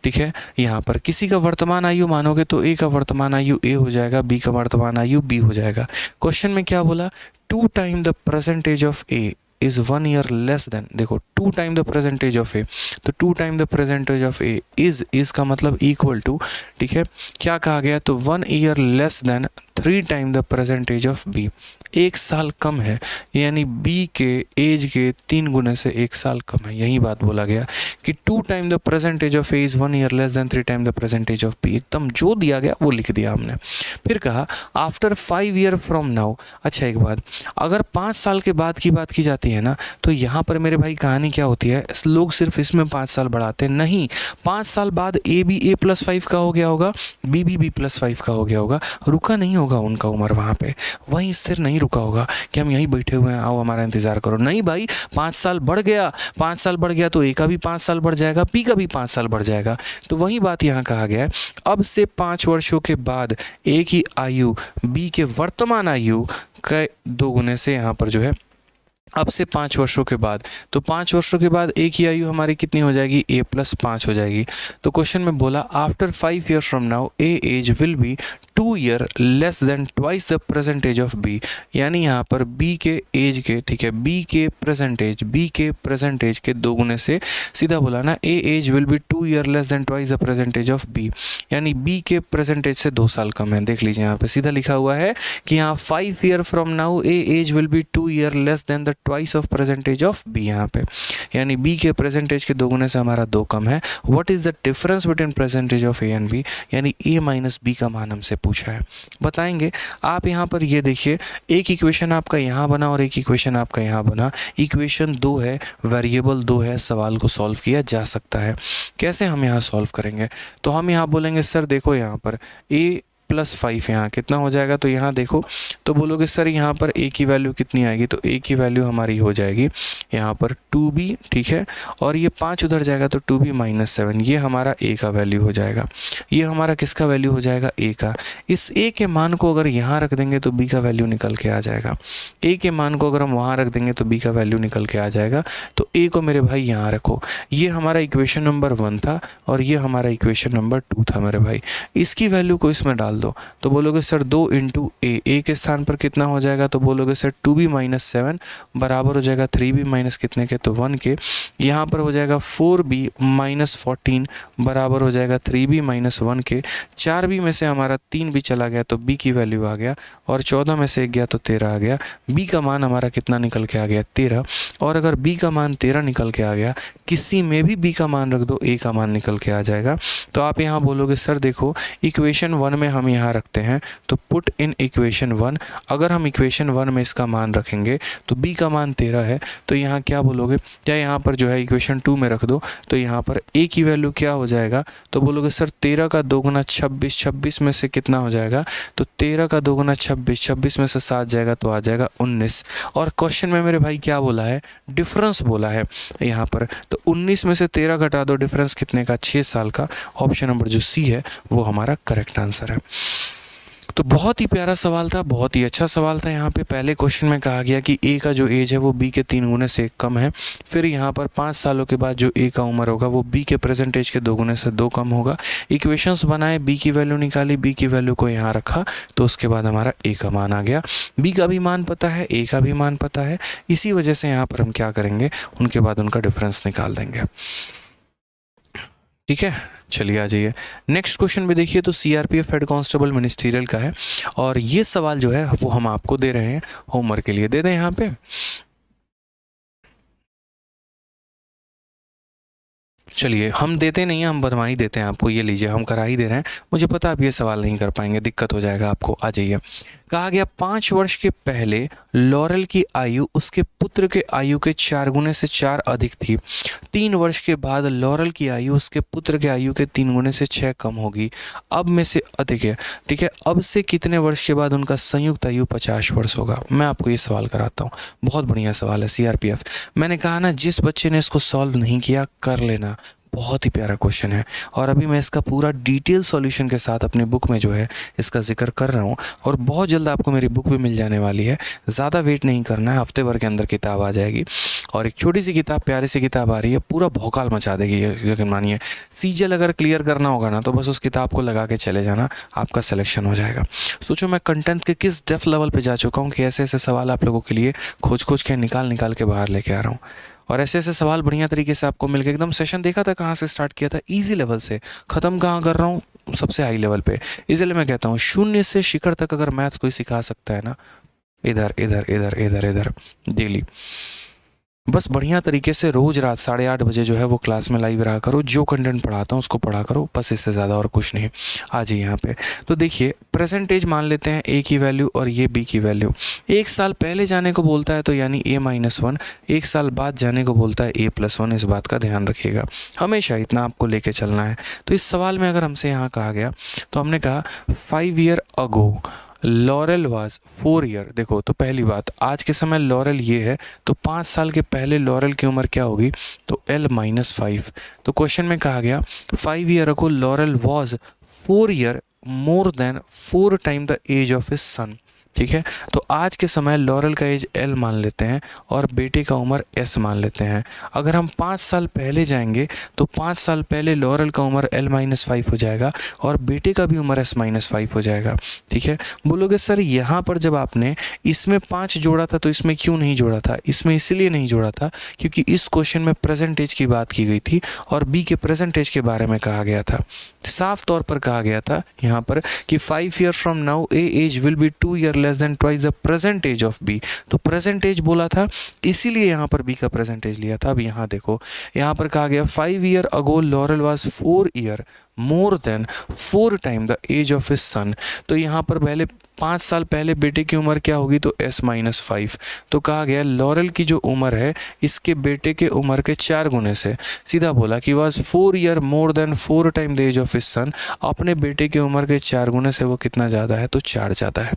ठीक है, यहाँ पर किसी का वर्तमान आयु मानोगे तो ए का वर्तमान आयु ए हो जाएगा, बी का वर्तमान आयु बी हो जाएगा। क्वेश्चन में क्या बोला, 2 times the present age of A is 1 year less than, देखो 2 times the present age of A, तो 2 times the present age of A is का मतलब इक्वल टू, ठीक है, क्या कहा गया, तो 1 year less than 3 times the present age of B. 1 साल कम है, यानी बी के एज के 3 गुने से 1 साल कम है। यही बात बोला गया कि 2 times the present age of A is 1 year less than 3 times the present age of B. एकदम जो दिया गया वो लिख दिया हमने। फिर कहा आफ्टर 5 year फ्रॉम नाउ। अच्छा एक बात, अगर 5 साल के बाद की बात की जाती है ना, तो यहाँ पर मेरे भाई कहानी क्या होती है, लोग सिर्फ इसमें 5 साल बढ़ाते नहीं, 5 साल बाद ए भी A+5 का हो गया होगा, बी भी B+5 का हो गया होगा, रुका नहीं होगा उनका उम्र वहाँ पे, वहीं स्थिर नहीं रुका होगा कि हम यहीं बैठे हुए हैं, आओ हमारा इंतज़ार करो। नहीं भाई, 5 साल बढ़ गया, 5 साल बढ़ गया तो ए का भी 5 साल बढ़ जाएगा, बी का भी 5 साल बढ़ जाएगा। तो वही बात यहाँ कहा गया है, अब से 5 वर्षों के बाद ए की आयु बी के वर्तमान आयु के 2 गुने से यहाँ पर जो है अब से 5 वर्षों के बाद, तो 5 वर्षों के बाद ए की आयु हमारी कितनी हो जाएगी, a+5 हो जाएगी। तो क्वेश्चन में बोला after 5 year from now A age will be 2 year less than twice the present age of B. यानी यहाँ पर बी के एज के, ठीक है, बी के प्रेजेंट एज के 2 गुने से सीधा बोला ना, A age will be 2 year less than twice the present age of B, यानी बी के प्रेजेंट एज से 2 साल कम है। देख लीजिए यहाँ पे सीधा लिखा हुआ है कि यहाँ 5 year from now A age will be 2 year less than the twice of present age of B, यहाँ पे यानी बी के प्रेजेंट एज के 2 गुने से हमारा 2 कम है। What is the difference between present age of A and B, यानी ए माइनस बी का मान हमसे पूछा है, बताएंगे। आप यहाँ पर ये देखिए, एक इक्वेशन आपका यहाँ बना और एक इक्वेशन आपका यहाँ बना, इक्वेशन 2 है, वेरिएबल 2 है, सवाल को सॉल्व किया जा सकता है। कैसे हम यहाँ सॉल्व करेंगे, तो हम यहाँ बोलेंगे सर देखो यहाँ पर a+5 यहाँ कितना हो जाएगा, तो यहाँ देखो तो बोलोगे सर यहाँ पर a की वैल्यू कितनी आएगी, तो a की वैल्यू हमारी हो जाएगी यहाँ पर 2b, ठीक है, और ये 5 उधर जाएगा तो 2b-7, ये हमारा a का वैल्यू हो जाएगा। ये हमारा किसका वैल्यू हो जाएगा, a का। इस a के मान को अगर यहाँ रख देंगे तो b का वैल्यू निकल के आ जाएगा। a के मान को अगर हम वहाँ रख देंगे तो b का वैल्यू निकल के आ जाएगा। तो a को मेरे भाई यहाँ रखो, ये हमारा इक्वेशन नंबर 1 था और ये हमारा इक्वेशन नंबर 2 था मेरे भाई। इसकी वैल्यू को इसमें डाल दो, तो बोलोगे सर 2 इंटू ए के स्थान पर कितना हो जाएगा, तो बोलोगे सर 2b-7 बराबर हो जाएगा 3b माइनस कितने के, तो 1 के। यहाँ पर हो जाएगा 4b-14 बराबर हो जाएगा 3b-1 के। 4b में से हमारा 3b चला गया तो b की वैल्यू आ गया, और 14 में से 1 गया तो 13 आ गया। b का मान हमारा कितना निकल के आ गया, 13। और अगर b का मान 13 निकल के आ गया, किसी में भी b का मान रख दो, a का मान निकल के आ जाएगा। तो आप यहाँ बोलोगे सर देखो इक्वेशन 1 में हम यहाँ रखते हैं, तो पुट इन इक्वेशन 1। अगर हम इक्वेशन 1 में इसका मान रखेंगे तो b का मान 13 है, तो यहाँ क्या बोलोगे, या यहाँ पर जो है इक्वेशन 2 में रख दो, तो यहाँ पर a की वैल्यू क्या हो जाएगा, तो बोलोगे सर 13 का 2 गुना 26, 26 में से कितना हो जाएगा, तो 13 का 2 गुना 26, 26 में से 7 जाएगा तो आ जाएगा 19। और क्वेश्चन में मेरे भाई क्या बोला है, डिफरेंस बोला है यहाँ पर, तो 19 में से 13 घटा दो, डिफरेंस कितने का, 6 साल का। ऑप्शन नंबर जो सी है वो हमारा करेक्ट आंसर है। तो बहुत ही प्यारा सवाल था, बहुत ही अच्छा सवाल था। यहाँ पे पहले क्वेश्चन में कहा गया कि ए का जो एज है वो बी के 3 गुने से कम है। फिर यहाँ पर 5 सालों के बाद जो ए का उम्र होगा वो बी के प्रेजेंट एज के 2 गुने से 2 कम होगा। इक्वेशंस बनाए, बी की वैल्यू निकाली, बी की वैल्यू को यहाँ रखा, तो उसके बाद हमारा ए का मान आ गया। बी का भी मान पता है, ए का भी मान पता है, इसी वजह से यहाँ पर हम क्या करेंगे, उनके बाद उनका डिफरेंस निकाल देंगे। ठीक है, चलिए आ जाइए नेक्स्ट क्वेश्चन भी देखिए। तो सीआरपीएफ हेड कांस्टेबल मिनिस्ट्रियल का है, और ये सवाल जो है वो हम आपको दे रहे हैं होमवर्क के लिए। दे दें यहाँ पे, चलिए हम देते नहीं हैं, हम बनवा देते हैं आपको। ये लीजिए, हम करा ही दे रहे हैं। मुझे पता आप ये सवाल नहीं कर पाएंगे, दिक्कत हो जाएगा आपको। आ जाइए, कहा गया 5 वर्ष के पहले लॉरेल की आयु उसके पुत्र के आयु के 4 गुने से 4 अधिक थी। 3 वर्ष के बाद लॉरेल की आयु उसके पुत्र के आयु के 3 गुने से 6 कम होगी, अब में से अधिक है। ठीक है, अब से कितने वर्ष के बाद उनका संयुक्त आयु 50 वर्ष होगा। मैं आपको ये सवाल कराता हूँ, बहुत बढ़िया सवाल है सीआरपीएफ। मैंने कहा ना, जिस बच्चे ने इसको सॉल्व नहीं किया कर लेना, बहुत ही प्यारा क्वेश्चन है। और अभी मैं इसका पूरा डिटेल सॉल्यूशन के साथ अपनी बुक में जो है इसका जिक्र कर रहा हूँ, और बहुत जल्द आपको मेरी बुक भी मिल जाने वाली है। ज़्यादा वेट नहीं करना है, हफ्ते भर के अंदर किताब आ जाएगी। और एक छोटी सी किताब, प्यारी सी किताब आ रही है, पूरा भौकाल मचा देगी। यकीन मानिए, सीजल अगर क्लियर करना होगा ना, तो बस उस किताब को लगा के चले जाना, आपका सिलेक्शन हो जाएगा। सोचो मैं कंटेंट के किस डेप्थ लेवल पे जा चुका हूँ कि ऐसे ऐसे सवाल आप लोगों के लिए खोज के निकाल के बाहर लेके आ रहा हूँ। और ऐसे ऐसे सवाल बढ़िया तरीके से आपको मिल गए। एकदम सेशन देखा था कहाँ से स्टार्ट किया था, इजी लेवल से, ख़त्म कहाँ कर रहा हूँ, सबसे हाई लेवल पे। इसलिए मैं कहता हूँ, शून्य से शिखर तक अगर मैथ्स कोई सिखा सकता है ना, इधर इधर इधर इधर इधर डेली, बस बढ़िया तरीके से रोज़ रात 8:30 बजे जो है वो क्लास में लाइव रहा करो। जो कंटेंट पढ़ाता हूँ उसको पढ़ा करो, बस इससे ज़्यादा और कुछ नहीं। आ जाइए यहाँ पे। तो देखिए, परसेंटेज मान लेते हैं ए की वैल्यू और ये बी की वैल्यू। 1 साल पहले जाने को बोलता है तो यानी a-1, 1 साल बाद जाने को बोलता है a+1। इस बात का ध्यान रखिएगा, हमेशा इतना आपको लेके चलना है। तो इस सवाल में अगर हमसे यहाँ कहा गया, तो हमने कहा 5 year ago Laurel was 4 year. देखो, तो पहली बात, आज के समय लॉरेल ये है, तो 5 साल के पहले लॉरेल की उम्र क्या होगी, तो L-5। तो क्वेश्चन में कहा गया 5 year ago Laurel was 4 year more than 4 time the age of his son. ठीक है। तो आज के समय लॉरेल का एज एल मान लेते हैं और बेटे का उम्र एस मान लेते हैं। अगर हम 5 साल पहले जाएंगे तो 5 साल पहले लॉरेल का उम्र L-5 हो जाएगा और बेटे का भी उम्र S-5 हो जाएगा। ठीक है। बोलोगे सर यहाँ पर जब आपने इसमें 5 जोड़ा था तो इसमें क्यों नहीं जोड़ा था? इसमें इसलिए नहीं जोड़ा था क्योंकि इस क्वेश्चन में प्रेजेंट एज की बात की गई थी और बी के प्रेजेंट एज के बारे में कहा गया था। साफ तौर पर कहा गया था यहाँ पर कि 5 year from now A age will be 2 year less than twice the present age of B. तो प्रेजेंट एज बोला था, इसीलिए यहाँ पर बी का प्रेजेंट एज लिया था। अब यहाँ देखो, यहाँ पर कहा गया 5 year ago Laurel was 4 year more than 4 time the age of his son. तो यहाँ पर पहले 5 साल पहले बेटे की उम्र क्या होगी? तो S-5। तो कहा गया लॉरेल की जो उम्र है इसके बेटे के उम्र के 4 गुने से, सीधा बोला कि was 4 year more than 4 time the age of his son. अपने बेटे की उम्र के 4 गुने से वो कितना ज़्यादा है? तो 4 ज़्यादा है।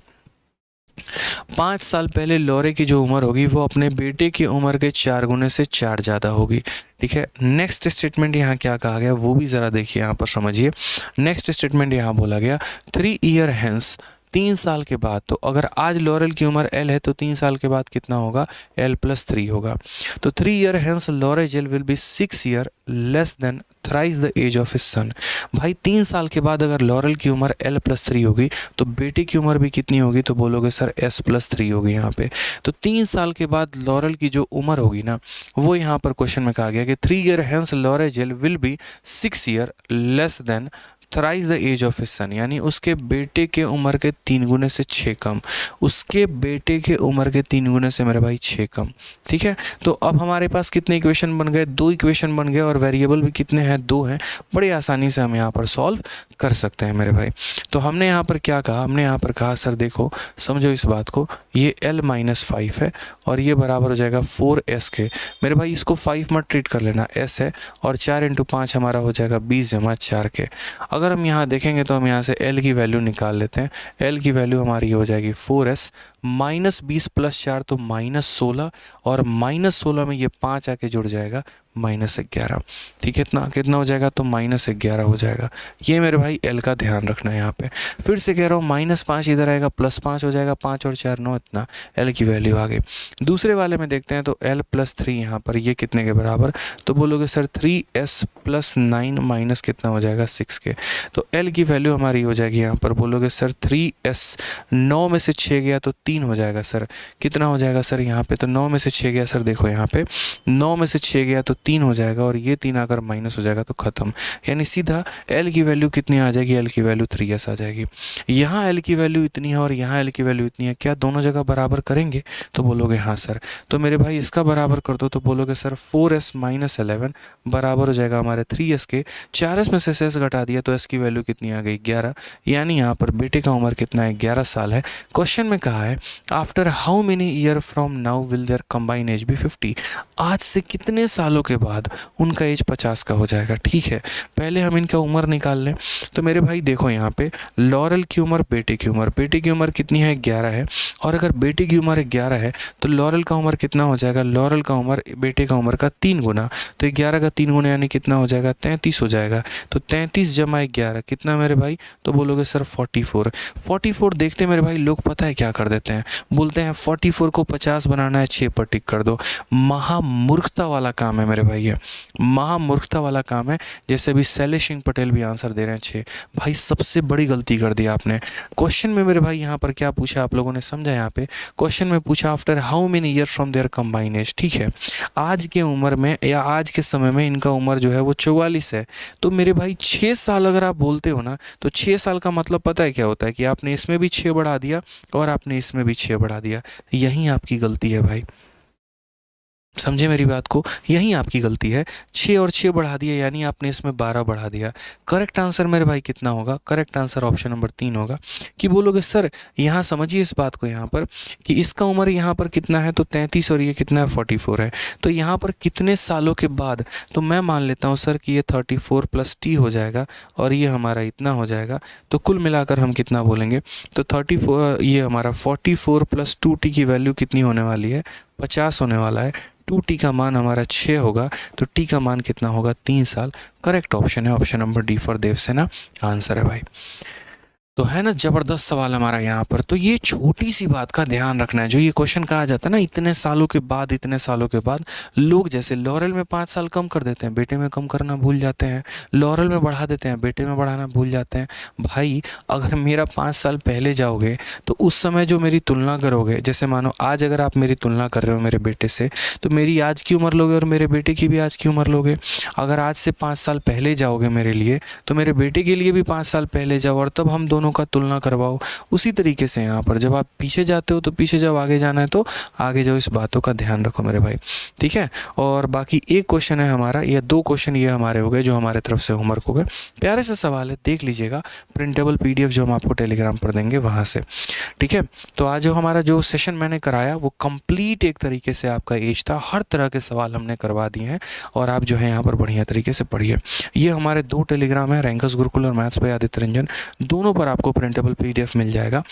5 साल पहले लॉरे की जो उम्र होगी वो अपने बेटे की उम्र के 4 गुने से 4 ज़्यादा होगी। ठीक है। नेक्स्ट स्टेटमेंट यहाँ क्या कहा गया वो भी ज़रा देखिए, यहाँ पर समझिए। नेक्स्ट स्टेटमेंट यहाँ बोला गया 3 ईयर हेंस, 3 साल के बाद। तो अगर आज लॉरेल की उम्र L है तो 3 साल के बाद कितना होगा? L+3 होगा। तो 3 year hence Laurel will be 6 year less than thrice the age of his son. भाई 3 साल के बाद अगर लॉरेल की उम्र L+3 होगी तो बेटे की उम्र भी कितनी होगी? तो बोलोगे सर S+3 होगी यहाँ पे। तो 3 साल के बाद लॉरेल की जो उम्र होगी ना वो यहाँ पर क्वेश्चन में कहा गया कि 3 year hence Laurel will be 6 year less than thrice the age of his son, यानी उसके बेटे के उम्र के 3 गुने से 6 कम। उसके बेटे के उम्र के 3 गुने से मेरे भाई 6 कम। ठीक है। तो अब हमारे पास कितने इक्वेशन बन गए? 2 इक्वेशन बन गए और वेरिएबल भी कितने हैं? 2 हैं। बड़ी आसानी से हम यहाँ पर सॉल्व कर सकते हैं मेरे भाई। तो हमने यहाँ पर क्या कहा? हमने यहाँ पर कहा सर देखो समझो इस बात को, ये L-5 है और ये बराबर हो जाएगा 4S के। मेरे भाई इसको 5 मत ट्रीट कर लेना, S है और 4 × 5 हमारा हो जाएगा 20-4 के। अगर हम यहाँ देखेंगे तो हम यहाँ से L की वैल्यू निकाल लेते हैं। L की वैल्यू हमारी हो जाएगी 4S, -20 + 4 तो -16 और -16 में ये 5 आके जुड़ जाएगा -11। ठीक है। कितना हो जाएगा? तो -11 हो जाएगा। ये मेरे भाई L का ध्यान रखना है यहाँ पे। फिर से कह रहा हूँ -5 इधर आएगा, +5 हो जाएगा, 5 और 4 9, इतना L की वैल्यू आ गई। दूसरे वाले में देखते हैं तो L+3 यहाँ पर ये कितने के बराबर? तो बोलोगे सर 3S + 9 माइनस कितना हो जाएगा? 6 के। तो L की वैल्यू हमारी हो जाएगी यहाँ पर, बोलोगे सर 3S, 9 में से 6 गया तो 3 हो जाएगा सर। कितना हो जाएगा सर यहाँ पे? तो 9 में से 6 गया सर, देखो यहाँ पे 9 में से 6 गया तो 3 हो जाएगा और ये 3 अगर माइनस हो जाएगा तो ख़त्म। यानी सीधा L की वैल्यू कितनी आ जाएगी? L की वैल्यू 3S आ जाएगी। यहाँ L की वैल्यू इतनी है और यहाँ L की वैल्यू इतनी है, क्या दोनों जगह बराबर करेंगे? तो बोलोगे हाँ सर। तो मेरे भाई इसका बराबर कर दो, तो बोलोगे सर 4S - 11 बराबर हो जाएगा हमारे 3S के। 4S में से S घटा दिया तो S की वैल्यू कितनी आ गई? 11। यानी यहाँ पर बेटे का उम्र कितना है? 11 साल है। क्वेश्चन में कहा है after how many year from now will their combine age be 50। आज से कितने सालों के बाद उनका एज 50 का हो जाएगा। ठीक है। पहले हम इनका उम्र निकाल लें। तो मेरे भाई देखो यहाँ पे लॉरेल की उम्र, बेटे की उम्र कितनी है? 11 है। और अगर बेटे की उम्र 11 है तो लॉरेल का उम्र कितना हो जाएगा? लॉरेल का उम्र बेटे का उम्र का 3 गुना। तो 11 का 3 गुना यानी कितना हो जाएगा? 33 हो जाएगा। तो 33 + 11 कितना मेरे भाई? तो बोलोगे सर 44। 44 देखते मेरे भाई लोग पता है क्या कर देते हैं? बोलते हैं 44 को 50 बनाना है, 6 पर टिक कर दो। महामूर्खता वाला काम है मेरे भाई, ये महामूर्खता वाला काम है। जैसे अभी शैलेश सिंह पटेल भी आंसर दे रहे हैं 6। भाई सबसे बड़ी गलती कर दी आपने। क्वेश्चन में मेरे भाई यहाँ पर क्या पूछा आप लोगों ने समझा? यहाँ पे क्वेश्चन में पूछा after how many year from their combine age. ठीक है। आज के उम्र में या आज के समय में इनका उम्र जो है वो 44 है। तो मेरे भाई 6 साल अगर आप बोलते हो ना तो 6 साल का मतलब पता है क्या होता है? कि आपने इसमें भी 6 बढ़ा दिया और आपने इसमें भी 6 बढ़ा दिया। यही आपकी गलती है भाई, समझे मेरी बात को? यही आपकी गलती है। 6 और 6 बढ़ा दिया यानी आपने इसमें 12 बढ़ा दिया। करेक्ट आंसर मेरे भाई कितना होगा? करेक्ट आंसर ऑप्शन नंबर 3 होगा। कि बोलोगे सर यहाँ समझिए इस बात को यहाँ पर कि इसका उम्र यहाँ पर कितना है? तो 33 और ये कितना है? 44 है। तो यहाँ पर कितने सालों के बाद? तो मैं मान लेता हूँ सर कि ये 34 + T हो जाएगा और ये हमारा इतना हो जाएगा। तो कुल मिलाकर हम कितना बोलेंगे? तो 34, ये हमारा 44 + 2T की वैल्यू कितनी होने वाली है? 50 होने वाला है। 2T का मान हमारा 6 होगा तो T का मान कितना होगा? 3 साल। करेक्ट ऑप्शन है option number D for Devsena answer है भाई। तो है ना ज़बरदस्त सवाल हमारा यहाँ पर। तो ये छोटी सी बात का ध्यान रखना है, जो ये क्वेश्चन कहा जाता है ना, इतने सालों के बाद लोग जैसे लॉरेल में 5 साल कम कर देते हैं, बेटे में कम करना भूल जाते हैं, लॉरेल में बढ़ा देते हैं, बेटे में बढ़ाना भूल जाते हैं। भाई अगर मेरा 5 साल पहले जाओगे तो उस समय जो मेरी तुलना करोगे, जैसे मानो आज अगर आप मेरी तुलना कर रहे हो मेरे बेटे से, तो मेरी आज की उम्र लोगे और मेरे बेटे की भी आज की उम्र लोगे। अगर आज से 5 साल पहले जाओगे मेरे लिए, तो मेरे बेटे के लिए भी 5 साल पहले जाओ और तब हम दोनों का तुलना करवाओ। उसी तरीके से यहाँ पर जब आप पीछे जाते हो तो पीछे, जब आगे जाना है तो आगे जाओ। इस बातों का ध्यान रखो मेरे भाई, ठीक है। और बाकी एक क्वेश्चन है हमारा, या 2 क्वेश्चन ये हमारे हो गए जो हमारे तरफ से होमवर्क हो गए। प्यारे से सवाल है, देख लीजिएगा, प्रिंटेबल PDF जो हम आपको टेलीग्राम पर देंगे वहाँ से, ठीक है। तो आज जो हमारा जो सेशन मैंने कराया वो कंप्लीट एक तरीके से आपका एज था, हर तरह के सवाल हमने करवा दिए हैं और आप जो है यहाँ पर बढ़िया तरीके से पढ़िए। ये हमारे 2 टेलीग्राम है, रैंकर्स गुरुकुल और मैथ्स बाय आदित्य रंजन, दोनों पर आपको प्रिंटेबल PDF मिल जाएगा।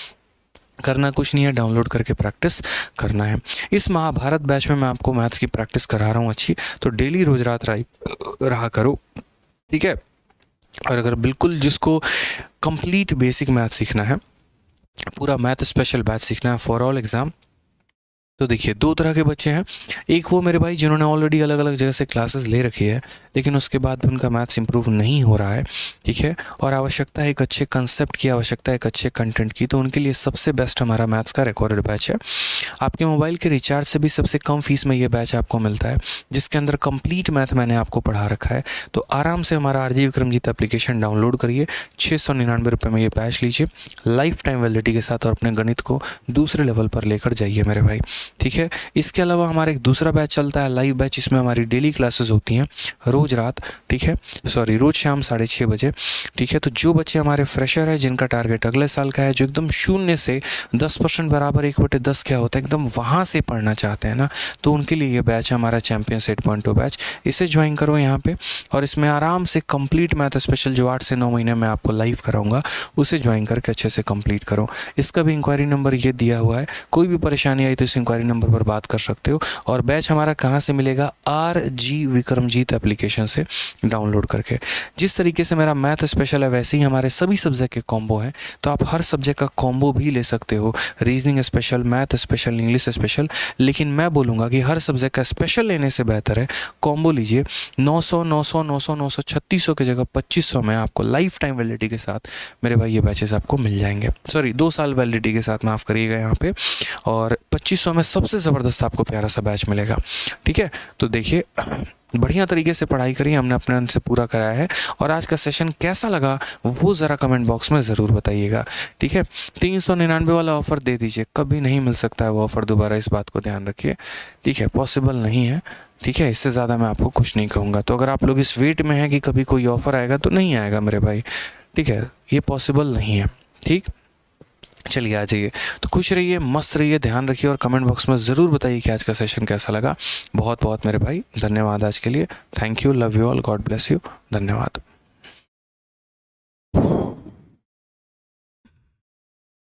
करना कुछ नहीं है, डाउनलोड करके प्रैक्टिस करना है। इस महाभारत बैच में मैं आपको मैथ्स की प्रैक्टिस करा रहा हूँ अच्छी, तो डेली रोज रात रहा करो, ठीक है। और अगर बिल्कुल जिसको कंप्लीट बेसिक मैथ सीखना है, पूरा मैथ स्पेशल बैच सीखना है फॉर ऑल एग्ज़ाम, तो देखिए 2 तरह के बच्चे हैं। एक वो मेरे भाई जिन्होंने ऑलरेडी अलग अलग जगह से क्लासेस ले रखी है, लेकिन उसके बाद भी उनका मैथ्स इंप्रूव नहीं हो रहा है, ठीक है, और आवश्यकता है एक अच्छे कंसेप्ट की, आवश्यकता है एक अच्छे कंटेंट की। तो उनके लिए सबसे बेस्ट हमारा मैथ्स का रिकॉर्डेड बैच है। आपके मोबाइल के रिचार्ज से भी सबसे कम फीस में ये बैच आपको मिलता है, जिसके अंदर कंप्लीट मैथ मैंने आपको पढ़ा रखा है। तो आराम से हमारा RG विक्रमजीत एप्लीकेशन डाउनलोड करिए, 699 रुपये में ये बैच लीजिए लाइफ टाइम वैलिडिटी के साथ, और अपने गणित को दूसरे लेवल पर लेकर जाइए मेरे भाई, ठीक है। इसके अलावा हमारा एक दूसरा बैच चलता है, लाइव बैच, इसमें हमारी डेली क्लासेस होती हैं रोज रात, ठीक है, रोज शाम 6:30 बजे, ठीक है। तो जो बच्चे हमारे फ्रेशर है, जिनका टारगेट अगले साल का है, जो एकदम 0 से 10% बराबर 1/10 क्या होता है, एकदम वहाँ से पढ़ना चाहते हैं ना, तो उनके लिए ये बैच है हमारा चैंपियंस 8.0 बैच। इसे ज्वाइन करो यहाँ पे, और इसमें आराम से कंप्लीट मैथ स्पेशल जो 8 से 9 महीने में आपको लाइव कराऊंगा, उसे ज्वाइन करके अच्छे से कंप्लीट करो। इसका भी इंक्वायरी नंबर ये दिया हुआ है, कोई भी परेशानी आई तो इस इंक्वायरी नंबर पर बात कर सकते हो। और बैच हमारा कहाँ से मिलेगा, RG विक्रमजीत एप्लीकेशन से डाउनलोड करके। जिस तरीके से मेरा मैथ स्पेशल है, वैसे ही हमारे सभी सब्जेक्ट के कॉम्बो हैं, तो आप हर सब्जेक्ट का कॉम्बो भी ले सकते हो, reasoning special, math special, English special. लेकिन मैं बोलूँगा कि हर सब्जेक्ट का स्पेशल लेने से बेहतर है कॉम्बो लीजिए। 900 900 900 900 3600 की जगह 2500 में आपको लाइफ टाइम वैलिडिटी के साथ मेरे भाई ये बैचेस आपको मिल जाएंगे। 2 साल वैलिडिटी के साथ, माफ़ करिएगा यहाँ पे, और 2500 में सबसे ज़बरदस्त आपको प्यारा सा बैच मिलेगा, ठीक है। तो देखिए बढ़िया तरीके से पढ़ाई करी, हमने अपने अंत से पूरा कराया है। और आज का सेशन कैसा लगा वो ज़रा कमेंट बॉक्स में ज़रूर बताइएगा, ठीक है। 399 वाला ऑफ़र दे दीजिए, कभी नहीं मिल सकता है वो ऑफ़र दोबारा, इस बात को ध्यान रखिए, ठीक है, पॉसिबल नहीं है, ठीक है। इससे ज़्यादा मैं आपको कुछ नहीं कहूँगा। तो अगर आप लोग इस वेट में हैं कि कभी कोई ऑफ़र आएगा, तो नहीं आएगा मेरे भाई, ठीक है, ये पॉसिबल नहीं है, ठीक। चलिए आ जाइए, तो खुश रहिए, मस्त रहिए, ध्यान रखिए, और कमेंट बॉक्स में ज़रूर बताइए कि आज का सेशन कैसा लगा। बहुत बहुत मेरे भाई धन्यवाद आज के लिए। Thank you, love you all, God bless you, धन्यवाद।